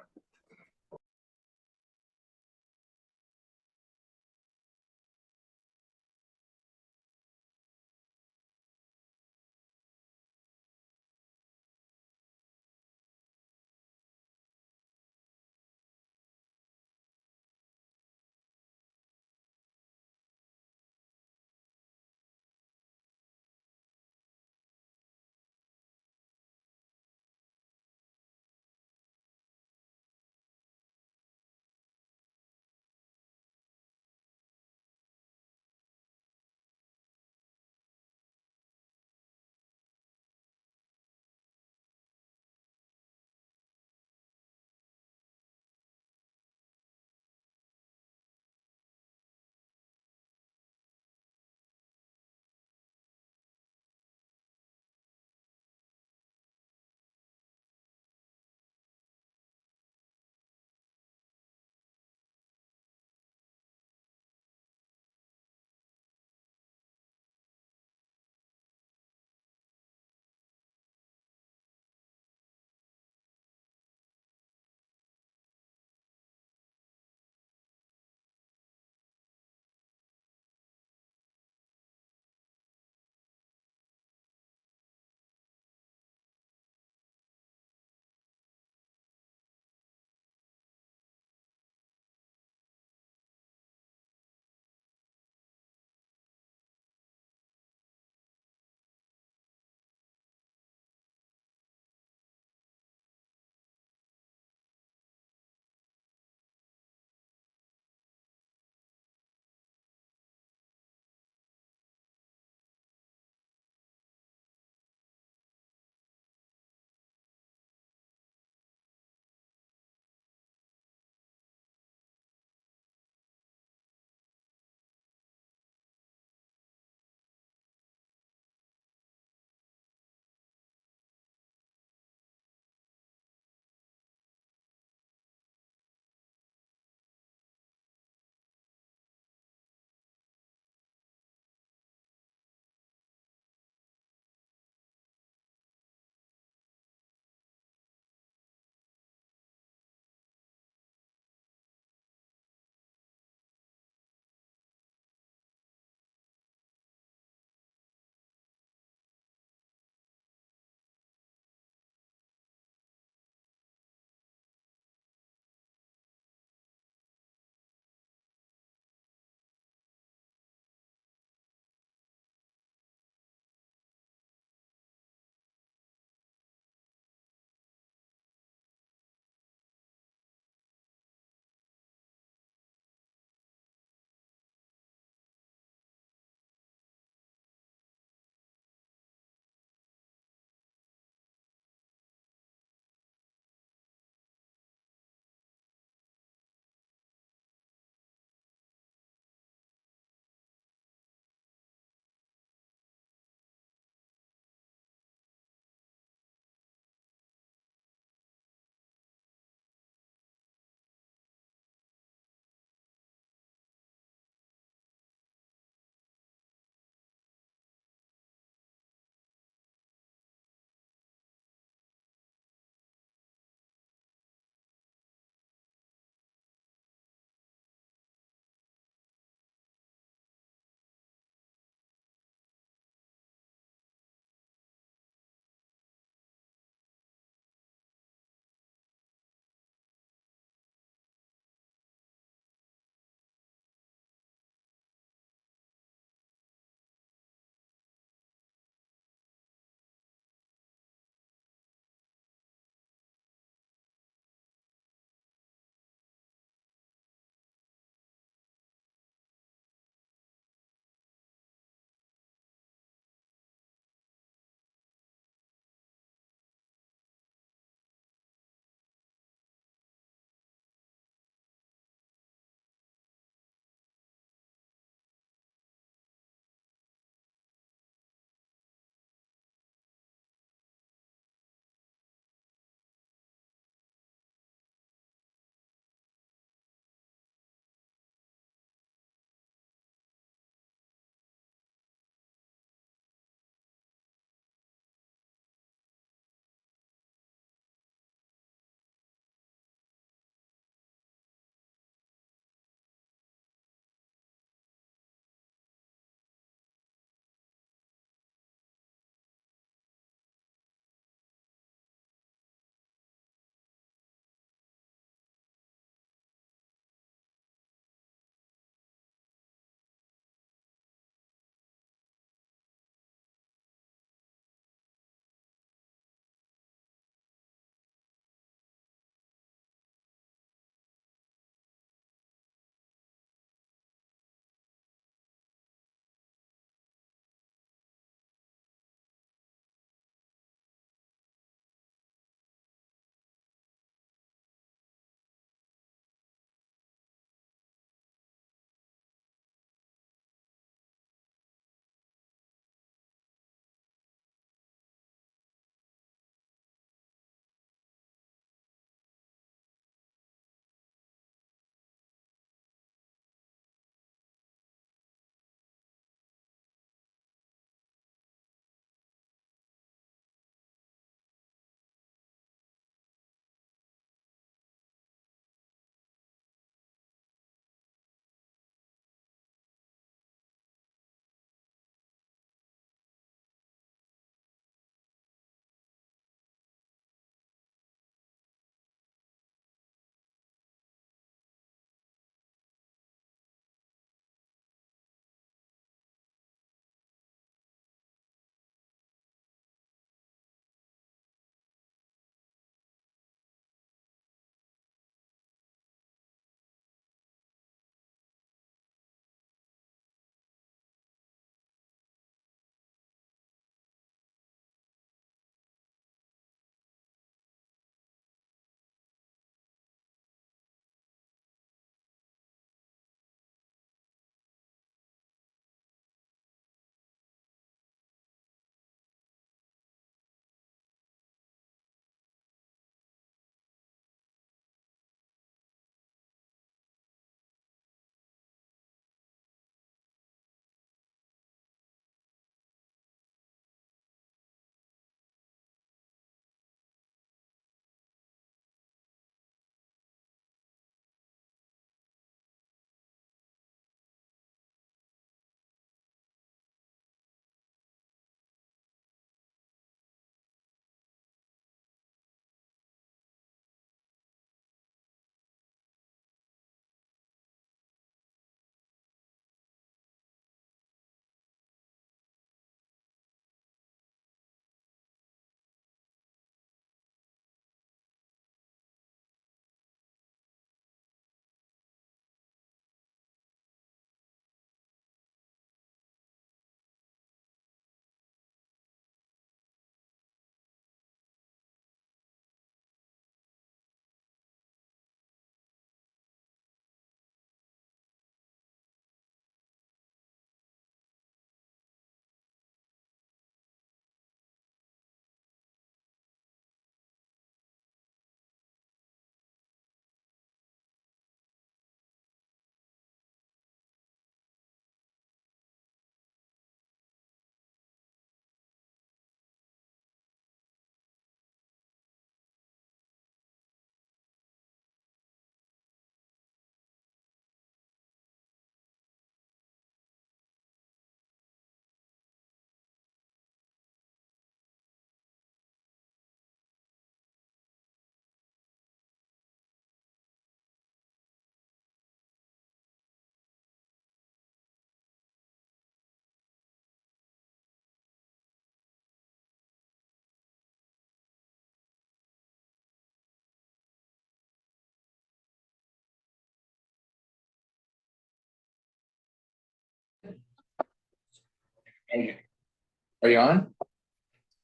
Are you on?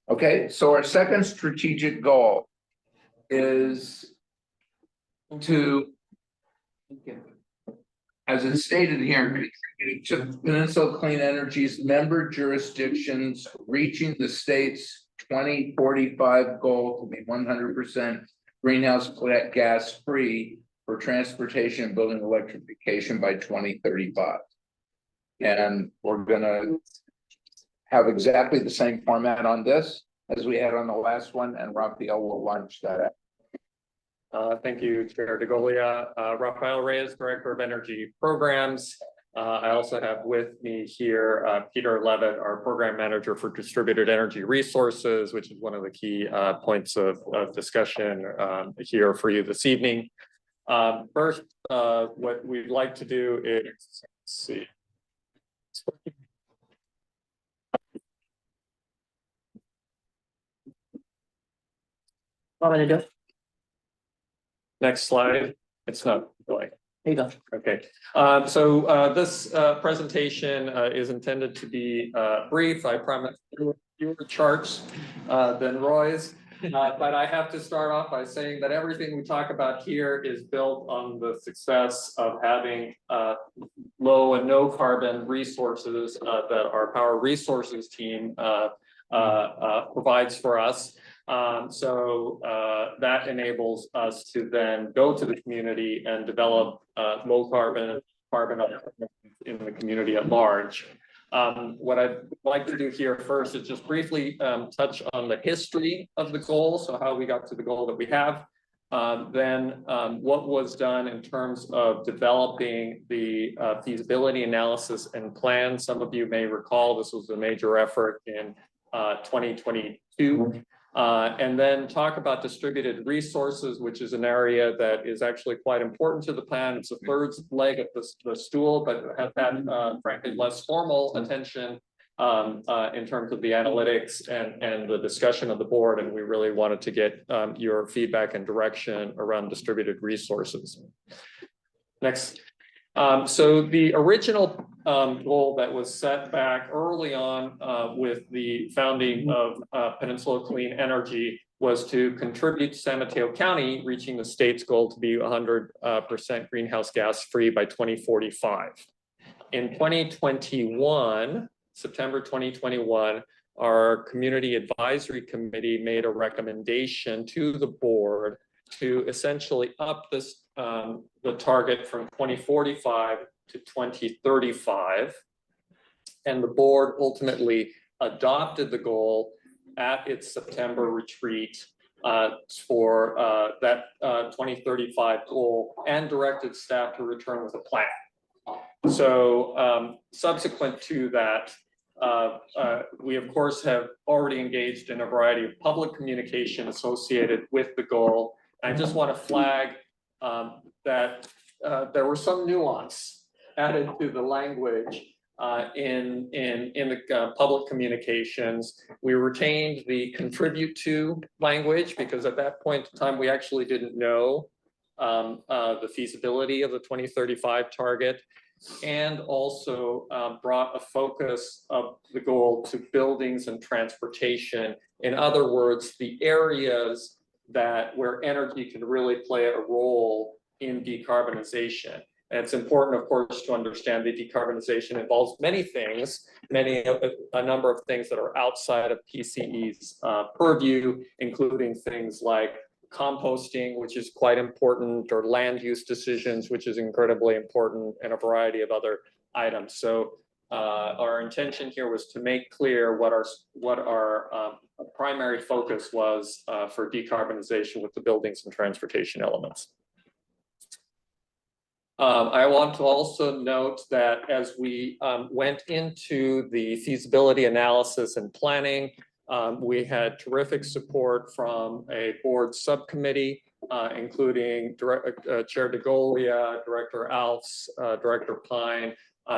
Okay, so our second strategic goal is to, as it's stated here, each of Peninsula Clean Energy's member jurisdictions reaching the state's 2045 goal to be 100% greenhouse gas free for transportation and building electrification by 2035. And we're gonna have exactly the same format on this as we had on the last one, and Raphael will launch that. Thank you, Chair DeGolia. Rafael Reyes, Director of Energy Programs. I also have with me here Peter Levitt, our Program Manager for Distributed Energy Resources, which is one of the key points of discussion here for you this evening. First, what we'd like to do is, let's see. Want me to do it? Next slide. It's not going. There you go. Okay, this presentation is intended to be brief. I promise fewer charts than Roy's. But I have to start off by saying that everything we talk about here is built on the success of having low and no carbon resources that our Power Resources team provides for us. That enables us to then go to the community and develop low carbon in the community at large. What I'd like to do here first is just briefly touch on the history of the goal, so how we got to the goal that we have. Then what was done in terms of developing the feasibility analysis and plan. Some of you may recall this was a major effort in 2022. And then talk about distributed resources, which is an area that is actually quite important to the plan. It's the third leg of the stool, but has had frankly less formal attention in terms of the analytics and the discussion of the board. And we really wanted to get your feedback and direction around distributed resources. Next. So the original goal that was set back early on with the founding of Peninsula Clean Energy was to contribute to San Mateo County reaching the state's goal to be 100% greenhouse gas free by 2045. In 2021, September 2021, our Community Advisory Committee made a recommendation to the board to essentially up this the target from 2045 to 2035. And the board ultimately adopted the goal at its September retreat for that 2035 goal and directed staff to return with a plan. So subsequent to that, we of course have already engaged in a variety of public communication associated with the goal. I just want to flag that there were some nuance added to the language in the public communications. We retained the contribute to language because at that point in time, we actually didn't know the feasibility of the 2035 target, and also brought a focus of the goal to buildings and transportation. In other words, the areas where energy can really play a role in decarbonization. And it's important, of course, to understand that decarbonization involves many things, a number of things that are outside of PCE's purview, including things like composting, which is quite important, or land use decisions, which is incredibly important, and a variety of other items. So our intention here was to make clear what our primary focus was for decarbonization with the buildings and transportation elements. I want to also note that as we went into the feasibility analysis and planning, we had terrific support from a board subcommittee, including Chair DeGolia, Director Alfs, Director Pine,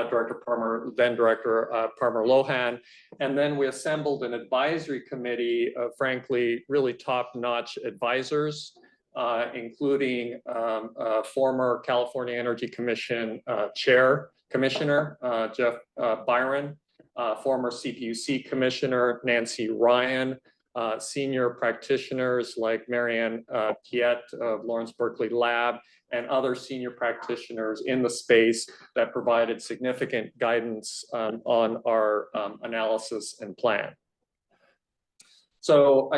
Director Palmer, then Director Palmer Lohan. And then we assembled an advisory committee of frankly, really top-notch advisors, including former California Energy Commission Commissioner Jeff Byron, former CPUC Commissioner Nancy Ryan, senior practitioners like Marianne Piet of Lawrence Berkeley Lab, and other senior practitioners in the space that provided significant guidance on our analysis and plan. So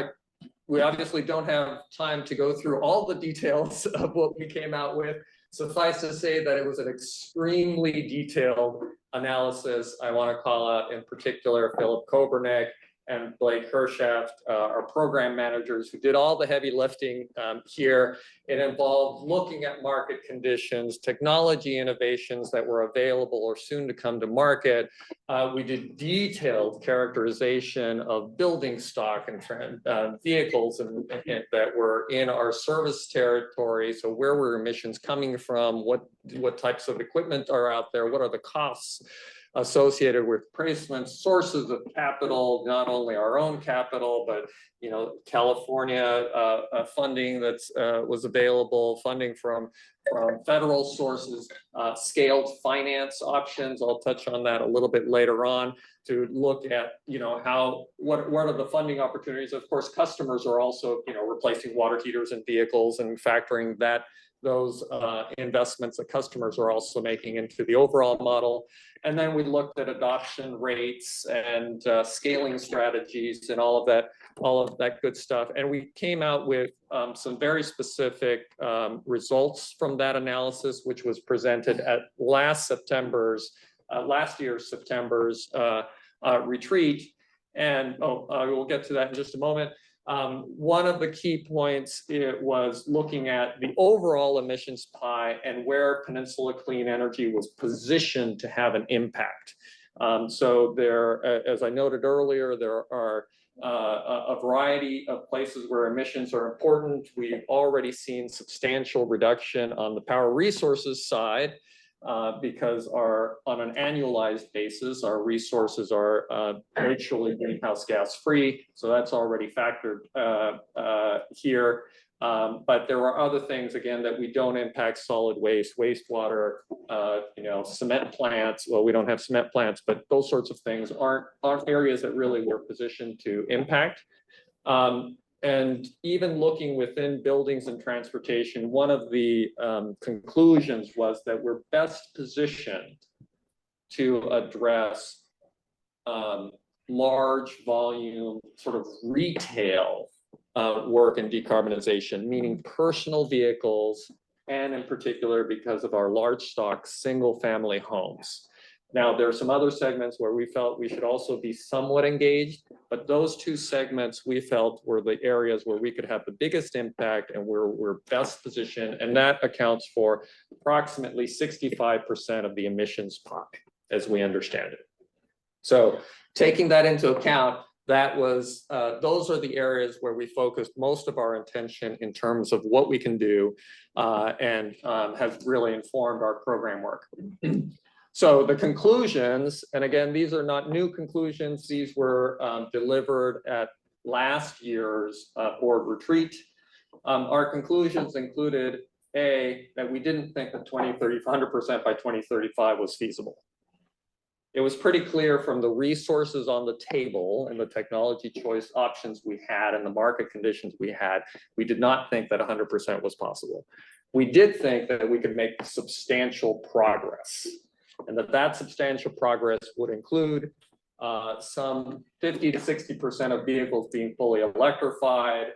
we obviously don't have time to go through all the details of what we came out with. Suffice to say that it was an extremely detailed analysis. I want to call out in particular Philip Kobernick and Blake Hershaft, our program managers, who did all the heavy lifting here. It involved looking at market conditions, technology innovations that were available or soon to come to market. We did detailed characterization of building stock and vehicles that were in our service territory. So where were emissions coming from? What types of equipment are out there? What are the costs associated with placements, sources of capital, not only our own capital, but California funding that's was available, funding from federal sources, scaled finance options. I'll touch on that a little bit later on to look at what are the funding opportunities. Of course, customers are also replacing water heaters in vehicles and factoring those investments that customers are also making into the overall model. And then we looked at adoption rates and scaling strategies and all of that good stuff. And we came out with some very specific results from that analysis, which was presented at last year's September's retreat. And we'll get to that in just a moment. One of the key points was looking at the overall emissions pie and where Peninsula Clean Energy was positioned to have an impact. So there, as I noted earlier, there are a variety of places where emissions are important. We've already seen substantial reduction on the power resources side. Because on an annualized basis, our resources are virtually greenhouse gas free. So that's already factored here. But there are other things, again, that we don't impact: solid waste, wastewater, cement plants. Well, we don't have cement plants, but those sorts of things aren't areas that really we're positioned to impact. And even looking within buildings and transportation, one of the conclusions was that we're best positioned to address large volume sort of retail work and decarbonization, meaning personal vehicles, and in particular because of our large stock single family homes. Now, there are some other segments where we felt we should also be somewhat engaged, but those two segments we felt were the areas where we could have the biggest impact and where we're best positioned, and that accounts for approximately 65% of the emissions pie, as we understand it. So taking that into account, those are the areas where we focused most of our attention in terms of what we can do and have really informed our program work. So the conclusions, and again, these are not new conclusions. These were delivered at last year's board retreat. Our conclusions included that we didn't think that 100% by 2035 was feasible. It was pretty clear from the resources on the table and the technology choice options we had and the market conditions we had, we did not think that 100% was possible. We did think that we could make substantial progress, and that substantial progress would include some 50 to 60% of vehicles being fully electrified,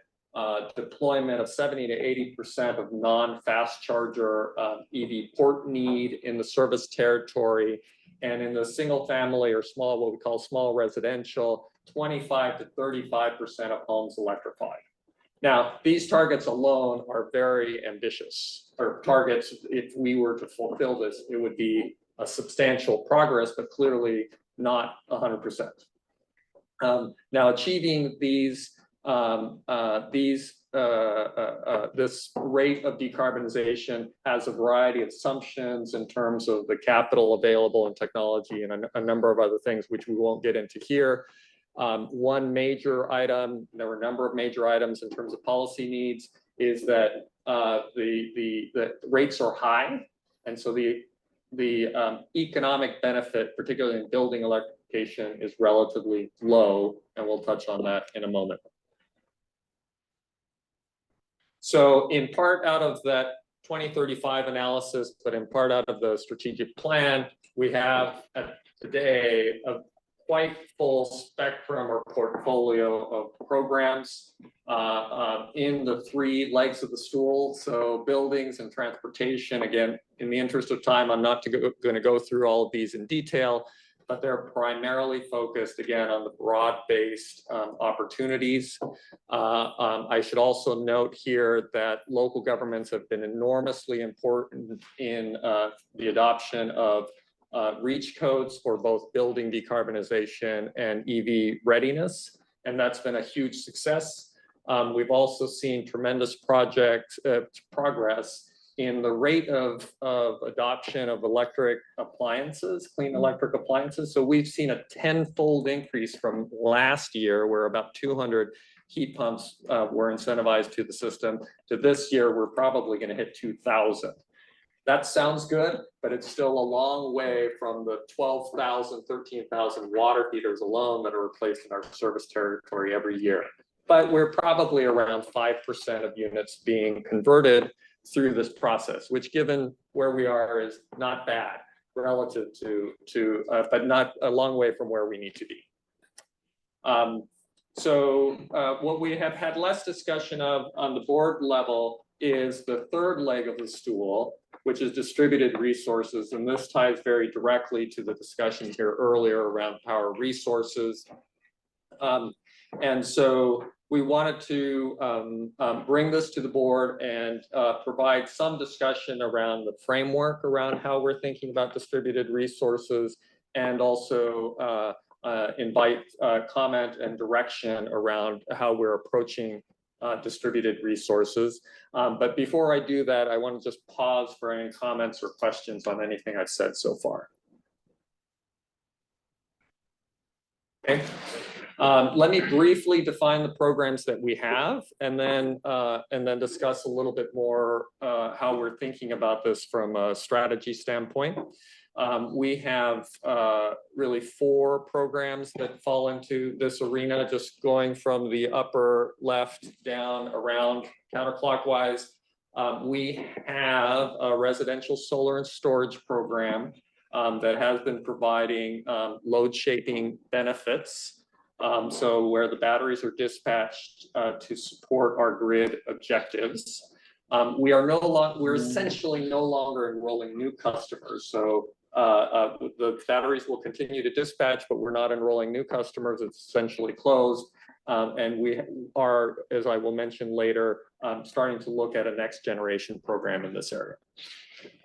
deployment of 70 to 80% of non-fast charger EV port need in the service territory, and in the single family or small, what we call small residential, 25 to 35% of homes electrified. Now, these targets alone are very ambitious, or targets. If we were to fulfill this, it would be a substantial progress, but clearly not 100%. Now, achieving this rate of decarbonization has a variety of assumptions in terms of the capital available and technology and a number of other things, which we won't get into here. One major item, there were a number of major items in terms of policy needs, is that the rates are high, and so the economic benefit, particularly in electrification is relatively low, and we'll touch on that in a moment. So in part out of that 2035 analysis, but in part out of the strategic plan, we have today a quite full spectrum or portfolio of programs in the three legs of the stool. So buildings and transportation. Again, in the interest of time, I'm not going to go through all of these in detail, but they're primarily focused again on the broad-based opportunities. I should also note here that local governments have been enormously important in the adoption of REACH codes for both building decarbonization and EV readiness, and that's been a huge success. We've also seen tremendous progress in the rate of adoption of electric appliances, clean electric appliances. So we've seen a 10-fold increase from last year, where about 200 heat pumps were incentivized to the system, to this year, we're probably going to hit 2,000. That sounds good, but it's still a long way from the 12,000, 13,000 water heaters alone that are replaced in our service territory every year. But we're probably around 5% of units being converted through this process, which given where we are is not bad relative to but not a long way from where we need to be. What we have had less discussion of on the board level is the third leg of the stool, which is distributed resources. And this ties very directly to the discussion here earlier around power resources. And so we wanted to bring this to the board and provide some discussion around the framework around how we're thinking about distributed resources, and also invite comment and direction around how we're approaching distributed resources. But before I do that, I want to just pause for any comments or questions on anything I've said so far. Okay. Let me briefly define the programs that we have, and then discuss a little bit more how we're thinking about this from a strategy standpoint. We have really 4 programs that fall into this arena, just going from the upper left down around counterclockwise. We have a residential solar and storage program that has been providing load shaping benefits. So where the batteries are dispatched to support our grid objectives. We're essentially no longer enrolling new customers. So the batteries will continue to dispatch, but we're not enrolling new customers. It's essentially closed. And we are, as I will mention later, starting to look at a next generation program in this area.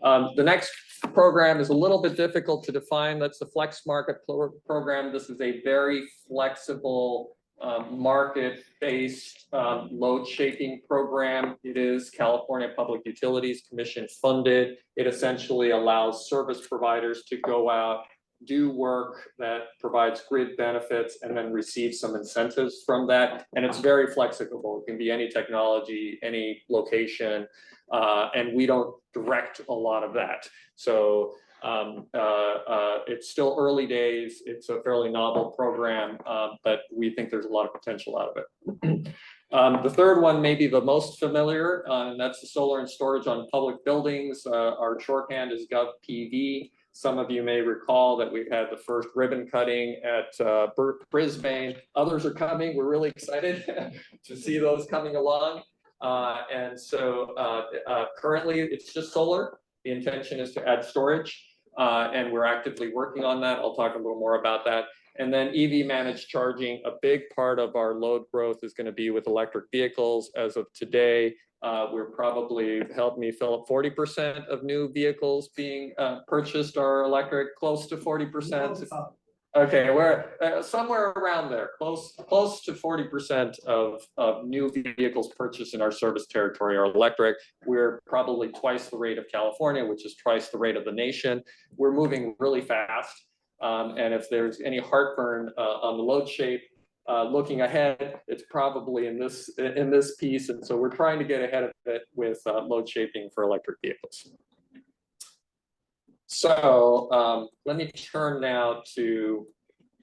The next program is a little bit difficult to define. That's the Flex Market program. This is a very flexible market-based load shaping program. It is California Public Utilities Commission funded. It essentially allows service providers to go out, do work that provides grid benefits, and then receive some incentives from that. And it's very flexible. It can be any technology, any location, and we don't direct a lot of that. So it's still early days. It's a fairly novel program, but we think there's a lot of potential out of it. The third one may be the most familiar, and that's the solar and storage on public buildings. Our shorthand is GovPV. Some of you may recall that we've had the first ribbon cutting at Brisbane. Others are coming. We're really excited to see those coming along. And so currently it's just solar. The intention is to add storage, and we're actively working on that. I'll talk a little more about that. And then EV managed charging, a big part of our load growth is going to be with electric vehicles. As of today, we're probably, help me fill up, 40% of new vehicles being purchased are electric, close to 40%. Okay, we're somewhere around there, close to 40% of new vehicles purchased in our service territory are electric. We're probably twice the rate of California, which is twice the rate of the nation. We're moving really fast. And if there's any heartburn on the load shape, looking ahead, it's probably in this piece. And so we're trying to get ahead of it with load shaping for electric vehicles. So let me turn now to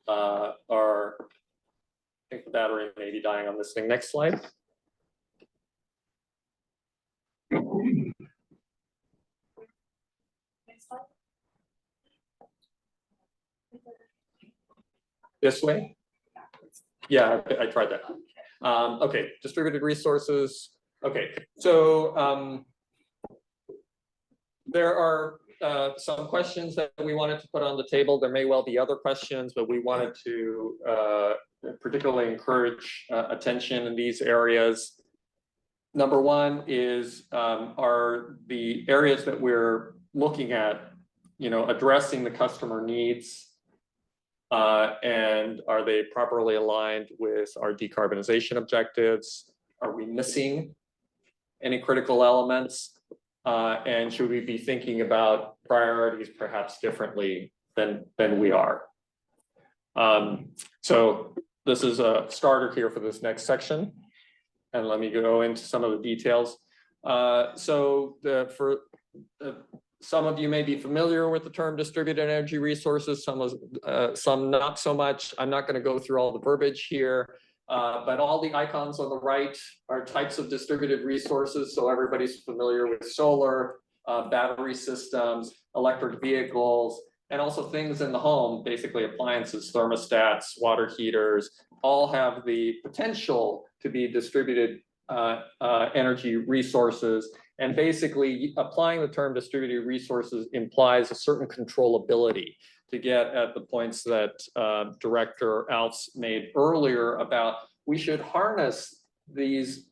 are, I think the battery may be dying on this thing. Next slide. This way? Yeah, I tried that. Okay, distributed resources. Okay, so there are some questions that we wanted to put on the table. There may well be other questions, but we wanted to particularly encourage attention in these areas. Number one is are the areas that we're looking at, addressing the customer needs, and are they properly aligned with our decarbonization objectives? Are we missing any critical elements? And should we be thinking about priorities perhaps differently than we are? So this is a starter here for this next section. And let me go into some of the details. Some of you may be familiar with the term distributed energy resources, some not so much. I'm not going to go through all the verbiage here, but all the icons on the right are types of distributed resources. So everybody's familiar with solar, battery systems, electric vehicles, and also things in the home, basically appliances, thermostats, water heaters, all have the potential to be distributed energy resources. And basically applying the term distributed resources implies a certain controllability to get at the points that Director Alves made earlier about we should harness these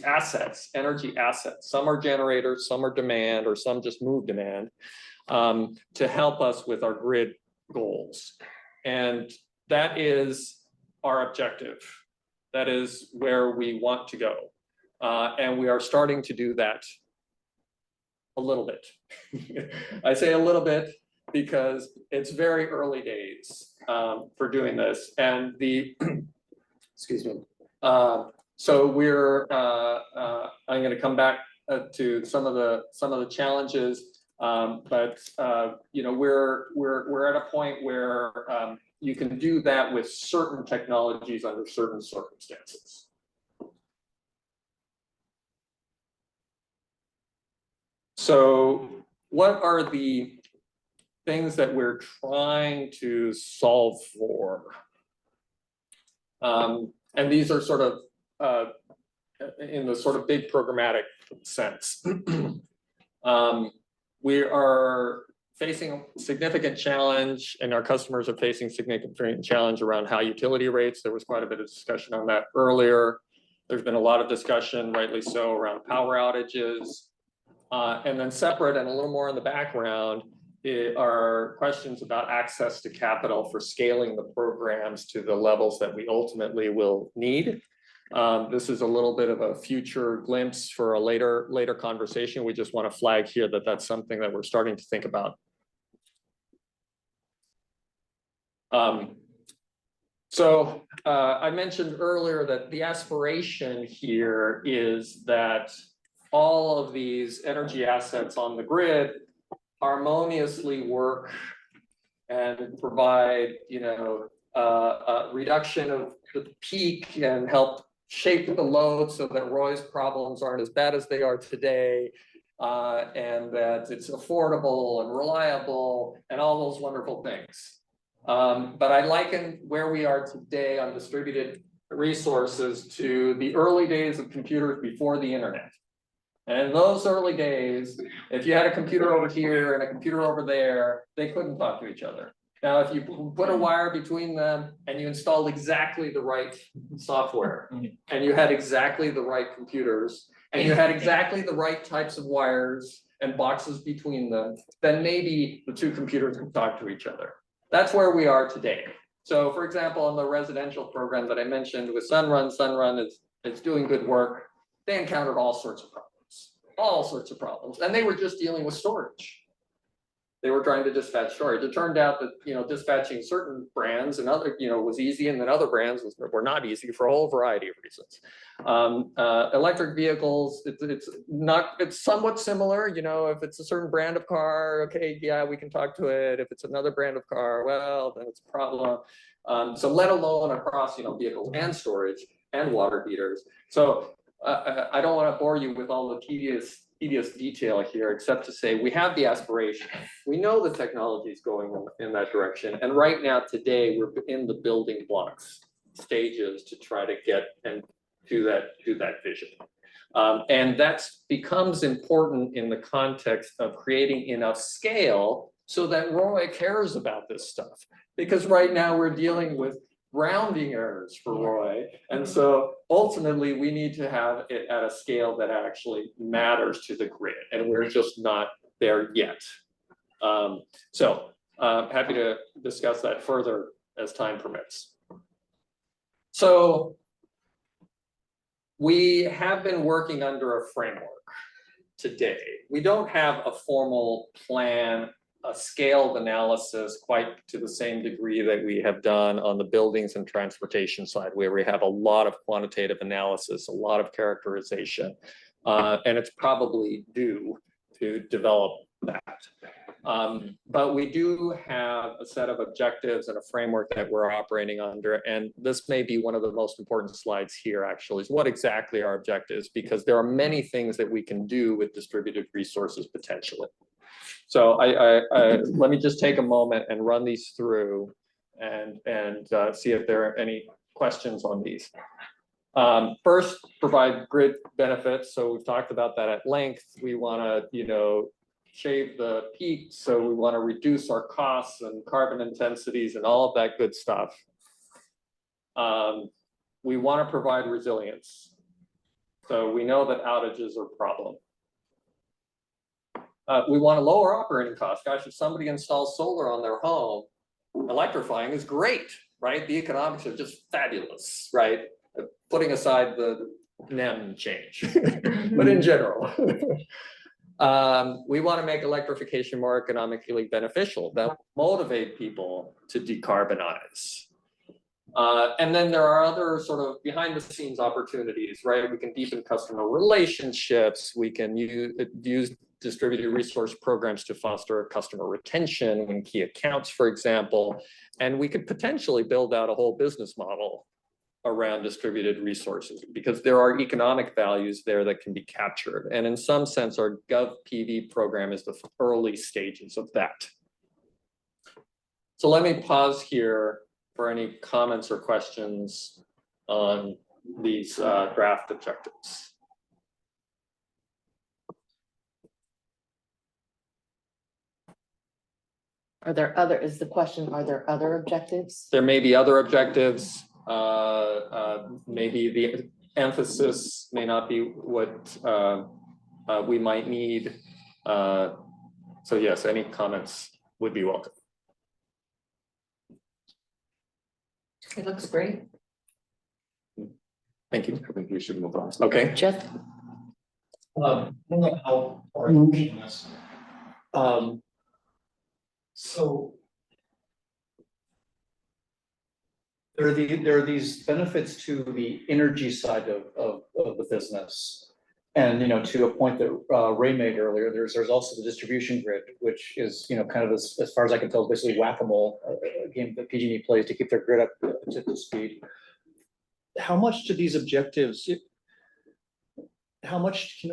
assets, energy assets. Some are generators, some are demand, or some just move demand to help us with our grid goals. And that is our objective. That is where we want to go. And we are starting to do that a little bit. I say a little bit because it's very early days for doing this. And excuse me. So we're, I'm going to come back to some of the challenges, but we're at a point where you can do that with certain technologies under certain circumstances. So what are the things that we're trying to solve for? And these are sort of in the sort of big programmatic sense. We are facing significant challenge, and our customers are facing significant challenge around high utility rates. There was quite a bit of discussion on that earlier. There's been a lot of discussion, rightly so, around power outages. And then separate and a little more in the background are questions about access to capital for scaling the programs to the levels that we ultimately will need. This is a little bit of a future glimpse for a later conversation. We just want to flag here that that's something that we're starting to think about. I mentioned earlier that the aspiration here is that all of these energy assets on the grid harmoniously work and provide, a reduction of the peak and help shape the load so that Roy's problems aren't as bad as they are today, and that it's affordable and reliable and all those wonderful things. But I liken where we are today on distributed resources to the early days of computers before the internet. And in those early days, if you had a computer over here and a computer over there, they couldn't talk to each other. Now, if you put a wire between them and you installed exactly the right software, and you had exactly the right computers, and you had exactly the right types of wires and boxes between them, then maybe the two computers could talk to each other. That's where we are today. So for example, on the residential program that I mentioned with Sunrun is doing good work. They encountered all sorts of problems, and they were just dealing with storage. They were trying to dispatch storage. It turned out that, you know, dispatching certain brands and other, you know, was easy, and then other brands were not easy for a whole variety of reasons. Electric vehicles, it's somewhat similar, you know, if it's a certain brand of car, okay, yeah, we can talk to it. If it's another brand of car, well, then it's a problem. So let alone across, you know, vehicles and storage and water heaters. So I don't want to bore you with all the tedious detail here, except to say we have the aspiration. We know the technology is going in that direction. And right now, today, we're in the building blocks stages to try to get and to that vision. And that becomes important in the context of creating enough scale so that ROI cares about this stuff. Because right now we're dealing with rounding errors for ROI. And so ultimately we need to have it at a scale that actually matters to the grid, and we're just not there yet. Happy to discuss that further as time permits. So we have been working under a framework today. We don't have a formal plan, a scaled analysis quite to the same degree that we have done on the buildings and transportation side, where we have a lot of quantitative analysis, a lot of characterization, and it's probably due to develop that. But we do have a set of objectives and a framework that we're operating under, and this may be one of the most important slides here actually, is what exactly our objectives, because there are many things that we can do with distributed resources potentially. So let me just take a moment and run these through and see if there are any questions on these. First, provide grid benefits. So we've talked about that at length. We want to, you know, shave the peaks. So we want to reduce our costs and carbon intensities and all of that good stuff. We want to provide resilience. So we know that outages are a problem. We want to lower operating costs. Gosh, if somebody installs solar on their home, electrifying is great, right? The economics are just fabulous, right? Putting aside the NEM change, but in general. We want to make electrification more economically beneficial. That will motivate people to decarbonize. And then there are other sort of behind the scenes opportunities, right? We can deepen customer relationships. We can use distributed resource programs to foster customer retention in key accounts, for example. And we could potentially build out a whole business model around distributed resources, because there are economic values there that can be captured. And in some sense, our GovPV program is the early stages of that. So let me pause here for any comments or questions on these draft objectives. Are there other, is the question, are there other objectives? There may be other objectives. Maybe the emphasis may not be what we might need. So yes, any comments would be welcome. It looks great. Thank you. I think we should move on. Okay. Jeff? How so there are these benefits to the energy side of the business. And, you know, to a point that Ray made earlier, there's also the distribution grid, which is, you know, kind of as far as I can tell, basically whack-a-mole, a game that PG&E plays to keep their grid up to speed. How much do these objectives, how much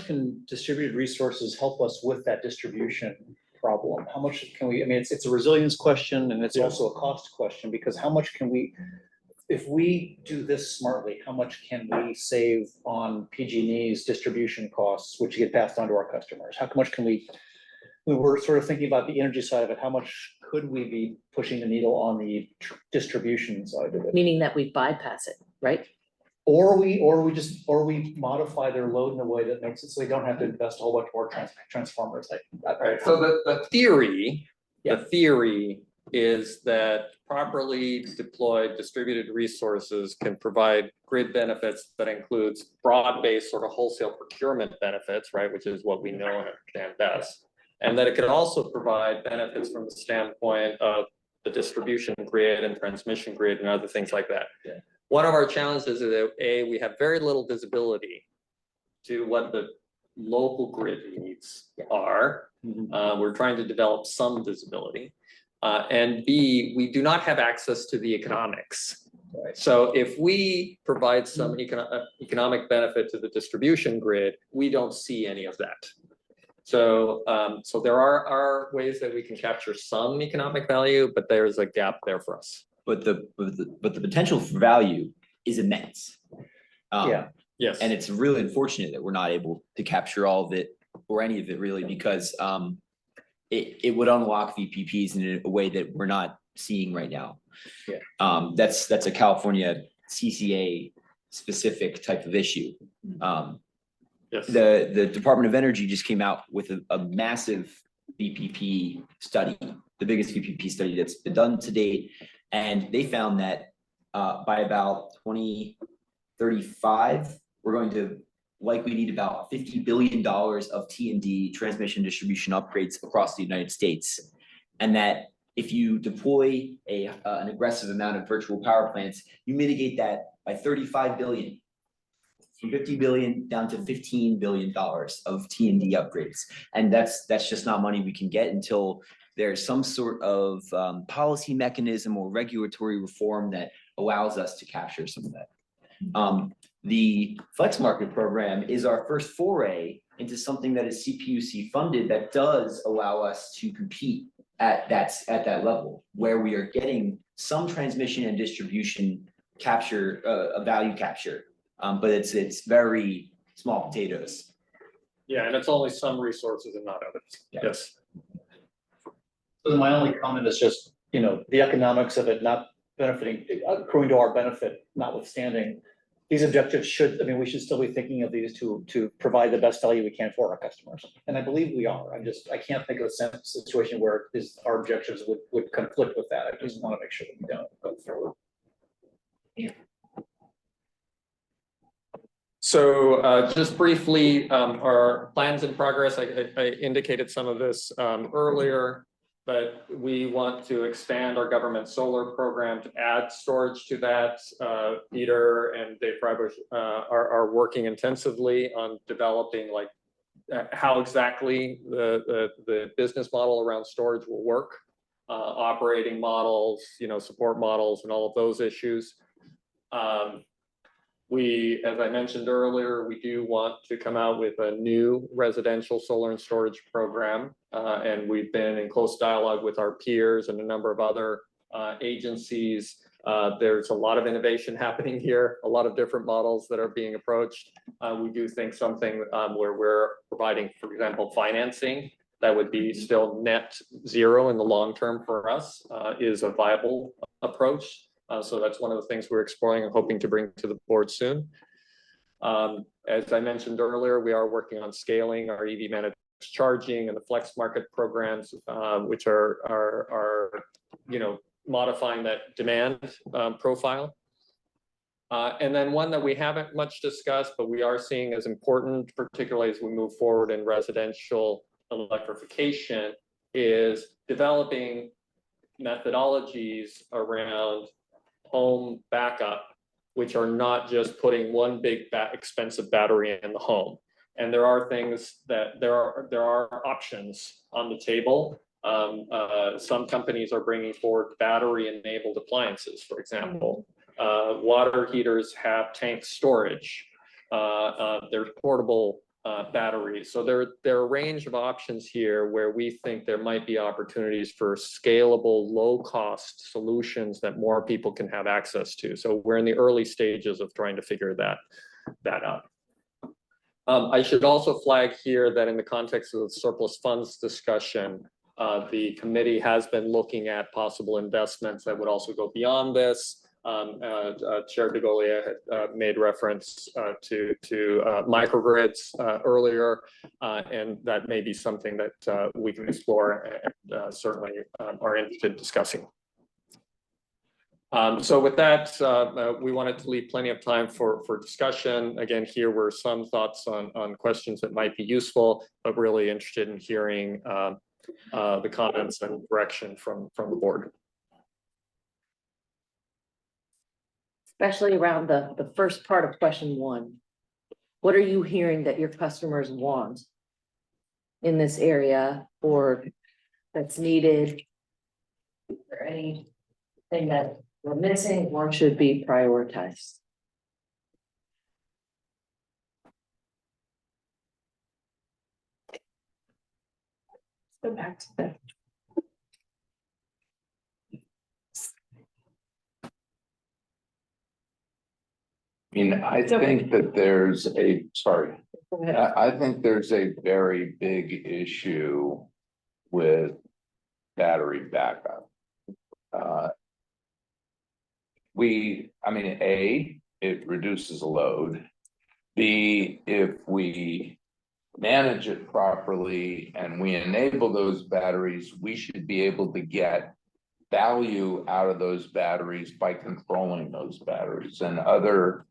can distributed resources help us with that distribution problem? How much can we, I mean, it's a resilience question, and it's also a cost question, because how much can we, if we do this smartly, how much can we save on PG&E's distribution costs, which get passed on to our customers? How much can we were sort of thinking about the energy side of it, how much could we be pushing the needle on the distribution side of it? Meaning that we bypass it, right? Or we modify their load in a way that makes it so we don't have to invest a whole bunch more transformers. Right. So the theory is that properly deployed distributed resources can provide grid benefits that includes broad-based sort of wholesale procurement benefits, right, which is what we know and understand best, And that it could also provide benefits from the standpoint of the distribution grid and transmission grid and other things like that. Yeah. One of our challenges is that we have very little visibility to what the local grid needs are. We're trying to develop some visibility. And B, we do not have access to the economics. Right. So if we provide some economic benefit to the distribution grid, we don't see any of that. So, so there are ways that we can capture some economic value, but there's a gap there for us. But the potential for value is immense. Yeah. Yes. And it's really unfortunate that we're not able to capture all of it or any of it really, because it would unlock VPPs in a way that we're not seeing right now. Yeah. That's a California CCA specific type of issue. Yes. The Department of Energy just came out with a massive VPP study, the biggest VPP study that's been done to date. And they found that by about 2035, we're going to likely need about $50 billion of T&D, transmission distribution upgrades across the United States. And that if you deploy an aggressive amount of virtual power plants, you mitigate that by 35 billion. From 50 billion down to $15 billion of T&D upgrades. And that's just not money we can get until there's some sort of policy mechanism or regulatory reform that allows us to capture some of that. The Flex Market program is our first foray into something that is CPUC funded that does allow us to compete at that level, where we are getting some transmission and distribution capture, value capture. But it's very small potatoes. Yeah, and it's only some resources and not others. Yeah. Yes. So my only comment is just, the economics of it not benefiting, accruing to our benefit notwithstanding. These objectives we should still be thinking of these to provide the best value we can for our customers. And I believe we are. I can't think of a situation where our objectives would conflict with that. I just want to make sure that we don't go forward. Yeah. So just briefly, our plans in progress, I indicated some of this earlier, but we want to expand our government solar program to add storage to that. Peter and Dave Freibush are working intensively on developing how exactly the business model around storage will work, operating models, support models and all of those issues. As I mentioned earlier, we do want to come out with a new residential solar and storage program. And we've been in close dialogue with our peers and a number of other agencies. There's a lot of innovation happening here, a lot of different models that are being approached. We do think something where we're providing, for example, financing that would be still net zero in the long term for us is a viable approach. So that's one of the things we're exploring and hoping to bring to the board soon. As I mentioned earlier, we are working on scaling our EV managed charging and the Flex Market programs, which are modifying that demand profile. And then one that we haven't much discussed, but we are seeing as important, particularly as we move forward in residential electrification, is developing methodologies around home backup, which are not just putting one big expensive battery in the home. And there are things that there are options on the table. Some companies are bringing forward battery-enabled appliances, for example. Water heaters have tank storage. There's portable batteries. So there are a range of options here where we think there might be opportunities for scalable, low-cost solutions that more people can have access to. So we're in the early stages of trying to figure that out. I should also flag here that in the context of the surplus funds discussion, the committee has been looking at possible investments that would also go beyond this. Chair DeGolia had made reference to microgrids earlier, and that may be something that we can explore and certainly are interested in discussing. So with that, we wanted to leave plenty of time for discussion. Again, here were some thoughts on questions that might be useful, but really interested in hearing the comments and direction from the board. Especially around the first part of question 1. What are you hearing that your customers want in this area, or that's needed? Or anything that we're missing or should be prioritized? Go back to the. I mean, I think that there's a, sorry, I think there's a very big issue with battery backup. A, it reduces load. B, if we manage it properly and we enable those batteries, we should be able to get value out of those batteries by controlling those batteries. And other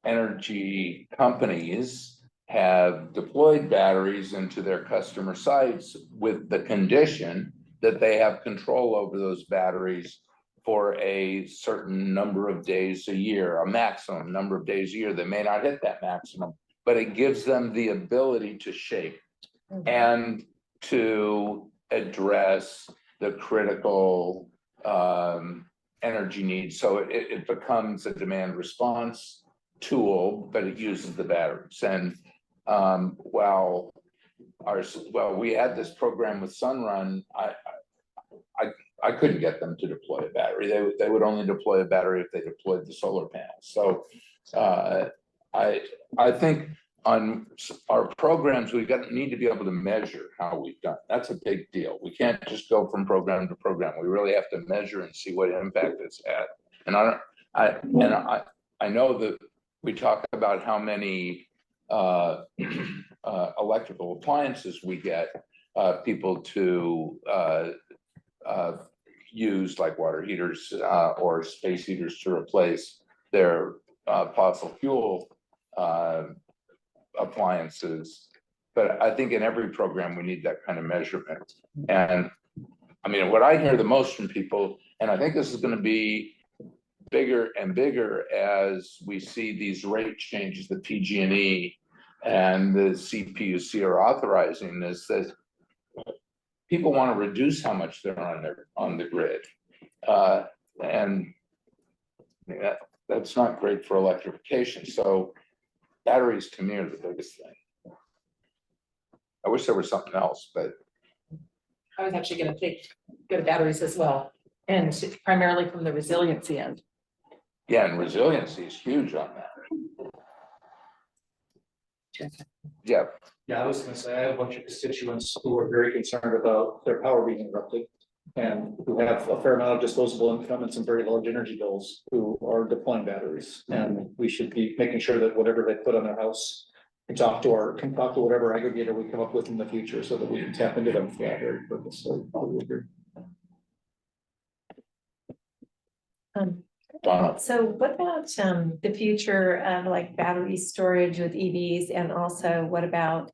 energy companies have deployed batteries into their customer sites with the condition that they have control over those batteries for a certain number of days a year, a maximum number of days a year. They may not hit that maximum, but it gives them the ability to shape and to address the critical energy needs. So it becomes a demand response tool, but it uses the batteries. And while we had this program with Sunrun, I couldn't get them to deploy a battery. They would only deploy a battery if they deployed the solar panels. So I think on our programs, need to be able to measure how we've done. That's a big deal. We can't just go from program to program. We really have to measure and see what impact it's had. And I know that we talk about how many electrical appliances we get people to use, like water heaters or space heaters, to replace their fossil fuel appliances. But I think in every program, we need that kind of measurement. And I mean, what I hear the most from people, and I think this is going to be bigger and bigger as we see these rate changes that PG&E and the CPUC are authorizing, is that people want to reduce how much they're on the grid. And that's not great for electrification. So batteries to me are the biggest thing. I wish there was something else, but. I was actually gonna go to batteries as well, and primarily from the resiliency end. Yeah, and resiliency is huge on that. Yeah. Yeah, I was gonna say, I have a bunch of constituents who are very concerned about their power being interrupted. And who have a fair amount of disposable income and some very large energy bills, who are deploying batteries. And we should be making sure that whatever they put on their house can talk to whatever aggregator we come up with in the future, so that we can tap into them for that very purpose. So I would agree. So what about the future of like battery storage with EVs, and also what about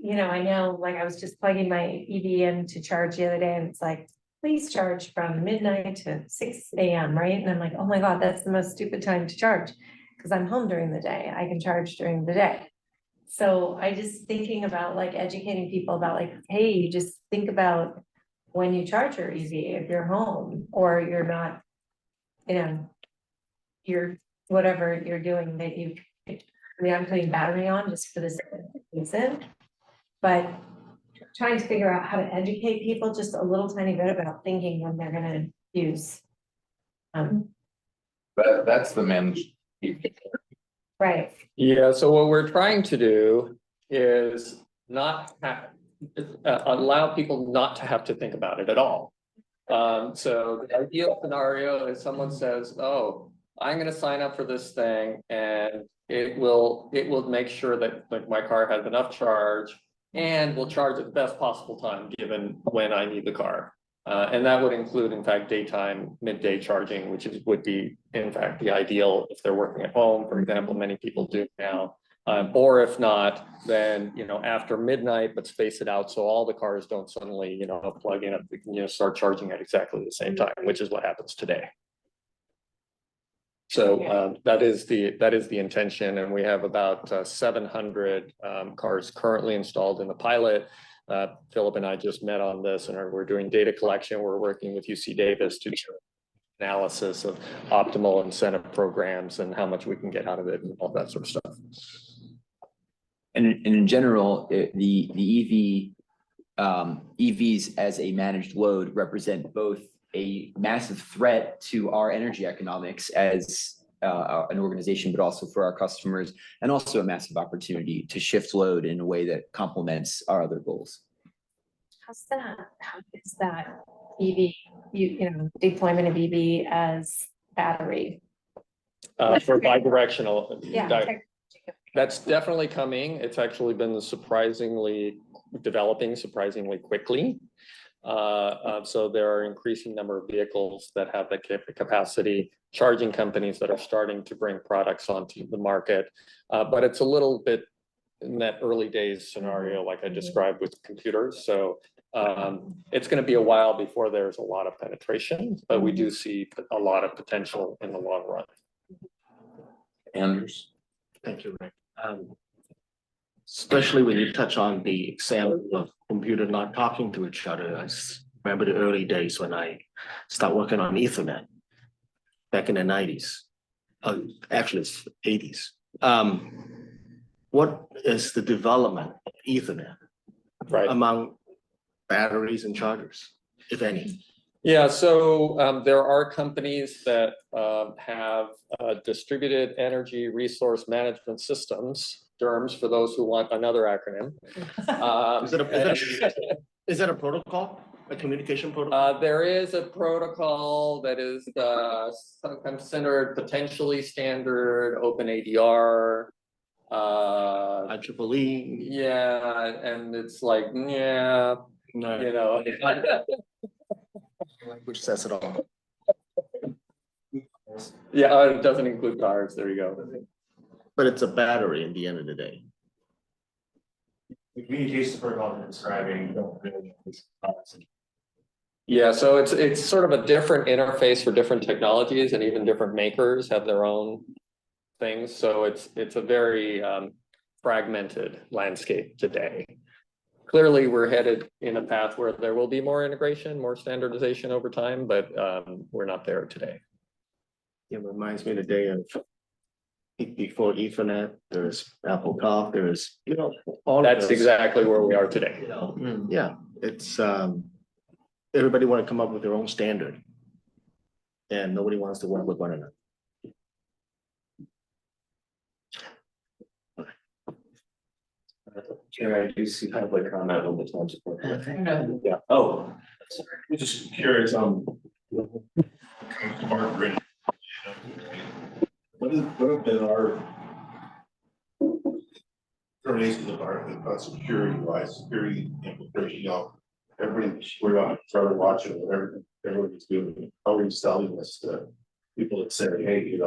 I know, like, I was just plugging my EV in to charge the other day, and it's like, please charge from midnight to 6 a.m. right? And I'm like, oh my God, that's the most stupid time to charge, because I'm home during the day. I can charge during the day. So I just thinking about like educating people about like, hey, you just think about when you charge your EV, if you're home or you're not, you're whatever you're doing, that I'm putting battery on just for this reason. But trying to figure out how to educate people just a little tiny bit about thinking when they're gonna use. That's the managed. Right. Yeah, so what we're trying to do is not allow people not to have to think about it at all. So the ideal scenario is someone says, oh, I'm gonna sign up for this thing, and it will make sure that like my car has enough charge And will charge at the best possible time, given when I need the car. And that would include, in fact, daytime, midday charging, which would be, in fact, the ideal if they're working at home, for example, many people do now. Or if not, then, after midnight, but space it out so all the cars don't suddenly, plug in, start charging at exactly the same time, which is what happens today. So that is the intention, and we have about 700 cars currently installed in the pilot. Philip and I just met on this, and we're doing data collection. We're working with UC Davis to do analysis of optimal incentive programs and how much we can get out of it and all that sort of stuff. And in general, the EVs as a managed load represent both a massive threat to our energy economics as an organization, but also for our customers, and also a massive opportunity to shift load in a way that complements our other goals. How is that EV, deployment of EV as battery? For bidirectional. Yeah. That's definitely coming. It's actually been developing surprisingly quickly. So there are increasing number of vehicles that have the capacity, charging companies that are starting to bring products onto the market. But it's a little bit in that early days scenario, like I described with computers. So it's going to be a while before there's a lot of penetration, but we do see a lot of potential in the long run. Anders? Thank you, Rick. Especially when you touch on the example of computer not talking to each other. I remember the early days when I started working on Ethernet back in the 90s. Actually, it's 80s. What is the development of Ethernet among batteries and chargers, if any? Yeah, so there are companies that have distributed energy resource management systems, DERMS, for those who want another acronym. Is that a protocol, a communication protocol? There is a protocol that is considered potentially standard, OpenADR. IEEE. Yeah, and it's like, yeah, no. Language says it all. Yeah, it doesn't include cars. There you go. But it's a battery at the end of the day. The communication protocol you're describing don't really. Yeah, so it's sort of a different interface for different technologies, and even different makers have their own things. So it's a very fragmented landscape today. Clearly, we're headed in a path where there will be more integration, more standardization over time, but we're not there today. It reminds me of the day of before Ethernet, there's Apple Talk, there's, all That's of those. exactly where we are today. Yeah, it's, everybody want to come up with their own standard. And nobody wants to work with one another. Chair, I do see public comment on the time support. Yeah. Oh, I'm just curious, smart grid. What have been our determinations of our security wise, security infiltration, everybody, we're on trying to watch it, whatever everybody's doing, how are you selling this to people that say, hey,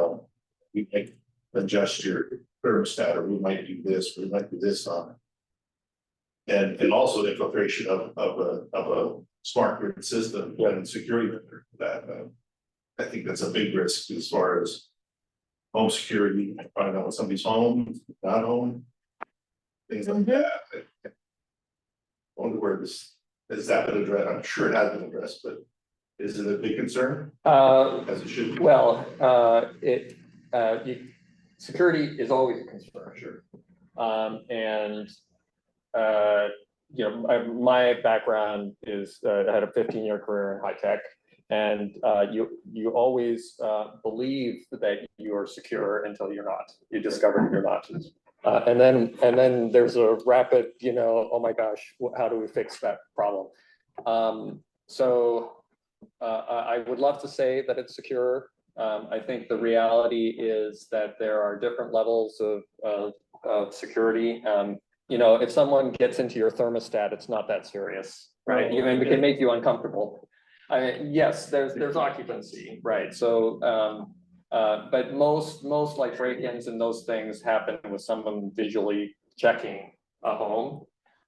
we might adjust your thermostat, or we might do this, we might do this on it. And also the infiltration of a smart grid system and security vendor that I think that's a big risk as far as home security, finding out when somebody's home, not home, things like that. I wonder where this has that been addressed. I'm sure it has been addressed, but is it a big concern? As it should be. Well, security is always a concern, sure. My background is I had a 15-year career in high tech, and you always believe that you are secure until you're not. You discover you're not, and then there's a rapid, oh my gosh, how do we fix that problem? So I would love to say that it's secure. I think the reality is that there are different levels of security. you know, if someone gets into your thermostat, it's not that serious, right? You mean, it can make you uncomfortable. I mean, yes, there's occupancy, right? So, but most like break-ins and those things happen with someone visually checking a home.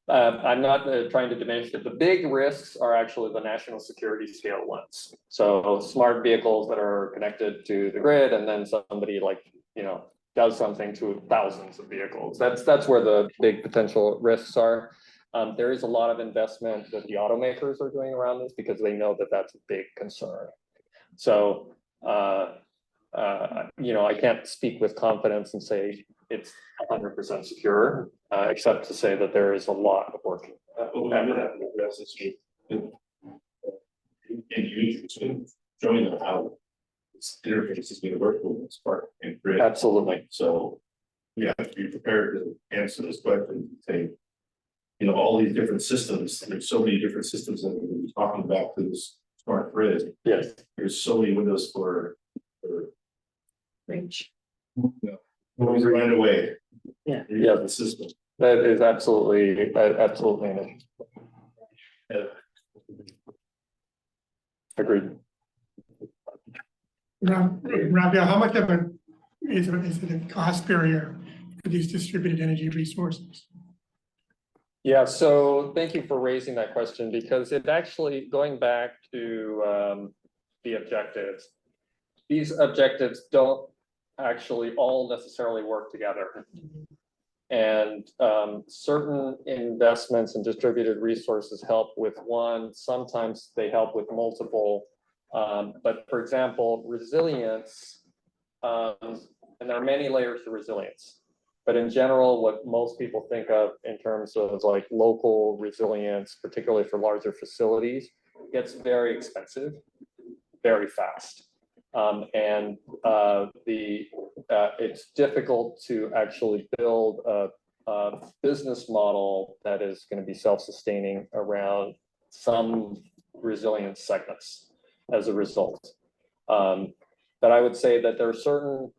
I'm not trying to diminish it. The big risks are actually the national security scale ones. So smart vehicles that are connected to the grid, and then somebody like, you know, does something to thousands of vehicles. That's where the big potential risks are. There is a lot of investment that the automakers are doing around this because they know that that's a big concern. So, you know, I can't speak with confidence and say it's 100% secure, except to say that there is a lot of work. Showing them how this interface is going to work with this part and grid. Absolutely. So we have to be prepared to answer this question, say, you know, all these different systems, there's so many different systems that we're talking about to this smart grid. Yes. There's so many windows for Range. Always right away. Yeah. Yeah. The system. That is absolutely an issue. Agreed. Rabia, how much of is it a cost barrier for these distributed energy resources? Yeah, so thank you for raising that question, because it actually, going back to the objectives, these objectives don't actually all necessarily work together. And certain investments in distributed resources help with one, sometimes they help with multiple. But for example, resilience, and there are many layers to resilience. But in general, what most people think of in terms of like local resilience, particularly for larger facilities, gets very expensive, very fast. It's difficult to actually build a business model that is going to be self-sustaining around some resilience segments as a result. But I would say that there are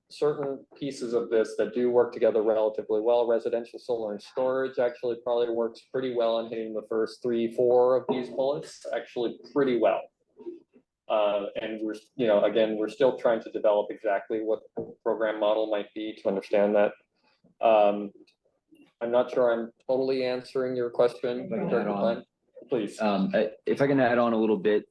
certain pieces of this that do work together relatively well. Residential solar and storage actually probably works pretty well on hitting the first 3, 4 of these bullets, actually pretty well. And we're, you know, again, we're still trying to develop exactly what the program model might be to understand that. I'm not sure I'm totally answering your question. Please. If I can add on a little bit,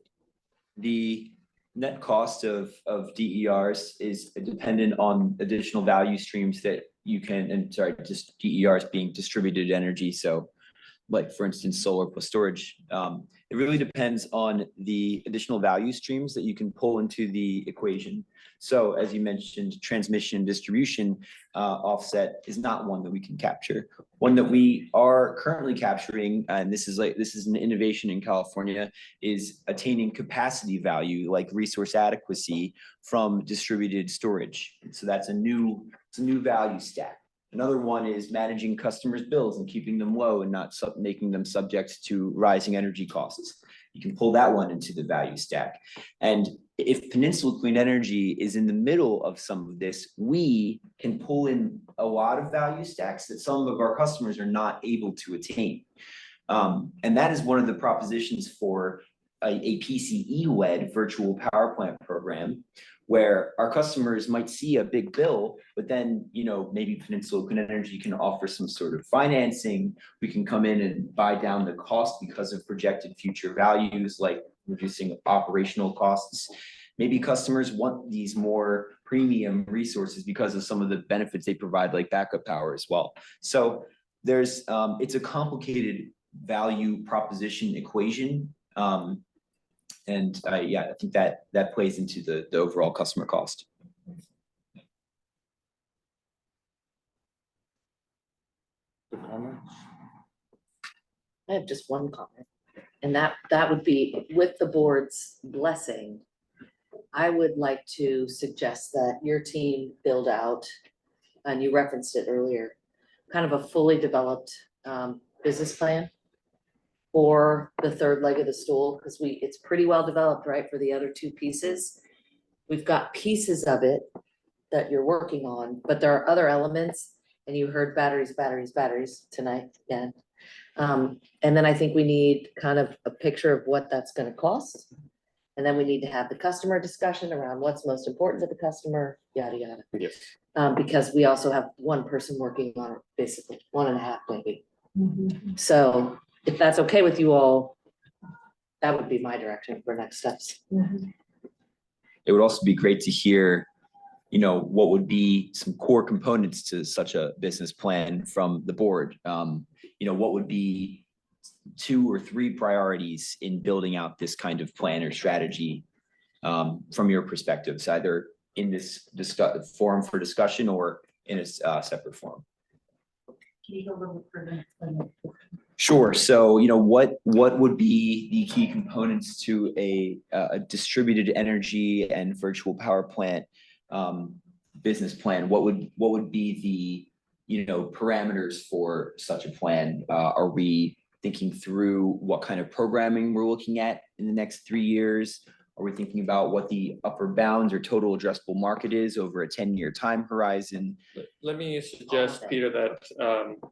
the net cost of DERs is dependent on additional value streams that you can, and sorry, just DERs being distributed energy. So like for instance, solar plus storage, it really depends on the additional value streams that you can pull into the equation. So as you mentioned, transmission and distribution offset is not one that we can capture. One that we are currently capturing, and this is an innovation in California, is attaining capacity value like resource adequacy from distributed storage. So that's a new value stack. Another one is managing customers' bills and keeping them low and not making them subject to rising energy costs. You can pull that one into the value stack. And if Peninsula Clean Energy is in the middle of some of this, we can pull in a lot of value stacks that some of our customers are not able to attain. And that is one of the propositions for a PCE-led virtual power plant program, where our customers might see a big bill, but then, you know, maybe Peninsula Clean Energy can offer some sort of financing. We can come in and buy down the cost because of projected future values, like reducing operational costs. Maybe customers want these more premium resources because of some of the benefits they provide, like backup power as well. So there's, it's a complicated value proposition equation. Yeah, I think that plays into the overall customer cost. I have just one comment, and that would be, with the board's blessing, I would like to suggest that your team build out, and you referenced it earlier, kind of a fully developed business plan for the third leg of the stool, because it's pretty well developed, right, for the other two pieces. We've got pieces of it that you're working on, but there are other elements, and you heard batteries, batteries, batteries tonight again. And then I think we need kind of a picture of what that's gonna cost. And then we need to have the customer discussion around what's most important to the customer, yada, yada. Yes. Because we also have one person working on it, basically, 1.5 maybe. So if that's okay with you all, that would be my direction for next steps. It would also be great to hear, you know, what would be some core components to such a business plan from the board. You know, what would be 2 or 3 priorities in building out this kind of plan or strategy from your perspectives, either in this forum for discussion or in a separate forum? Can you go a little further? Sure. So, you know, what would be the key components to a distributed energy and virtual power plant business plan? What would be the, you know, parameters for such a plan? Are we thinking through what kind of programming we're looking at in the next 3 years? Are we thinking about what the upper bounds or total addressable market is over a 10-year time horizon? Let me suggest, Peter, that,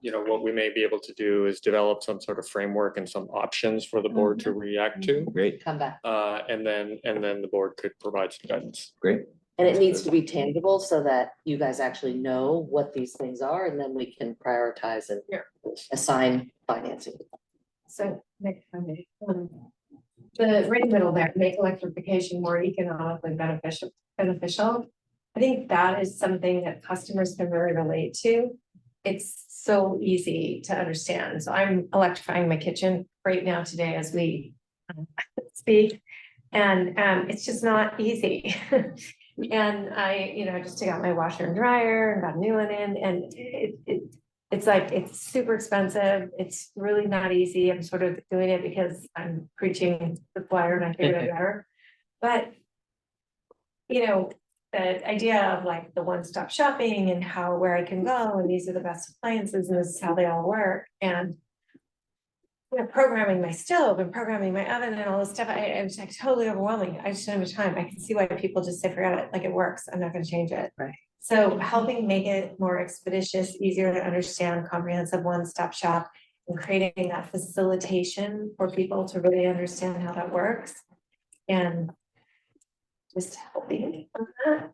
you know, what we may be able to do is develop some sort of framework and some options for the board to react to. Great. Come back. And then the board could provide some guidance. Great. And it needs to be tangible so that you guys actually know what these things are, and then we can prioritize and assign financing. So, Nick, if I may, the right in the middle there, make electrification more economically beneficial. I think that is something that customers can really relate to. It's so easy to understand. So I'm electrifying my kitchen right now today as we speak. And it's just not easy. And I, you know, just took out my washer and dryer and got a new one in, and it's like, it's super expensive. It's really not easy. I'm sort of doing it because I'm preaching the choir and I figured it better. But, you know, the idea of like the one-stop shopping and where I can go, and these are the best appliances, and this is how they all work. And you know, programming my stove and programming my oven and all this stuff, it's like totally overwhelming. I just don't have time. I can see why people just say, forget it, like it works. I'm not gonna change it. Right. So helping make it more expeditious, easier to understand, comprehensive one-stop shop, and creating that facilitation for people to really understand how that works. And just helping on that.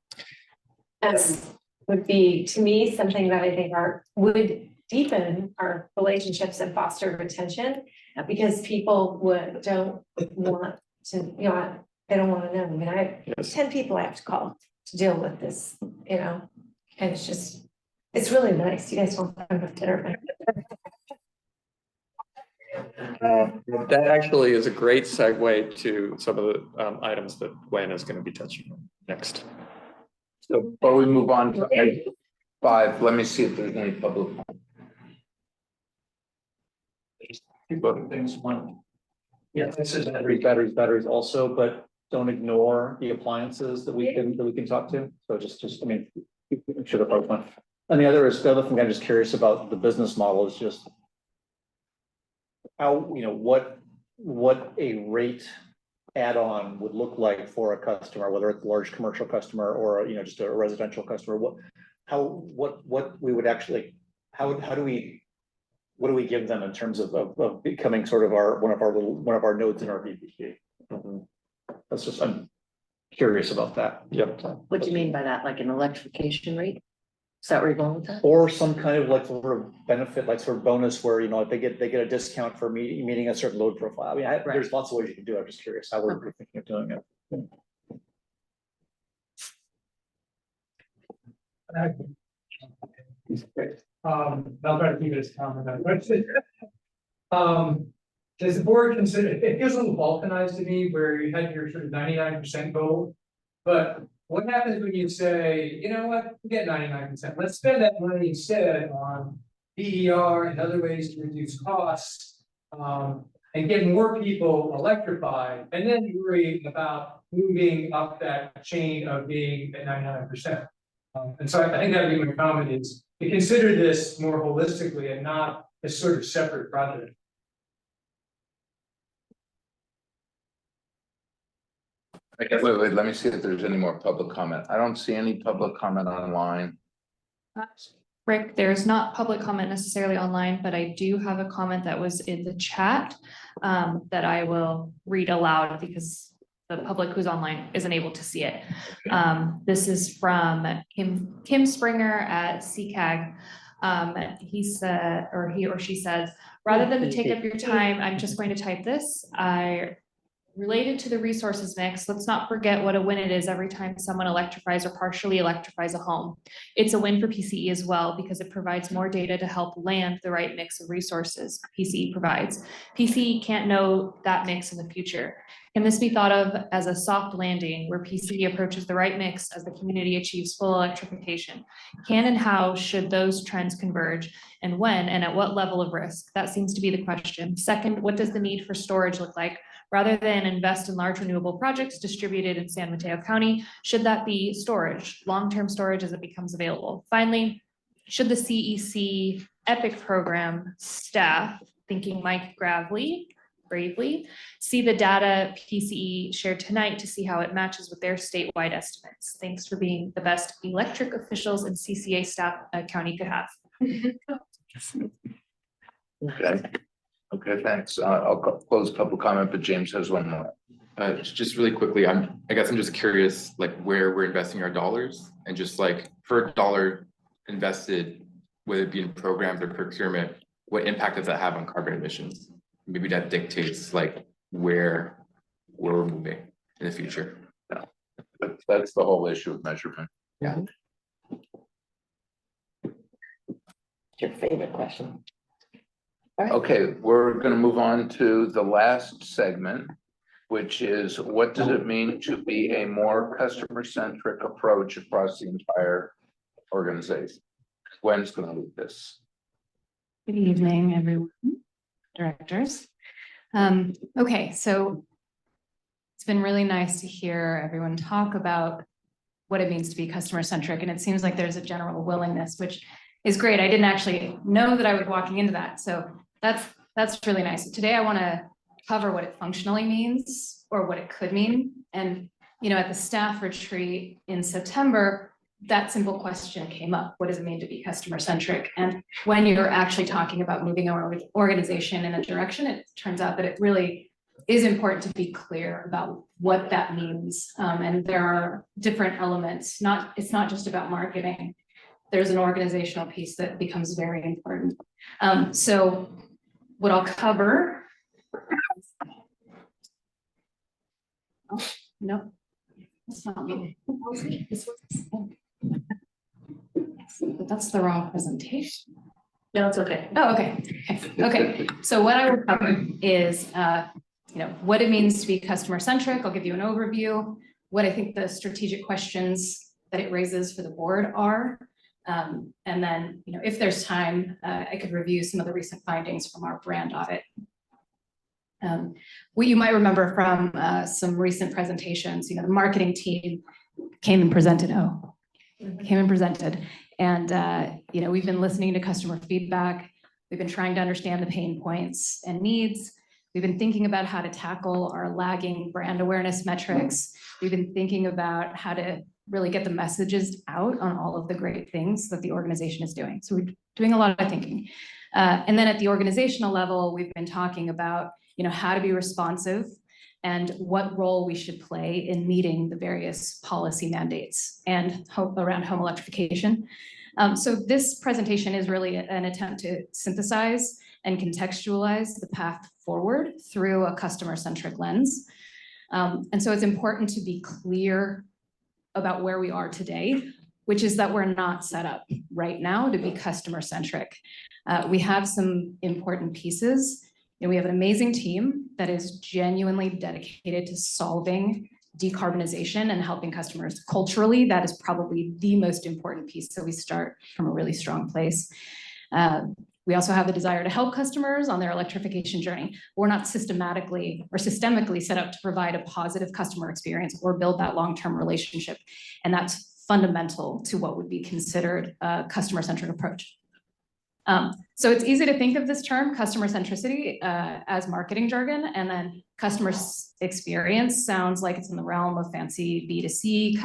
Would be, to me, something that I think would deepen our relationships and foster retention, because people don't want to, you know, they don't want to know. I mean, I have 10 people I have to call to deal with this, you know, and it's really nice. You guys want to have dinner? That actually is a great segue to some of the items that Gwen is going to be touching on next. So before we move on to item 5, let me see if there's any public. Two other things. One, yeah, this is batteries also, but don't ignore the appliances that we can talk to. So just, I mean, I'm sure the part one. And the other thing I'm just curious about the business model is just how, you know, what a rate add-on would look like for a customer, whether it's a large commercial customer or, you know, just a residential customer. What we would actually, what do we give them in terms of becoming sort of one of our nodes in our VPP? That's just, I'm curious about that. Yep. What do you mean by that? Like an electrification rate? Is that where you're going with that? Or some kind of like sort of benefit, like sort of bonus where, you know, they get a discount for meeting a certain load profile. I mean, there's lots of ways you can do it. I'm just curious how we're thinking of doing it. I'll try to keep it as common. Does the board consider, it feels a little balkanized to me where you had your sort of 99% goal, but what happens when you say, you know what, get 99%, let's spend that money instead on DER and other ways to reduce costs, and get more people electrified, and then worry about moving up that chain of being at 99%. And so I think that would be my comment, is to consider this more holistically and not a sort of separate project. Wait, let me see if there's any more public comment. I don't see any public comment online. Rick, there's not public comment necessarily online, but I do have a comment that was in the chat that I will read aloud because the public who's online isn't able to see it. This is from Kim Springer at CCAG. He said, or he or she says, rather than to take up your time, I'm just going to type this. Related to the resources mix, let's not forget what a win it is every time someone electrifies or partially electrifies a home. It's a win for PCE as well because it provides more data to help land the right mix of resources PCE provides. PCE can't know that mix in the future. Can this be thought of as a soft landing where PCE approaches the right mix as the community achieves full electrification? Can and how should those trends converge, and when and at what level of risk? That seems to be the question. Second, what does the need for storage look like? Rather than invest in large renewable projects distributed in San Mateo County, should that be storage, long-term storage as it becomes available? Finally, should the CEC EPIC program staff, thinking Mike Bravely, see the data PCE shared tonight to see how it matches with their statewide estimates? Thanks for being the best electric officials and CCA staff a county could have. Okay. Okay, thanks. I'll close public comment, but James has one more. Just really quickly, I guess I'm just curious, like where we're investing our dollars and just like for a dollar invested, whether it be in programs or procurement, what impact does that have on carbon emissions? Maybe that dictates like where we're moving in the future. Yeah. That's the whole issue of measurement. Yeah. Your favorite question. Okay, we're gonna move on to the last segment, which is what does it mean to be a more customer-centric approach across the entire organization? Gwen's gonna lead this. Good evening, everyone, directors. Okay, so it's been really nice to hear everyone talk about what it means to be customer-centric, and it seems like there's a general willingness, which is great. I didn't actually know that I was walking into that, so that's really nice. Today I want to cover what it functionally means or what it could mean. And at the staff retreat in September, that simple question came up. What does it mean to be customer centric? And when you're actually talking about moving our organization in a direction, it turns out that it really is important to be clear about what that means. And there are different elements. It's not just about marketing. There's an organizational piece that becomes very important. So what I'll cover. Oh, no, that's not me. That's the wrong presentation. No, it's okay. Oh, okay. Okay. So what I will cover is, what it means to be customer centric. I'll give you an overview, what I think the strategic questions that it raises for the board are. And then, if there's time, I could review some of the recent findings from our brand audit. What you might remember from some recent presentations, the marketing team came and presented. And, we've been listening to customer feedback. We've been trying to understand the pain points and needs. We've been thinking about how to tackle our lagging brand awareness metrics. We've been thinking about how to really get the messages out on all of the great things that the organization is doing. So we're doing a lot of thinking. And then at the organizational level, we've been talking about, how to be responsive and what role we should play in meeting the various policy mandates and around home electrification. So this presentation is really an attempt to synthesize and contextualize the path forward through a customer-centric lens. And so it's important to be clear about where we are today, which is that we're not set up right now to be customer-centric. We have some important pieces. We have an amazing team that is genuinely dedicated to solving decarbonization and helping customers. Culturally, that is probably the most important piece. So we start from a really strong place. We also have the desire to help customers on their electrification journey. We're not systematically or systemically set up to provide a positive customer experience or build that long-term relationship. And that's fundamental to what would be considered a customer-centric approach. So it's easy to think of this term, customer centricity, as marketing jargon, and then customer experience sounds like it's in the realm of fancy B2C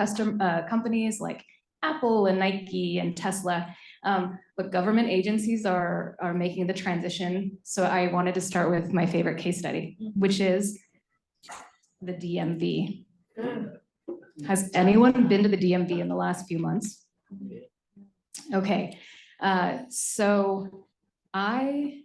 companies like Apple and Nike and Tesla. But government agencies are making the transition. So I wanted to start with my favorite case study, which is the DMV. Has anyone been to the DMV in the last few months? Okay, so I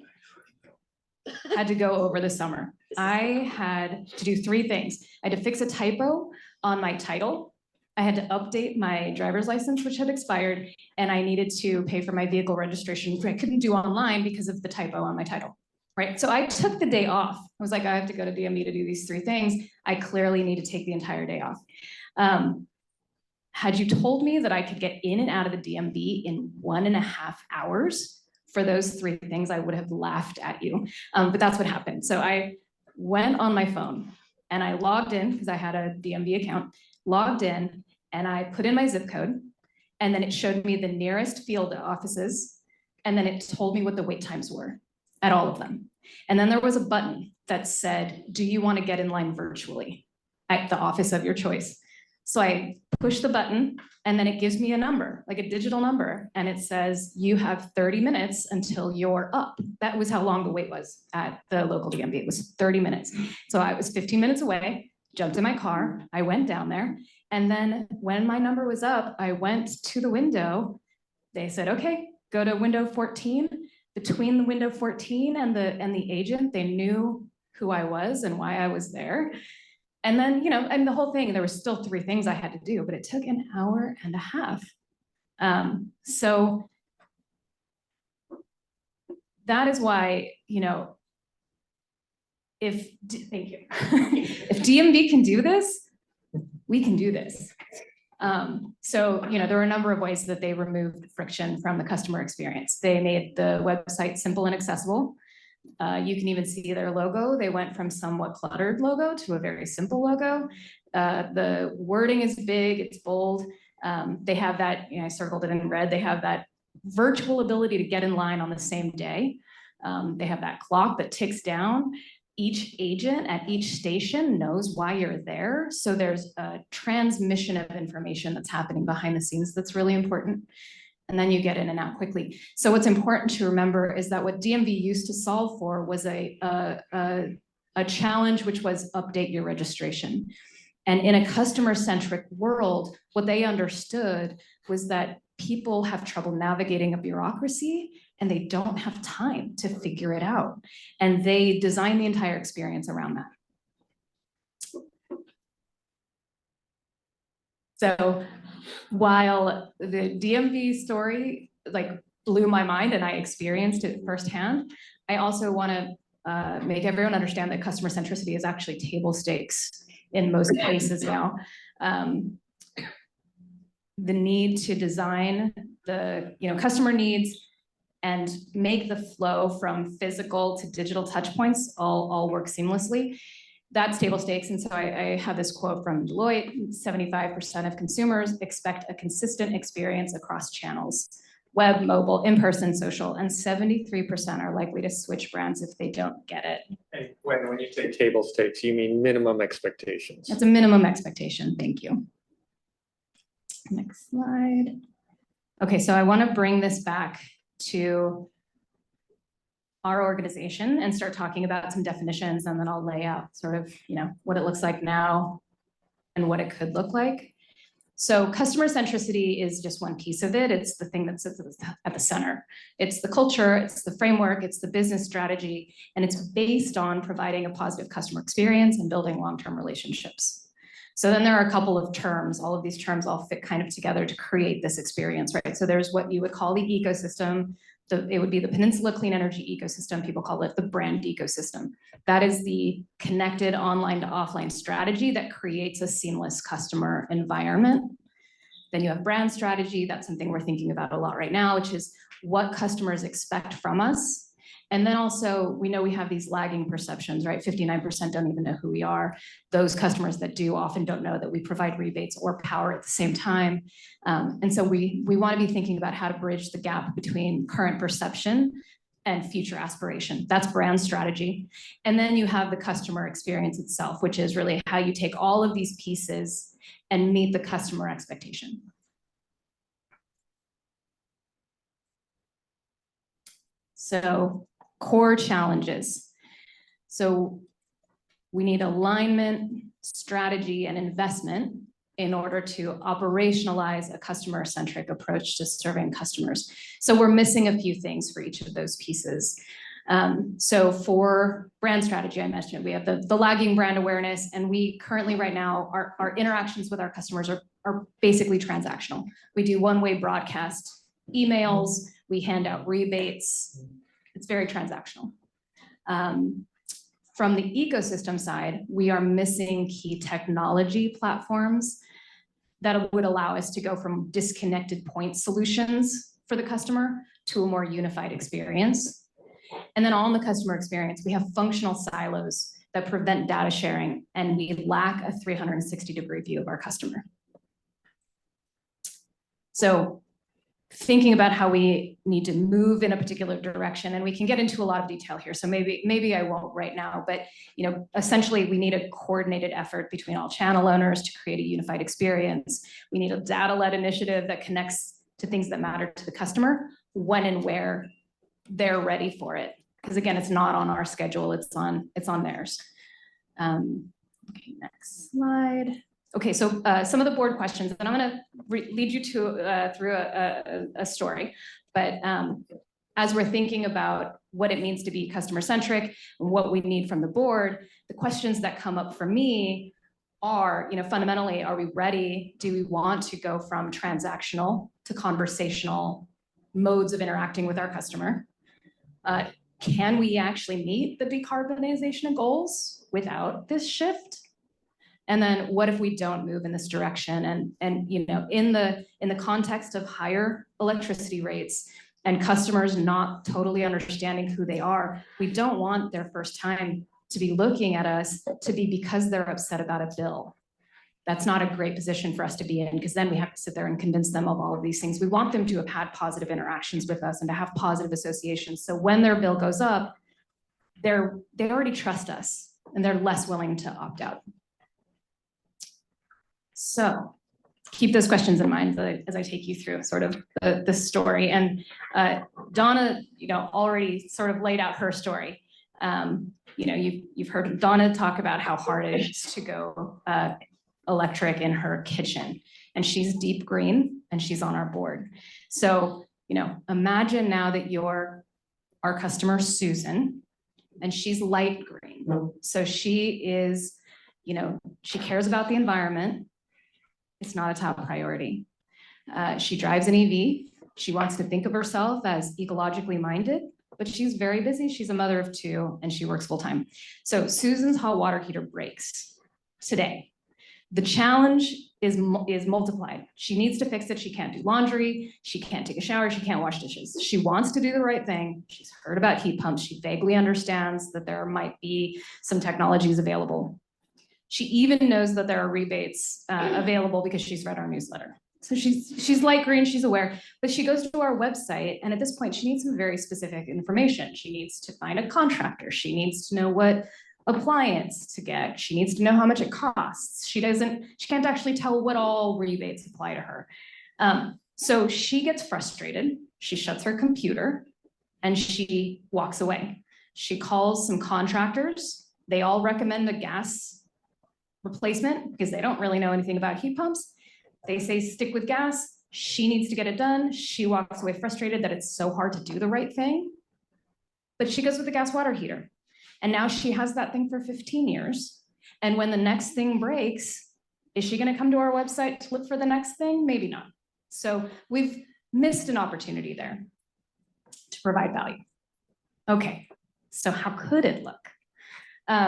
had to go over the summer. I had to do three things. I had to fix a typo on my title. I had to update my driver's license, which had expired, and I needed to pay for my vehicle registration, which I couldn't do online because of the typo on my title, right? So I took the day off. I was like, I have to go to DMV to do these three things. I clearly need to take the entire day off. Had you told me that I could get in and out of the DMV in 1.5 hours for those three things, I would have laughed at you. But that's what happened. So I went on my phone and I logged in because I had a DMV account, logged in, and I put in my zip code, and then it showed me the nearest field offices, and then it told me what the wait times were at all of them. And then there was a button that said, do you want to get in line virtually at the office of your choice? So I push the button, and then it gives me a number, like a digital number, and it says, you have 30 minutes until you're up. That was how long the wait was at the local DMV. It was 30 minutes. So I was 15 minutes away, jumped in my car, I went down there, and then when my number was up, I went to the window. They said, okay, go to window 14. Between the window 14 and the agent, they knew who I was and why I was there. And then, and the whole thing, there were still three things I had to do, but it took 1.5 hours. So that is why, thank you. If DMV can do this, we can do this. So, there were a number of ways that they removed friction from the customer experience. They made the website simple and accessible. You can even see their logo. They went from somewhat cluttered logo to a very simple logo. The wording is big, it's bold. They have that, I circled it in red, they have that virtual ability to get in line on the same day. They have that clock that ticks down. Each agent at each station knows why you're there. So there's a transmission of information that's happening behind the scenes that's really important. And then you get in and out quickly. So what's important to remember is that what DMV used to solve for was a challenge, which was update your registration. And in a customer-centric world, what they understood was that people have trouble navigating a bureaucracy and they don't have time to figure it out. And they design the entire experience around that. So while the DMV story blew my mind and I experienced it firsthand, I also want to make everyone understand that customer centricity is actually table stakes in most places now. The need to design the customer needs and make the flow from physical to digital touch points all work seamlessly. That's table stakes. And so I have this quote from Deloitte: 75% of consumers expect a consistent experience across channels, web, mobile, in-person, social, and 73% are likely to switch brands if they don't get it. And when you say table stakes, you mean minimum expectations. That's a minimum expectation. Thank you. Next slide. Okay, so I want to bring this back to our organization and start talking about some definitions, and then I'll lay out sort of, what it looks like now and what it could look like. So customer centricity is just one piece of it. It's the thing that sits at the center. It's the culture, it's the framework, it's the business strategy, and it's based on providing a positive customer experience and building long-term relationships. So then there are a couple of terms. All of these terms all fit kind of together to create this experience, right? So there's what you would call the ecosystem. It would be the Peninsula Clean Energy ecosystem. People call it the brand ecosystem. That is the connected online to offline strategy that creates a seamless customer environment. Then you have brand strategy. That's something we're thinking about a lot right now, which is what customers expect from us. And then also, we know we have these lagging perceptions, right? 59% don't even know who we are. Those customers that do often don't know that we provide rebates or power at the same time. And so we want to be thinking about how to bridge the gap between current perception and future aspiration. That's brand strategy. And then you have the customer experience itself, which is really how you take all of these pieces and meet the customer expectation. So core challenges. So we need alignment, strategy, and investment in order to operationalize a customer-centric approach to serving customers. So we're missing a few things for each of those pieces. So for brand strategy, I mentioned, we have the lagging brand awareness, and we currently right now, our interactions with our customers are basically transactional. We do one-way broadcast emails, we hand out rebates. It's very transactional. From the ecosystem side, we are missing key technology platforms that would allow us to go from disconnected point solutions for the customer to a more unified experience. And then on the customer experience, we have functional silos that prevent data sharing, and we lack a 360-degree view of our customer. So thinking about how we need to move in a particular direction, and we can get into a lot of detail here, so maybe I won't right now, but essentially we need a coordinated effort between all channel owners to create a unified experience. We need a data-led initiative that connects to things that matter to the customer when and where they're ready for it. Because again, it's not on our schedule, it's on theirs. Okay, next slide. Okay, so some of the board questions, and I'm gonna lead you through a story, but as we're thinking about what it means to be customer-centric and what we need from the board, the questions that come up for me are, fundamentally, are we ready? Do we want to go from transactional to conversational modes of interacting with our customer? Can we actually meet the decarbonization goals without this shift? And then what if we don't move in this direction? And in the context of higher electricity rates and customers not totally understanding who they are, we don't want their first time to be looking at us to be because they're upset about a bill. That's not a great position for us to be in, because then we have to sit there and convince them of all of these things. We want them to have had positive interactions with us and to have positive associations. So when their bill goes up, they already trust us and they're less willing to opt out. So keep those questions in mind as I take you through sort of the story. And Donna, already sort of laid out her story. You've heard Donna talk about how hard it is to go electric in her kitchen, and she's deep green and she's on our board. So, imagine now that you're our customer, Susan, and she's light green. So she is, she cares about the environment. It's not a top priority. She drives an EV. She wants to think of herself as ecologically minded, but she's very busy. She's a mother of 2 and she works full time. So Susan's hot water heater breaks today. The challenge is multiplied. She needs to fix it. She can't do laundry. She can't take a shower. She can't wash dishes. She wants to do the right thing. She's heard about heat pumps. She vaguely understands that there might be some technologies available. She even knows that there are rebates available because she's read our newsletter. So she's light green, she's aware, but she goes to our website, and at this point, she needs some very specific information. She needs to find a contractor. She needs to know what appliance to get. She needs to know how much it costs. She can't actually tell what all rebates apply to her. So she gets frustrated. She shuts her computer and she walks away. She calls some contractors. They all recommend a gas replacement because they don't really know anything about heat pumps. They say stick with gas. She needs to get it done. She walks away frustrated that it's so hard to do the right thing. But she goes with the gas water heater. And now she has that thing for 15 years. And when the next thing breaks, is she gonna come to our website to look for the next thing? Maybe not. So we've missed an opportunity there to provide value. Okay, so how could it look?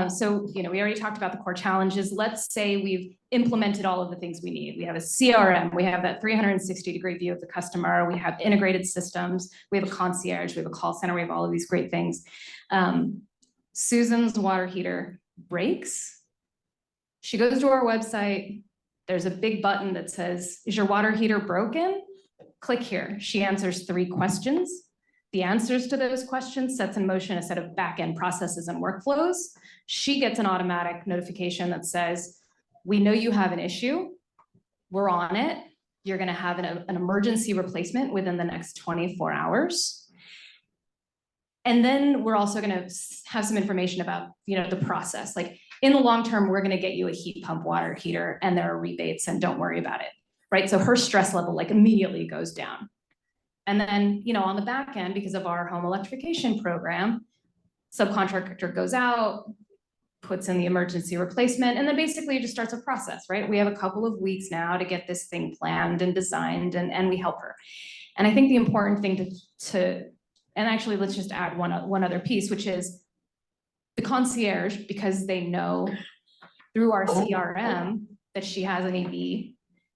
So, we already talked about the core challenges. Let's say we've implemented all of the things we need. We have a CRM, we have that 360-degree view of the customer, we have integrated systems, we have a concierge, we have a call center, we have all of these great things. Susan's water heater breaks. She goes to our website. There's a big button that says, is your water heater broken? Click here. She answers 3 questions. The answers to those questions sets in motion a set of back-end processes and workflows. She gets an automatic notification that says, we know you have an issue. We're on it. You're gonna have an emergency replacement within the next 24 hours. And then we're also gonna have some information about, you know, the process, like in the long term, we're gonna get you a heat pump water heater and there are rebates and don't worry about it, right? So her stress level like immediately goes down. And then, you know, on the back end, because of our home electrification program, subcontractor goes out, puts in the emergency replacement, and then basically it just starts a process, right? We have a couple of weeks now to get this thing planned and designed, and we help her. And I think the important thing and actually let's just add one other piece, which is the concierge, because they know through our CRM that she has an EV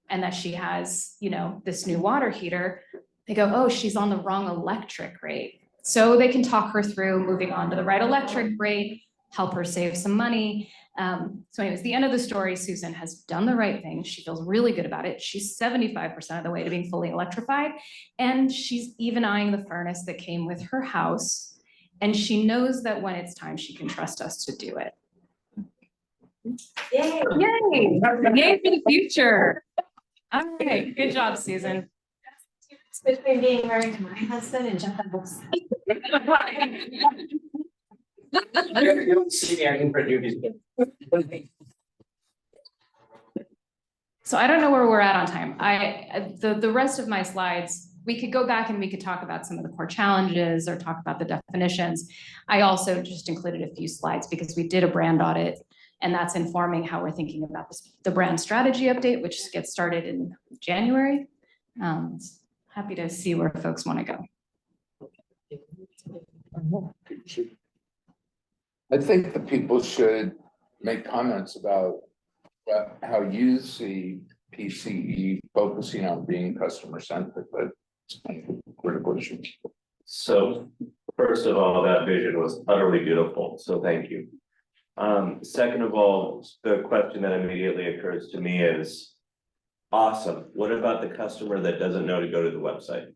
and that she has, you know, this new water heater, they go, oh, she's on the wrong electric rate. So they can talk her through moving on to the right electric rate, help her save some money. So anyways, the end of the story, Susan has done the right thing. She feels really good about it. She's 75% of the way to being fully electrified. And she's even eyeing the furnace that came with her house. And she knows that when it's time, she can trust us to do it. Yay. Yay! Yay for the future. All right, good job, Susan. Between being married to my husband and jumping books. You don't see me, I can produce these. So I don't know where we're at on time. The rest of my slides, we could go back and we could talk about some of the core challenges or talk about the definitions. I also just included a few slides because we did a brand audit, and that's informing how we're thinking about this, the brand strategy update, which gets started in January. Happy to see where folks want to go. I think the people should make comments about how you see PCE focusing on being customer centric, but it's kind of a critical issue. So first of all, that vision was utterly beautiful, so thank you. Second of all, the question that immediately occurs to me is, awesome, what about the customer that doesn't know to go to the website?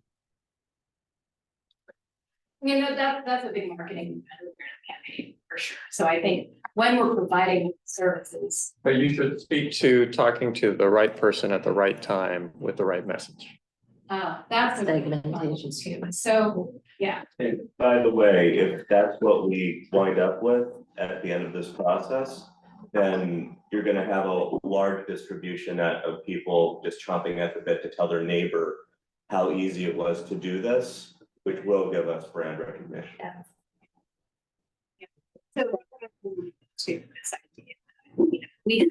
You know, that's a big marketing campaign for sure. So I think when we're providing services. But you should speak to talking to the right person at the right time with the right message. That's a segmentation too. So, yeah. And by the way, if that's what we wind up with at the end of this process, then you're gonna have a large distribution of people just chomping at the bit to tell their neighbor how easy it was to do this, which will give us brand recognition. Yeah. So we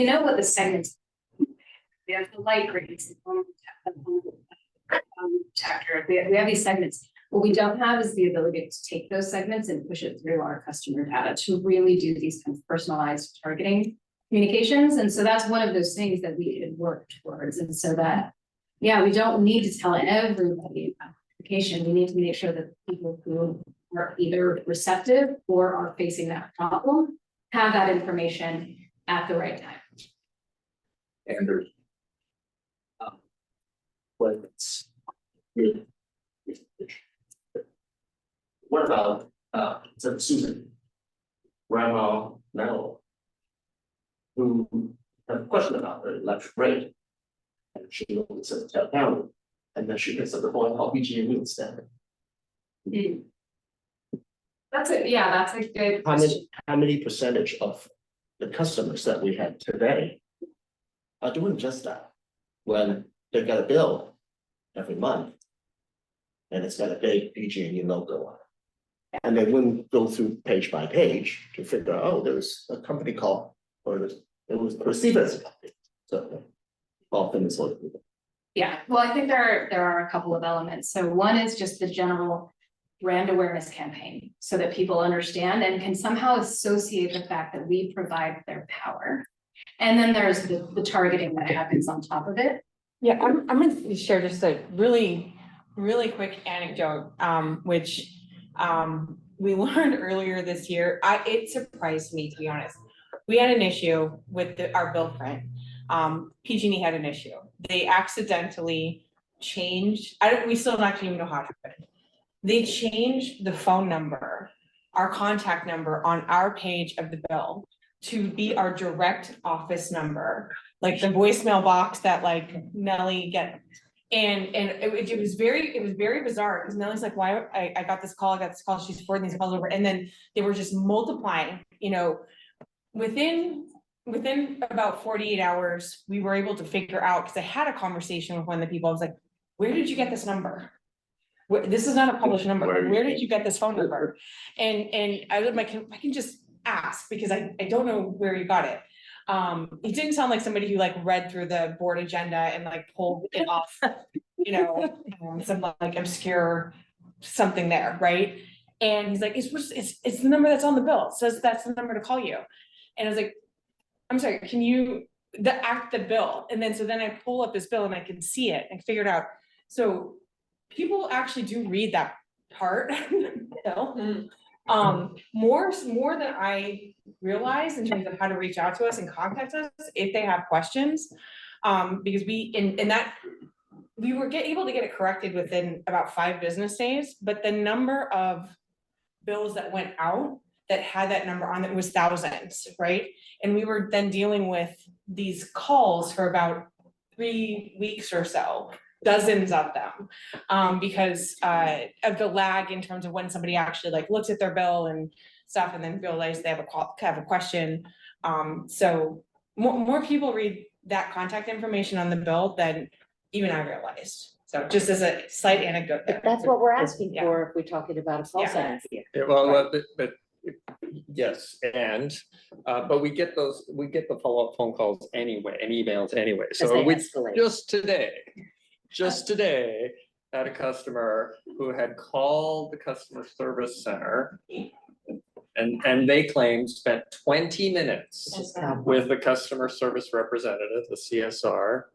know what the segments. We have the light grades, the home protector. We have these segments. What we don't have is the ability to take those segments and push it through our customer data to really do these kind of personalized targeting communications. And so that's one of those things that we had worked towards. And so that, yeah, we don't need to tell everybody about application. We need to make sure that people who are either receptive or are facing that problem have that information at the right time. Anders. What about Susan, Grandma Mel, who have a question about the electric rate, and she wants to tell county, and then she gets up the point how PG&E instead. That's a good question. How many percentage of the customers that we have today are doing just that? When they get a bill every month, and it's got a big PG&E logo on it. And they wouldn't go through page by page to figure out, oh, there's a company called, or it was perceived as a company. So often it's like. Yeah, well, I think there are a couple of elements. So one is just the general brand awareness campaign so that people understand and can somehow associate the fact that we provide their power. And then there's the targeting that happens on top of it. Yeah, I'm gonna share just a really quick anecdote, which we learned earlier this year. It surprised me, to be honest. We had an issue with our bill print. PG&E had an issue. They accidentally changed, we still don't actually even know how it happened. They changed the phone number, our contact number on our page of the bill to be our direct office number, like the voicemail box that like Nellie gets. And it was very bizarre, because Nellie's like, why, I got this call, she's forwarding these calls over, and then they were just multiplying, you know. Within about 48 hours, we were able to figure out, because I had a conversation with one of the people, I was like, where did you get this number? This is not a published number, where did you get this phone number? And I was like, I can just ask, because I don't know where you got it. It didn't sound like somebody who like read through the board agenda and like pulled it off, you know, some like obscure something there, right? And he's like, it's the number that's on the bill, it says that's the number to call you. And I was like, I'm sorry, can you the bill? And then I pull up this bill and I can see it and figure it out. So people actually do read that part, you know? More than I realize in terms of how to reach out to us and contact us if they have questions. Because we were able to get it corrected within about 5 business days, but the number of bills that went out that had that number on it was thousands, right? And we were then dealing with these calls for about 3 weeks or so, dozens of them, because of the lag in terms of when somebody actually like looks at their bill and stuff and then realize they have a question. So more people read that contact information on the bill than even I realized. So just as a slight anecdote there. That's what we're asking for if we're talking about a call center. Yeah, well, but yes, but we get the follow-up phone calls anyway and emails anyway. So we just today had a customer who had called the customer service center and they claimed spent 20 minutes with the customer service representative, the CSR,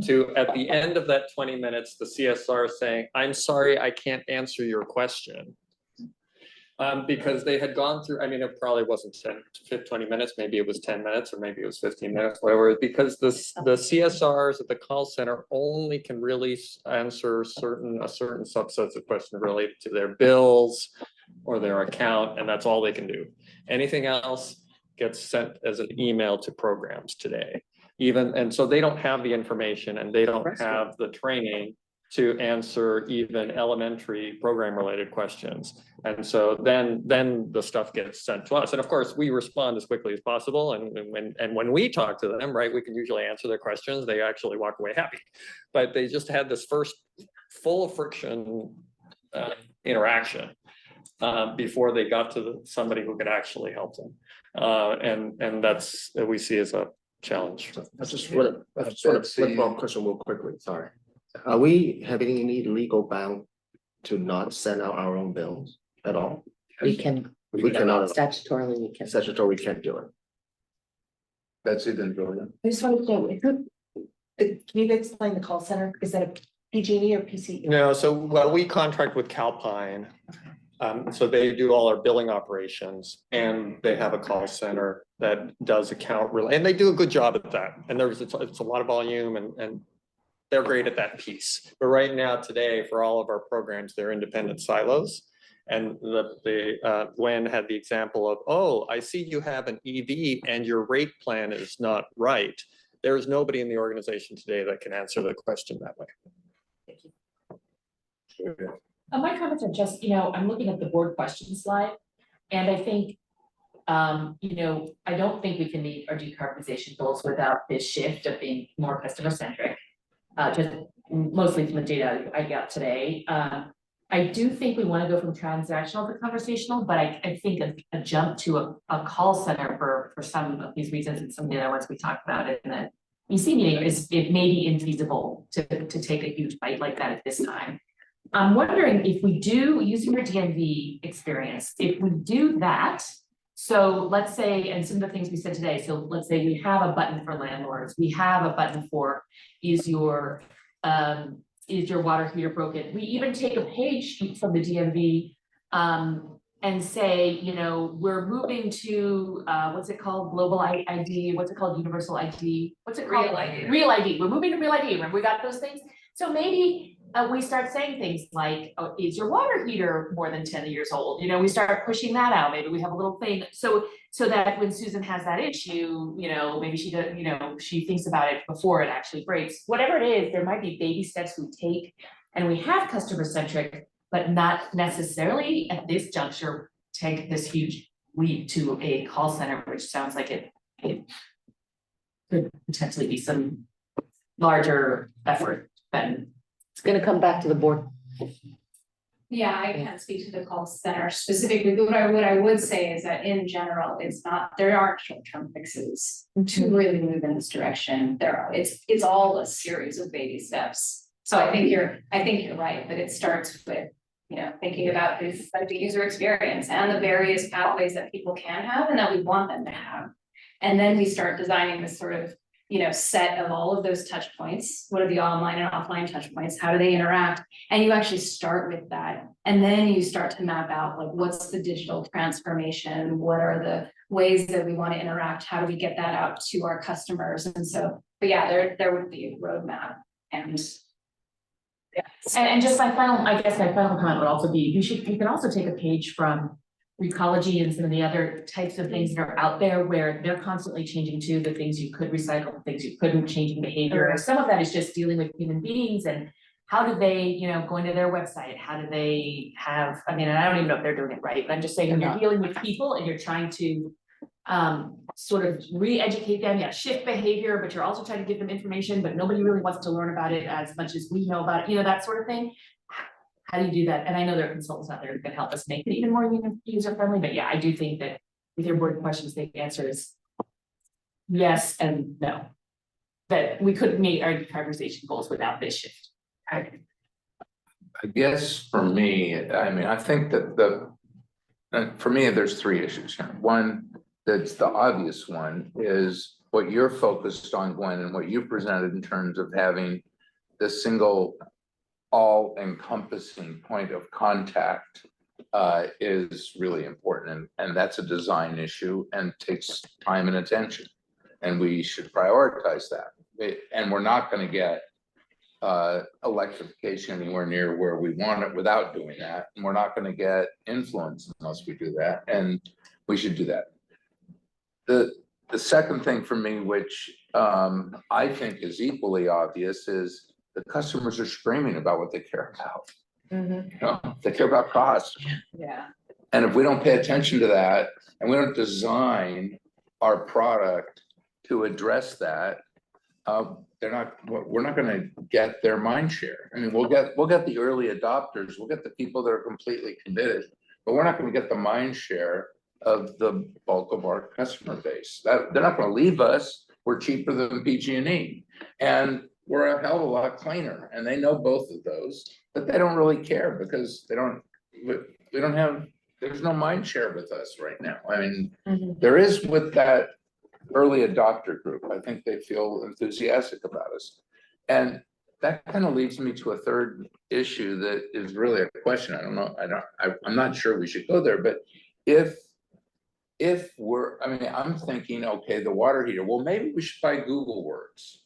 to at the end of that 20 minutes, the CSR saying, I'm sorry, I can't answer your question. Because they had gone through, I mean, it probably wasn't 20 minutes, maybe it was 10 minutes or maybe it was 15 minutes, whatever, because the CSRs at the call center only can really answer a certain subsets of questions related to their bills or their account, and that's all they can do. Anything else gets sent as an email to programs today. And so they don't have the information and they don't have the training to answer even elementary program related questions. And so then the stuff gets sent to us. And of course, we respond as quickly as possible. And when we talk to them, right, we can usually answer their questions. They actually walk away happy. But they just had this first full of friction interaction before they got to somebody who could actually help them. And that's what we see as a challenge. I just want to sort of flip one question real quickly, sorry. Are we having any legal bound to not send out our own bills at all? We cannot. Statutorily, we can. Statutorily, we can't do it. Betsy, then Julia. I just wanted to know, can you explain the call center? Is that a PG&E or PCE? No, so we contract with Calpine. So they do all our billing operations and they have a call center that does account and they do a good job at that. And it's a lot of volume and they're great at that piece. But right now today, for all of our programs, they're independent silos. And Gwen had the example of, oh, I see you have an EV and your rate plan is not right. There is nobody in the organization today that can answer the question that way. Thank you. My comments are just, I'm looking at the board question slide, and I think, I don't think we can meet our decarbonization goals without this shift of being more customer centric. Just mostly from the data I got today. I do think we want to go from transactional to conversational, but I think a jump to a call center for some of these reasons and some of the other ones we talked about in the EC meeting it may be infeasible to take a huge bite like that at this time. I'm wondering if we do, using your DMV experience, if we do that, so let's say, and some of the things we said today, so let's say we have a button for landlords, we have a button for, is your water heater broken? We even take a page from the DMV and say, we're moving to, what's it called? Global ID, what's it called? Universal ID, what's it called? Real ID. Real ID, we're moving to Real ID, remember we got those things? So maybe we start saying things like, oh, is your water heater more than 10 years old? You know, we start pushing that out. Maybe we have a little thing. So that when Susan has that issue, you know, maybe she does, you know, she thinks about it before it actually breaks. Whatever it is, there might be baby steps we take, and we have customer centric, but not necessarily at this juncture take this huge leap to a call center, which sounds like it could potentially be some larger effort than. It's gonna come back to the board. Yeah, I can't speak to the call center specifically, but what I would say is that in general, it's not, there aren't short-term fixes to really move in this direction. It's all a series of baby steps. So I think you're right, that it starts with, you know, thinking about this, like the user experience and the various pathways that people can have and that we want them to have. And then we start designing this sort of, you know, set of all of those touch points. What are the online and offline touch points? How do they interact? And you actually start with that. And then you start to map out like, what's the digital transformation? What are the ways that we want to interact? How do we get that out to our customers? And so, but yeah, there would be a roadmap and. Yeah. And just my final comment would also be, you can also take a page from Recology and some of the other types of things that are out there where they're constantly changing too, the things you could recycle, the things you couldn't, changing behavior. Some of that is just dealing with human beings and how do they, you know, go into their website, how do they have, I mean, and I don't even know if they're doing it right, but I'm just saying when you're dealing with people and you're trying to sort of re-educate them, shift behavior, but you're also trying to give them information, but nobody really wants to learn about it as much as we know about it, you know, that sort of thing. How do you do that? And I know there are consultants out there who can help us make it even more user friendly, but yeah, I do think that with your board questions, the answer is yes and no. That we couldn't meet our decarbonization goals without this shift. I guess for me, I mean, I think that for me, there's three issues here. One, that's the obvious one, is what you're focused on, Gwen, and what you presented in terms of having the single all-encompassing point of contact is really important, and that's a design issue and takes time and attention, and we should prioritize that. And we're not going to get electrification anywhere near where we want it without doing that, and we're not going to get influence unless we do that, and we should do that. The second thing for me, which I think is equally obvious, is the customers are screaming about what they care about. You know, they care about cost. Yeah. And if we don't pay attention to that, and we don't design our product to address that, we're not gonna get their mind share. I mean, we'll get the early adopters, we'll get the people that are completely committed, but we're not gonna get the mind share of the bulk of our customer base. They're not gonna leave us. We're cheaper than PG&E. And we're a hell of a lot cleaner, and they know both of those, but they don't really care because there's no mind share with us right now. I mean, there is with that early adopter group. I think they feel enthusiastic about us. And that kind of leads me to a third issue that is really a question. I don't know, I'm not sure we should go there, but if I'm thinking, okay, the water heater, well, maybe we should buy Google Works.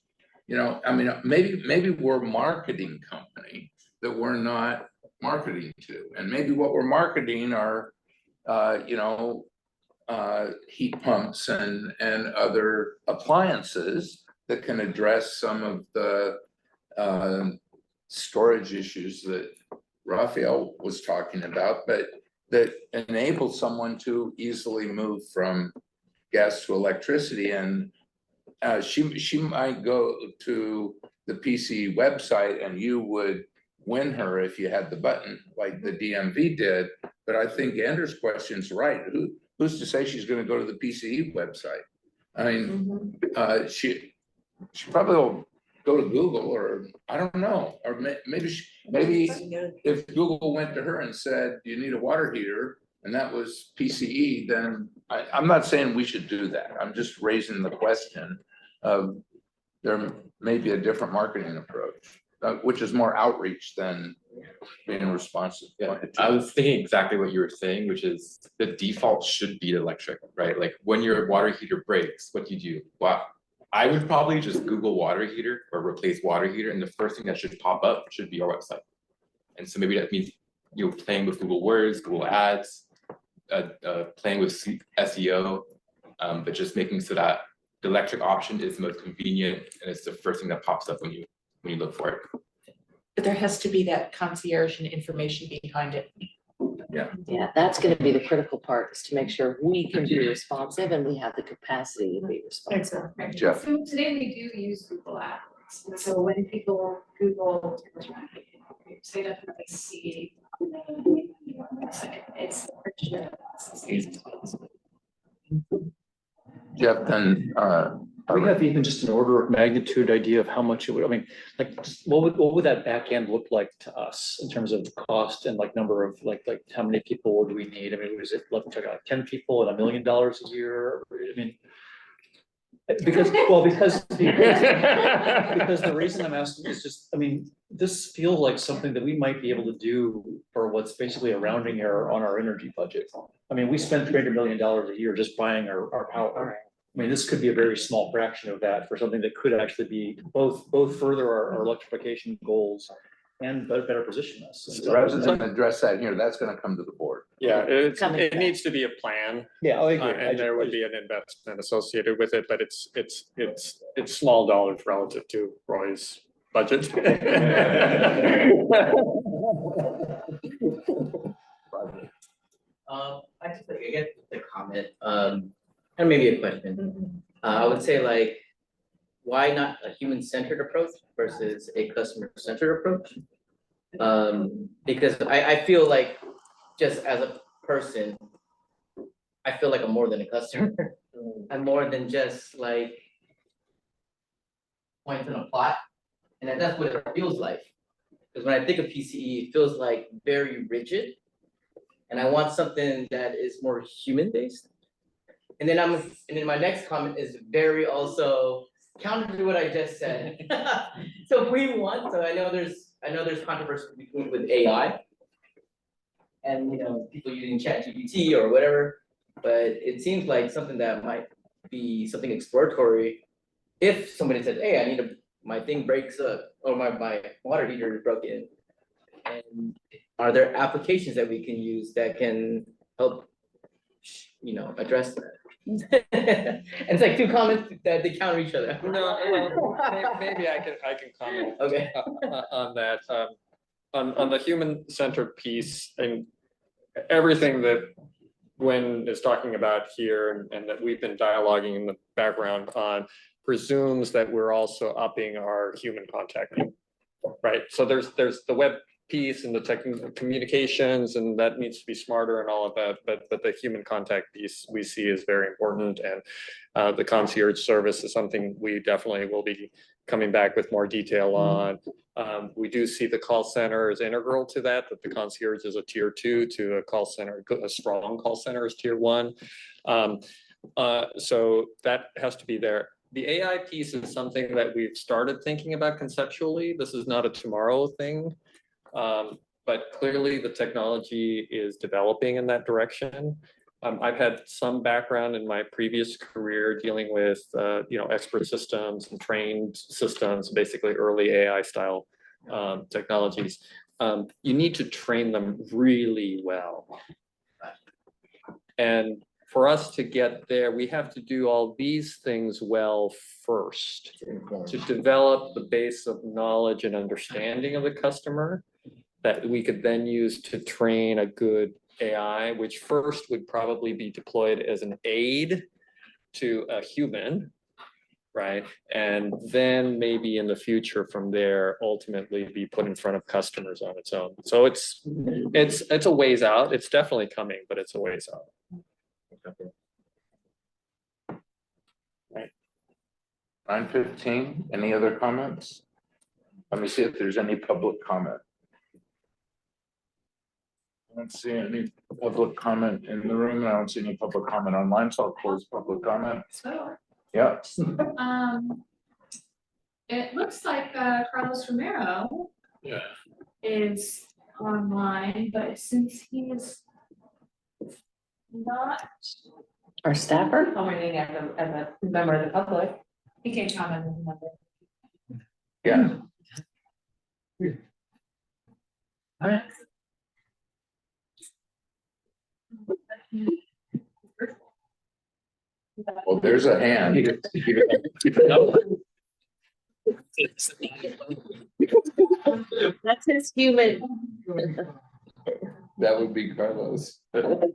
You know, I mean, maybe we're a marketing company that we're not marketing to, and maybe what we're marketing are, heat pumps and other appliances that can address some of the storage issues that Raphael was talking about, but that enable someone to easily move from gas to electricity. And she might go to the PCE website and you would win her if you had the button like the DMV did. But I think Andrew's question's right. Who's to say she's going to go to the PCE website? I mean, she probably will go to Google, or I don't know, or maybe if Google went to her and said, you need a water heater, and that was PCE, then I'm not saying we should do that. I'm just raising the question of there may be a different marketing approach, which is more outreach than being responsive. Yeah, I was thinking exactly what you were saying, which is the default should be electric, right? Like when your water heater breaks, what do you do? Well, I would probably just Google water heater or replace water heater, and the first thing that should pop up should be our website. And so maybe that means you're playing with Google Words, Google Ads, playing with SEO, but just making so that the electric option is the most convenient and it's the first thing that pops up when you look for it. But there has to be that concierge and information behind it. Yeah, that's gonna be the critical part, is to make sure we can be responsive and we have the capacity to be responsive. Jeff. So today we do use Google Ads, and so when people Google, they definitely see. It's. Jeff, then, We have even just an order of magnitude idea of how much it would, I mean, like, just what would that back end look like to us in terms of cost and like number of, like how many people would we need? I mean, was it like 10 people and $1 million a year? I mean, because the reason I'm asking is just, I mean, this feels like something that we might be able to do for what's basically a rounding error on our energy budget. I mean, we spend $300 million a year just buying our power. I mean, this could be a very small fraction of that for something that could actually be both further our electrification goals and better position us. So rather than address that here, that's gonna come to the board. Yeah, Coming it back. needs to be a plan. Yeah, I agree. And there would be an investment associated with it, but it's small dollars relative to Roy's budget. I just like, I get the comment, and maybe a question. I would say like, why not a human-centered approach versus a customer-centered approach? Because I feel like, just as a person, I feel like I'm more than a customer. I'm more than just like points in a plot, and that's what it feels like. Because when I think of PCE, it feels like very rigid. And I want something that is more human-based. And then my next comment is very also counter to what I just said. So if we want, so I know there's controversy with AI. And people using ChatGPT or whatever, but it seems like something that might be something exploratory. If somebody said, hey, I need my thing breaks up, or my water heater is broken. And are there applications that we can use that can help, address that? And it's like two comments that they counter each other. No, maybe I can comment. Okay. On that, on the human-centered piece, and everything that Gwen is talking about here and that we've been dialoguing in the background on presumes that we're also upping our human contact, right? So there's the web piece and the communications, and that needs to be smarter and all of that, but the human contact piece we see is very important, and the concierge service is something we definitely will be coming back with more detail on. We do see the call center is integral to that the concierge is a tier 2 to a call center, a strong call center is tier 1. So that has to be there. The AI piece is something that we've started thinking about conceptually. This is not a tomorrow thing. But clearly the technology is developing in that direction. I've had some background in my previous career dealing with, expert systems and trained systems, basically early AI style technologies. You need to train them really well. And for us to get there, we have to do all these things well first, to develop the base of knowledge and understanding of the customer that we could then use to train a good AI, which first would probably be deployed as an aid to a human, right? And then maybe in the future from there, ultimately be put in front of customers on its own. So it's a ways out. It's definitely coming, but it's a ways out. Right. 9:15, any other comments? Let me see if there's any public comment. I don't see any public comment in the room. I don't see any public comment online, so I'll close public comment. Yeah. It looks like Carlos Romero is online, but since he is not our staffer commenting as a member of the public. He can comment on that. Yeah. Well, there's a hand. That's his human. That would be Carlos. God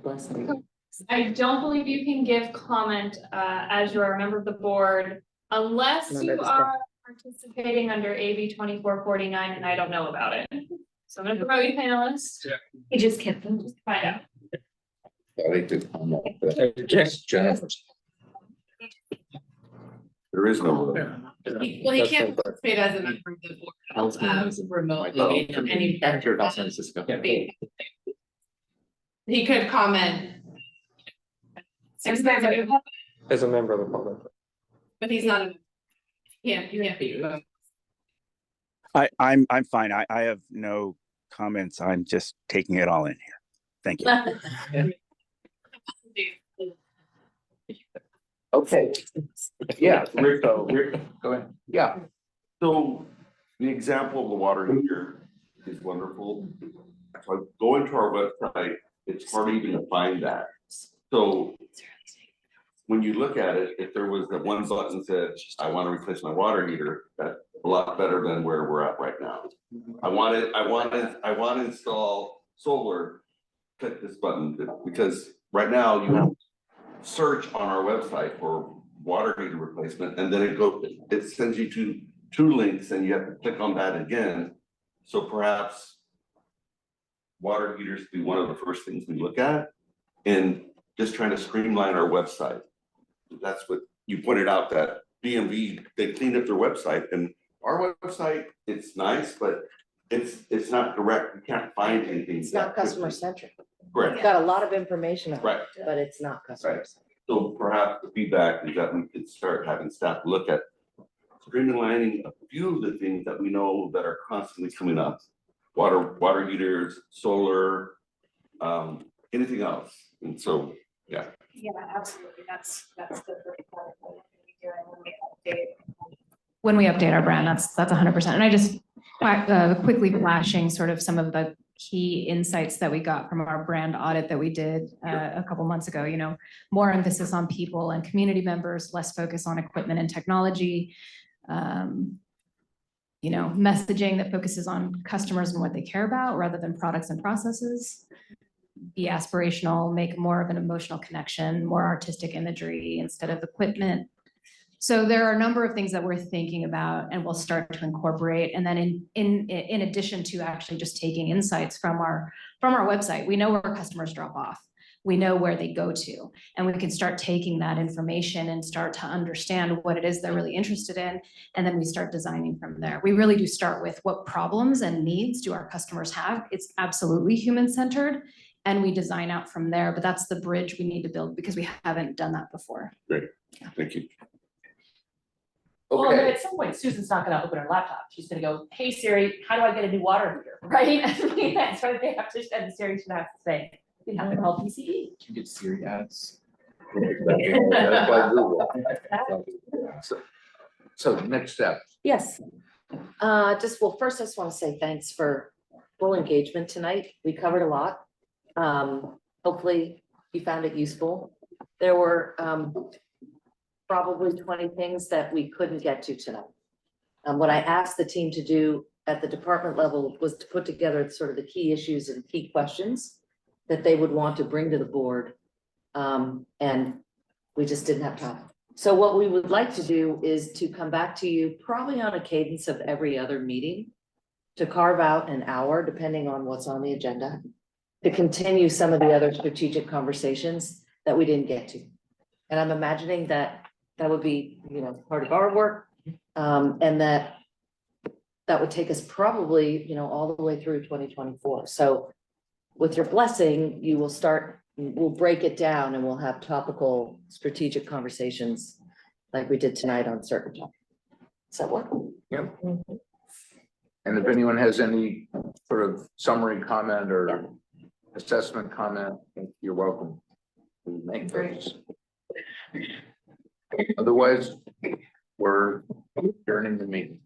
bless him. I don't believe you can give comment as you are a member of the board unless Member you of the are participating under AB 2449 and I don't know about it. So I'm gonna promote you panelists. He just can't. Just find out. I could comment, but just Jennifer. There is no. Well, he can't participate as a member of the board, remotely, and he. He could comment. As a member of the public. But he's not. He can't be. I'm fine. I have no comments. I'm just taking it all in here. Thank you. Okay. Yeah, Rick, go ahead. Yeah. So the example of the water heater is wonderful. So I go into our website, it's hard even to find that. So when you look at it, if there was the one button that said, I want to replace my water heater, that's a lot better than where we're at right now. I want to install solar, click this button, because right now you have search on our website for water heater replacement, and then it sends you to two links and you have to click on that again. So perhaps water heaters be one of the first things we look at, and just trying to streamline our website. That's what you pointed out, that DMV, they cleaned up their website, and our website, it's nice, but it's not direct. You can't find anything. It's not customer centric. Correct. It's got a lot of information on Right. it, but it's not customer Right. centric. So perhaps the feedback is that we could start having staff look at streamlining a few of the things that we know that are constantly coming up. Water heaters, solar, anything else. And so, yeah. Yeah, absolutely. That's the first part of what we're doing when we update. When we update our brand, that's 100%. And I just quickly flashing sort of some of the key insights that we got from our brand audit that we did a couple months ago. You know, more emphasis on people and community members, less focus on equipment and technology. You know, messaging that focuses on customers and what they care about rather than products and processes. Be aspirational, make more of an emotional connection, more artistic imagery instead of equipment. So there are a number of things that we're thinking about and we'll start to incorporate. And then in addition to actually just taking insights from our website, we know where customers drop off. We know where they go to, and we can start taking that information and start to understand what it is they're really interested in. And then we start designing from there. We really do start with what problems and needs do our customers have? It's absolutely human-centered, and we design out from there, but that's the bridge we need to build because we haven't done that before. Great, thank you. Well, Okay. at some point, Susan's not gonna open her laptop. She's gonna go, hey Siri, how do I get a new water heater? Right? That's what they have to, and Siri should have to say. You have to call PCE. You get Siri ads. That's why Google. So next step. Yes. First, I just want to say thanks for full engagement tonight. We covered a lot. Hopefully you found it useful. There were probably 20 things that we couldn't get to tonight. What I asked the team to do at the department level was to put together sort of the key issues and key questions that they would want to bring to the board. And we just didn't have time. So what we would like to do is to come back to you probably on a cadence of every other meeting to carve out an hour, depending on what's on the agenda, to continue some of the other strategic conversations that we didn't get to. And I'm imagining that that would be, you know, part of our work, and that would take us probably, you know, all the way through 2024. So with your blessing, we'll break it down and we'll have topical strategic conversations like we did tonight on certain topics. Does that work? Yep. And if anyone has any sort of summary comment or assessment comment, you're welcome to make those. Otherwise, we're adjourning the meeting.